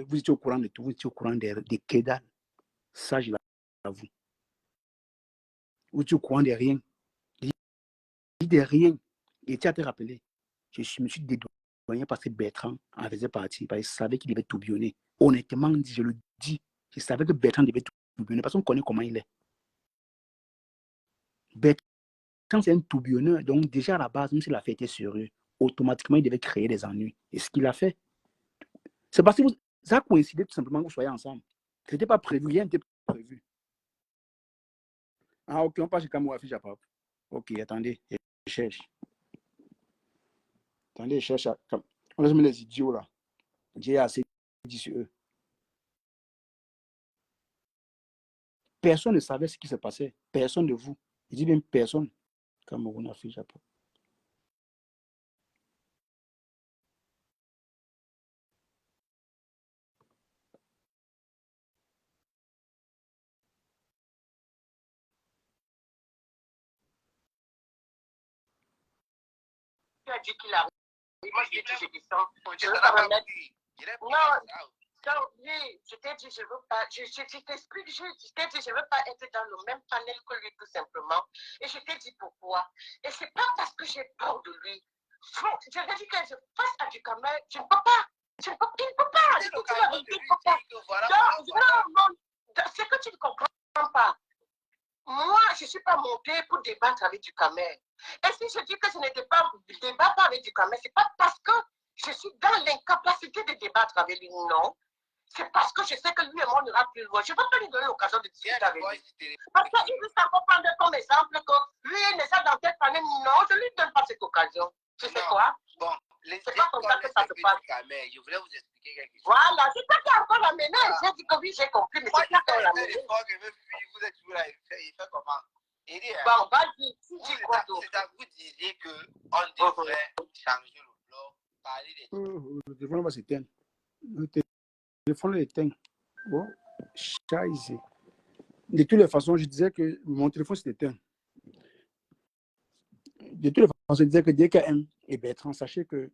vous étiez au courant de tout, vous étiez au courant des Kédal. Ça, je l'avoue. Vous étiez au courant de rien. De rien. Et tu as te rappeler, je me suis dédouané parce que Bertrand en faisait partie, parce que je savais qu'il devait tourbillonner. Honnêtement, je le dis, je savais que Bertrand devait tourbillonner parce qu'on connaît comment il est. Bertrand, c'est un tourbillonneur, donc déjà à la base, même s'il a fait été sérieux, automatiquement, il devait créer des ennuis. Et ce qu'il a fait, c'est parce que ça a coïncidé tout simplement que vous soyez ensemble. Ce n'était pas prévu, rien n'était prévu. Ah, ok, on passe chez Cameroun, affiche à Pap. Ok, attendez, je cherche. Attendez, je cherche. On laisse les idiots là. J'ai assez dit sur eux. Personne ne savait ce qui se passait. Personne de vous. Je dis bien personne. Cameroun, affiche à Pap. Tu as dit qu'il a. Moi, je t'ai dit, je descends. Je veux pas me mettre. Non, oui, je t'ai dit, je veux pas. Je t'explique, je t'ai dit, je veux pas être dans le même panel que lui, tout simplement. Et je t'ai dit pourquoi. Et c'est pas parce que j'ai peur de lui. Je t'ai dit que je fasse à du Cameroun, tu ne peux pas. Il ne peut pas. Je te dis la vérité, il ne peut pas. Non, c'est que tu ne comprends pas. Moi, je ne suis pas montée pour débattre avec du Cameroun. Et si je dis que je ne débat pas avec du Cameroun, ce n'est pas parce que je suis dans l'incapacité de débattre avec lui, non. C'est parce que je sais que lui et moi, on ira plus loin. Je ne peux pas lui donner l'occasion de discuter avec lui. Parce qu'il veut s'en prendre comme exemple que lui, il n'est pas dans cette année. Non, je ne lui donne pas cette occasion. Tu sais quoi? Bon, c'est pas comme ça que ça se passe. Je voulais vous expliquer quelque chose. Voilà, c'est toi qui as encore amené. J'ai dit que oui, j'ai compris, mais c'est toi qui as amené. Vous êtes toujours là, il fait comment? Il dit, bon, vas-y, tu dis quoi d'autre? C'est à vous disiez qu'on devrait changer le blog, parler des... Le téléphone va s'éteindre. Le téléphone l'éteint. Bon, scheiße. De toutes les façons, je disais que mon téléphone s'éteint. De toutes les façons, je disais que DKM et Bertrand, sachez que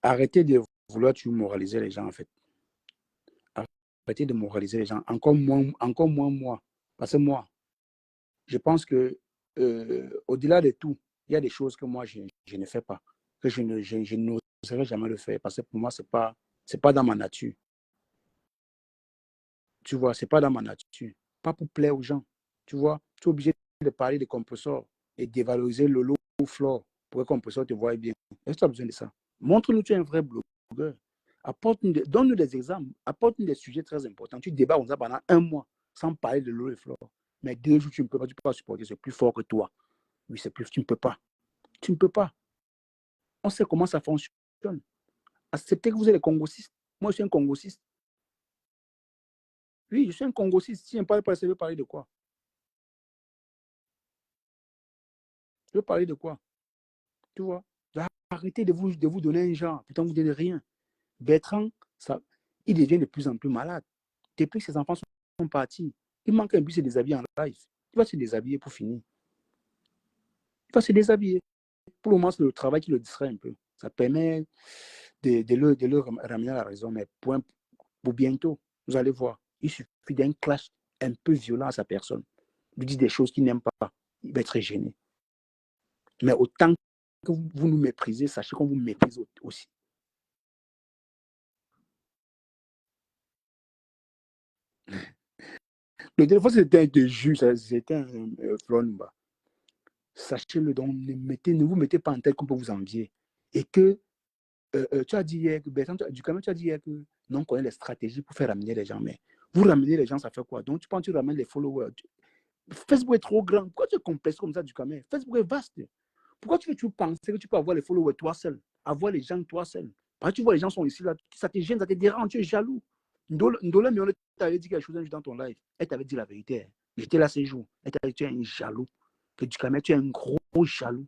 arrêtez de vouloir moraliser les gens, en fait. Arrêtez de moraliser les gens. Encore moins moi. Parce que moi, je pense que au-delà de tout, il y a des choses que moi, je ne fais pas. Que je n'oserais jamais le faire. Parce que pour moi, c'est pas dans ma nature. Tu vois, c'est pas dans ma nature. Pas pour plaire aux gens. Tu vois, tu es obligé de parler des compresseurs et dévaloriser le lot ou flore pour que le compresseur te voie bien. Est-ce que tu as besoin de ça? Montre-nous que tu es un vrai blogueur. Donne-nous des exemples. Apporte-nous des sujets très importants. Tu débats comme ça pendant un mois sans parler de l'eau et flore. Mais 2 jours, tu ne peux pas, tu peux pas supporter. C'est plus fort que toi. Oui, c'est plus. Tu ne peux pas. Tu ne peux pas. On sait comment ça fonctionne. Acceptez que vous êtes des congosistes. Moi, je suis un congosiste. Oui, je suis un congosiste. Si je ne parle pas, je veux parler de quoi? Je veux parler de quoi? Tu vois? Arrêtez de vous donner un genre. Pourtant, vous ne donnez rien. Bertrand, il devient de plus en plus malade. Depuis que ses enfants sont partis. Il manque un but, se déshabiller en live. Il va se déshabiller pour finir. Il va se déshabiller. Pour le moment, c'est le travail qui le distrait un peu. Ça permet de le ramener à la raison. Mais pour bientôt, vous allez voir, il suffit d'un clash un peu violent à sa personne. Lui dit des choses qu'il n'aime pas. Il va être gêné. Mais autant que vous nous méprisez, sachez qu'on vous méprise aussi. Le téléphone, c'était un de jus, c'était un Flonba. Sachez-le donc, ne vous mettez pas en tête qu'on peut vous envier. Et que tu as dit hier que Bertrand, tu as dit hier que non, on connaît les stratégies pour faire ramener les gens. Mais vous ramenez les gens, ça fait quoi? Donc tu penses que tu ramènes les followers. Facebook est trop grand. Pourquoi tu es complexe comme ça du Cameroun? Facebook est vaste. Pourquoi tu penses que tu peux avoir les followers toi seul? Avoir les gens toi seul? Parce que tu vois, les gens sont ici, là, ça te gêne, ça te dérange, tu es jaloux. Ndola, mais on t'avait dit quelque chose un jour dans ton live. Elle t'avait dit la vérité. J'étais là ces jours. Elle t'avait dit tu es un jaloux. Que du Cameroun, tu es un gros jaloux.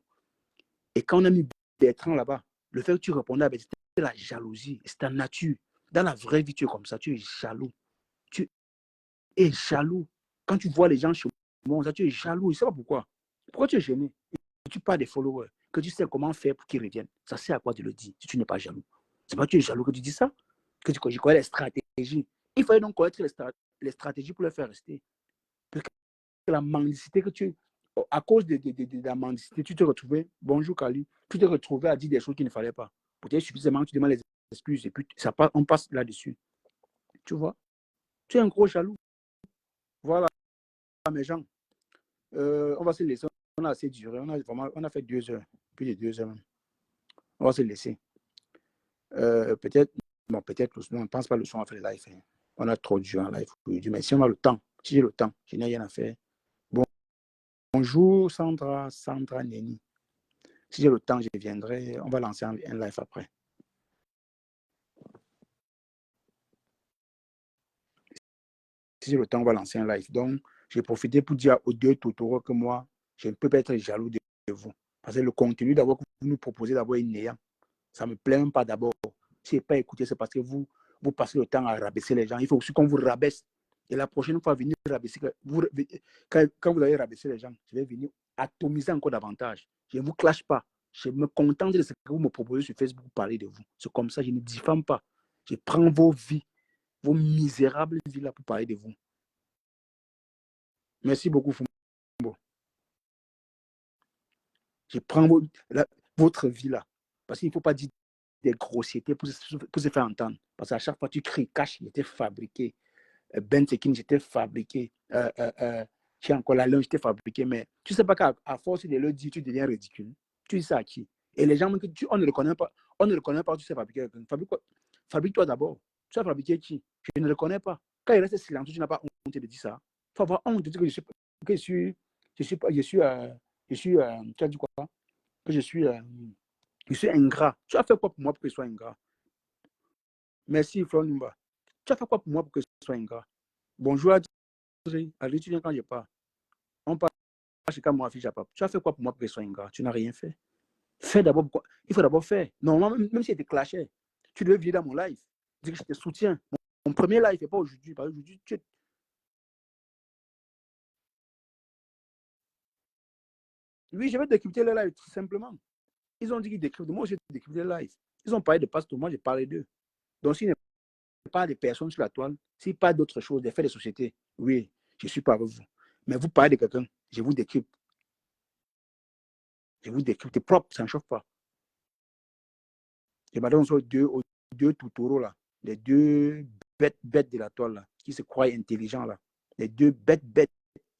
Et quand on a mis Bertrand là-bas, le fait que tu répondais avec c'était la jalousie, c'est ta nature. Dans la vraie vie, tu es comme ça, tu es jaloux. Tu es jaloux. Quand tu vois les gens chez moi, tu es jaloux. Je ne sais pas pourquoi. Pourquoi tu es gêné? Tu parles des followers, que tu sais comment faire pour qu'ils reviennent. Ça sert à quoi de le dire si tu n'es pas jaloux? C'est pas que tu es jaloux que tu dis ça? Que tu connais les stratégies. Il fallait donc connaître les stratégies pour les faire rester. Parce que la mendicité que tu... À cause de la mendicité, tu te retrouvais, bonjour Kali, tu te retrouvais à dire des choses qu'il ne fallait pas. Peut-être suffisamment que tu demandes les excuses et puis ça passe, on passe là-dessus. Tu vois? Tu es un gros jaloux. Voilà, mes gens. On va se laisser. On a assez duré. On a fait 2 heures. Plus de 2 heures même. On va se laisser. Peut-être, non, peut-être, on ne pense pas le soir à faire le live. Hein. On a trop duré en live. Mais si on a le temps, si j'ai le temps, je n'ai rien à faire. Bonjour Sandra Neni. Si j'ai le temps, je viendrai. On va lancer un live après. Si j'ai le temps, on va lancer un live. Donc, j'ai profité pour dire aux 2 Totoro que moi, je ne peux pas être jaloux de vous. Parce que le contenu d'abord que vous nous proposez d'abord est néant. Ça ne me plaît même pas d'abord. Si je n'ai pas écouté, c'est parce que vous passez le temps à rabaisser les gens. Il faut aussi qu'on vous rabaisse. Et la prochaine fois, venir rabaisser, quand vous allez rabaisser les gens, je vais venir atomiser encore davantage. Je ne vous clash pas. Je me contente de ce que vous me proposez sur Facebook pour parler de vous. C'est comme ça, je ne diffame pas. Je prends vos vies, vos misérables vies là pour parler de vous. Merci beaucoup, Fumbo. Je prends votre vie là. Parce qu'il ne faut pas dire des grossièretés pour se faire entendre. Parce qu'à chaque fois, tu cries, cash, j'étais fabriqué. Ben Tekin, j'étais fabriqué. J'ai encore la lunch, j'étais fabriqué. Mais tu ne sais pas qu'à force de le dire, tu deviens ridicule. Tu dis ça à qui? Et les gens, on ne le connaît pas. On ne le connaît pas, tu sais fabriquer. Fabrique-toi d'abord. Tu as fabriqué qui? Je ne le connais pas. Quand il reste silencieux, tu n'as pas honte de dire ça. Il faut avoir honte de dire que tu as dit quoi? Que je suis ingrat. Tu as fait quoi pour moi pour que je sois ingrat? Merci, Flor Numba. Tu as fait quoi pour moi pour que je sois ingrat? Bonjour à tu viens quand je pars. On part chez moi, fille, tu as fait quoi pour moi pour que je sois ingrat? Tu n'as rien fait. Fais d'abord pourquoi? Il faut d'abord faire. Normalement, même si tu clashé, tu devais venir dans mon live. Dire que je te soutiens. Mon premier live, et pas aujourd'hui. Parce qu'aujourd'hui, oui, je vais décrypter les lives, tout simplement. Ils ont dit qu'ils décryptent. Moi, j'ai décrypté les lives. Ils ont parlé de pasteur, moi, j'ai parlé d'eux. Donc, s'il n'y a pas de personnes sur la toile, s'il n'y a pas d'autres choses, des faits de société, oui, je ne suis pas avec vous. Mais vous parlez de quelqu'un, je vous décrypte. Je vous décrypte. C'est propre, ça ne chauffe pas. Je m'adonne aux 2 Totoro là, les 2 bêtes de la toile là, qui se croient intelligents là. Les 2 bêtes.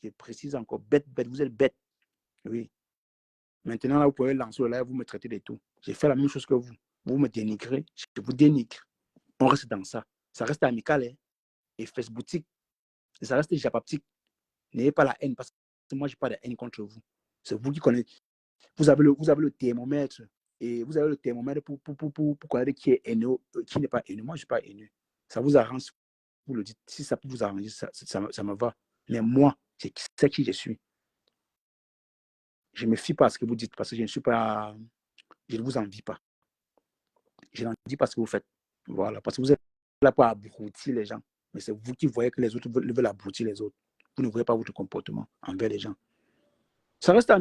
Je précise encore, bêtes. Vous êtes bêtes. Oui. Maintenant là, vous pouvez lancer le live, vous me traitez de tout. J'ai fait la même chose que vous. Vous me dénigrez, je vous dénigre. On reste dans ça. Ça reste amical hein? Et Facebooktique. Et ça reste japaptique. N'ayez pas la haine parce que moi, je n'ai pas de haine contre vous. C'est vous qui connaissez. Vous avez le thermomètre. Et vous avez le thermomètre pour connaître qui est haineux, qui n'est pas haineux. Moi, je ne suis pas haineux. Ça vous arrange, vous le dites. Si ça peut vous arranger, ça me va. Mais moi, c'est qui je suis. Je ne me fie pas à ce que vous dites parce que je ne vous envie pas. Je n'en dis pas ce que vous faites. Voilà, parce que vous êtes là pour abrutir les gens. mais c'est vous qui voyez que les autres veulent abrutir les autres. Vous ne voyez pas votre comportement envers les gens. Ça reste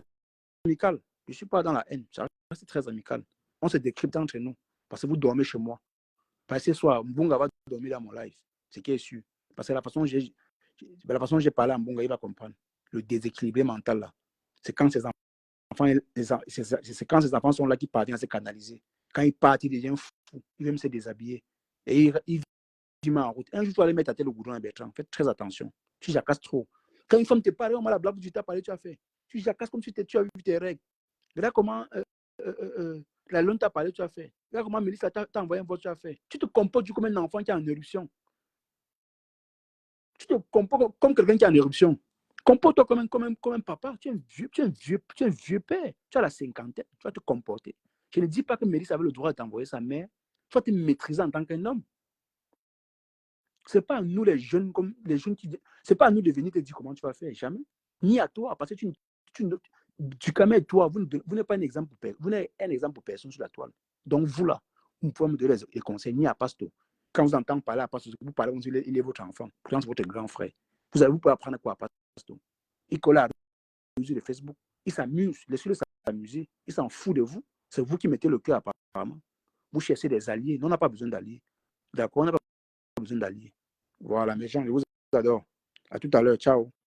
amical. Je ne suis pas dans la haine. Ça reste très amical. On se décrypte entre nous. Parce que vous dormez chez moi. Parce que ce soir, Mbonga va dormir dans mon live. C'est qui est sûr. Parce que la façon dont j'ai parlé à Mbonga, il va comprendre. Le déséquilibré mental là. C'est quand ces enfants sont là qui parviennent à se canaliser. Quand ils partent, ils deviennent fous. Ils veulent se déshabiller. Et ils vivent en route. Un jour, tu vas aller mettre ta tête au goudron à Bertrand. Faites très attention. Tu jacasses trop. Quand une femme te parle, on m'a la blague, tu t'as parlé, tu as fait. Tu jacasses comme si tu as vu tes règles. Regarde comment la lune t'a parlé, tu as fait. Regarde comment Mélissa t'a envoyé un vote, tu as fait. Tu te comportes comme un enfant qui est en éruption. Tu te comportes comme quelqu'un qui est en éruption. Comporte-toi comme un papa. Tu es un vieux père. Tu as la cinquantaine. Tu vas te comporter. Je ne dis pas que Mélissa avait le droit de t'envoyer sa mère. Tu vas te maîtriser en tant qu'un homme. Ce n'est pas à nous les jeunes qui. C'est pas à nous de venir te dire comment tu vas faire. Jamais. Ni à toi. Parce que tu Kamel et toi, vous n'êtes pas un exemple pour personne sur la toile. Donc vous là, vous pouvez me donner les conseils, ni à Pasto. Quand vous entendez parler à Pasto, vous parlez, il est votre enfant. Pourtant, c'est votre grand frère. Vous pouvez apprendre quoi à Pasto? Il colle à la musique de Facebook. Il s'amuse. Laissez-le s'amuser. Il s'en fout de vous. C'est vous qui mettez le cœur apparemment. Vous cherchez des alliés. Non, on n'a pas besoin d'alliés. D'accord, on n'a pas besoin d'alliés. Voilà, mes gens, je vous adore. À tout à l'heure. Ciao.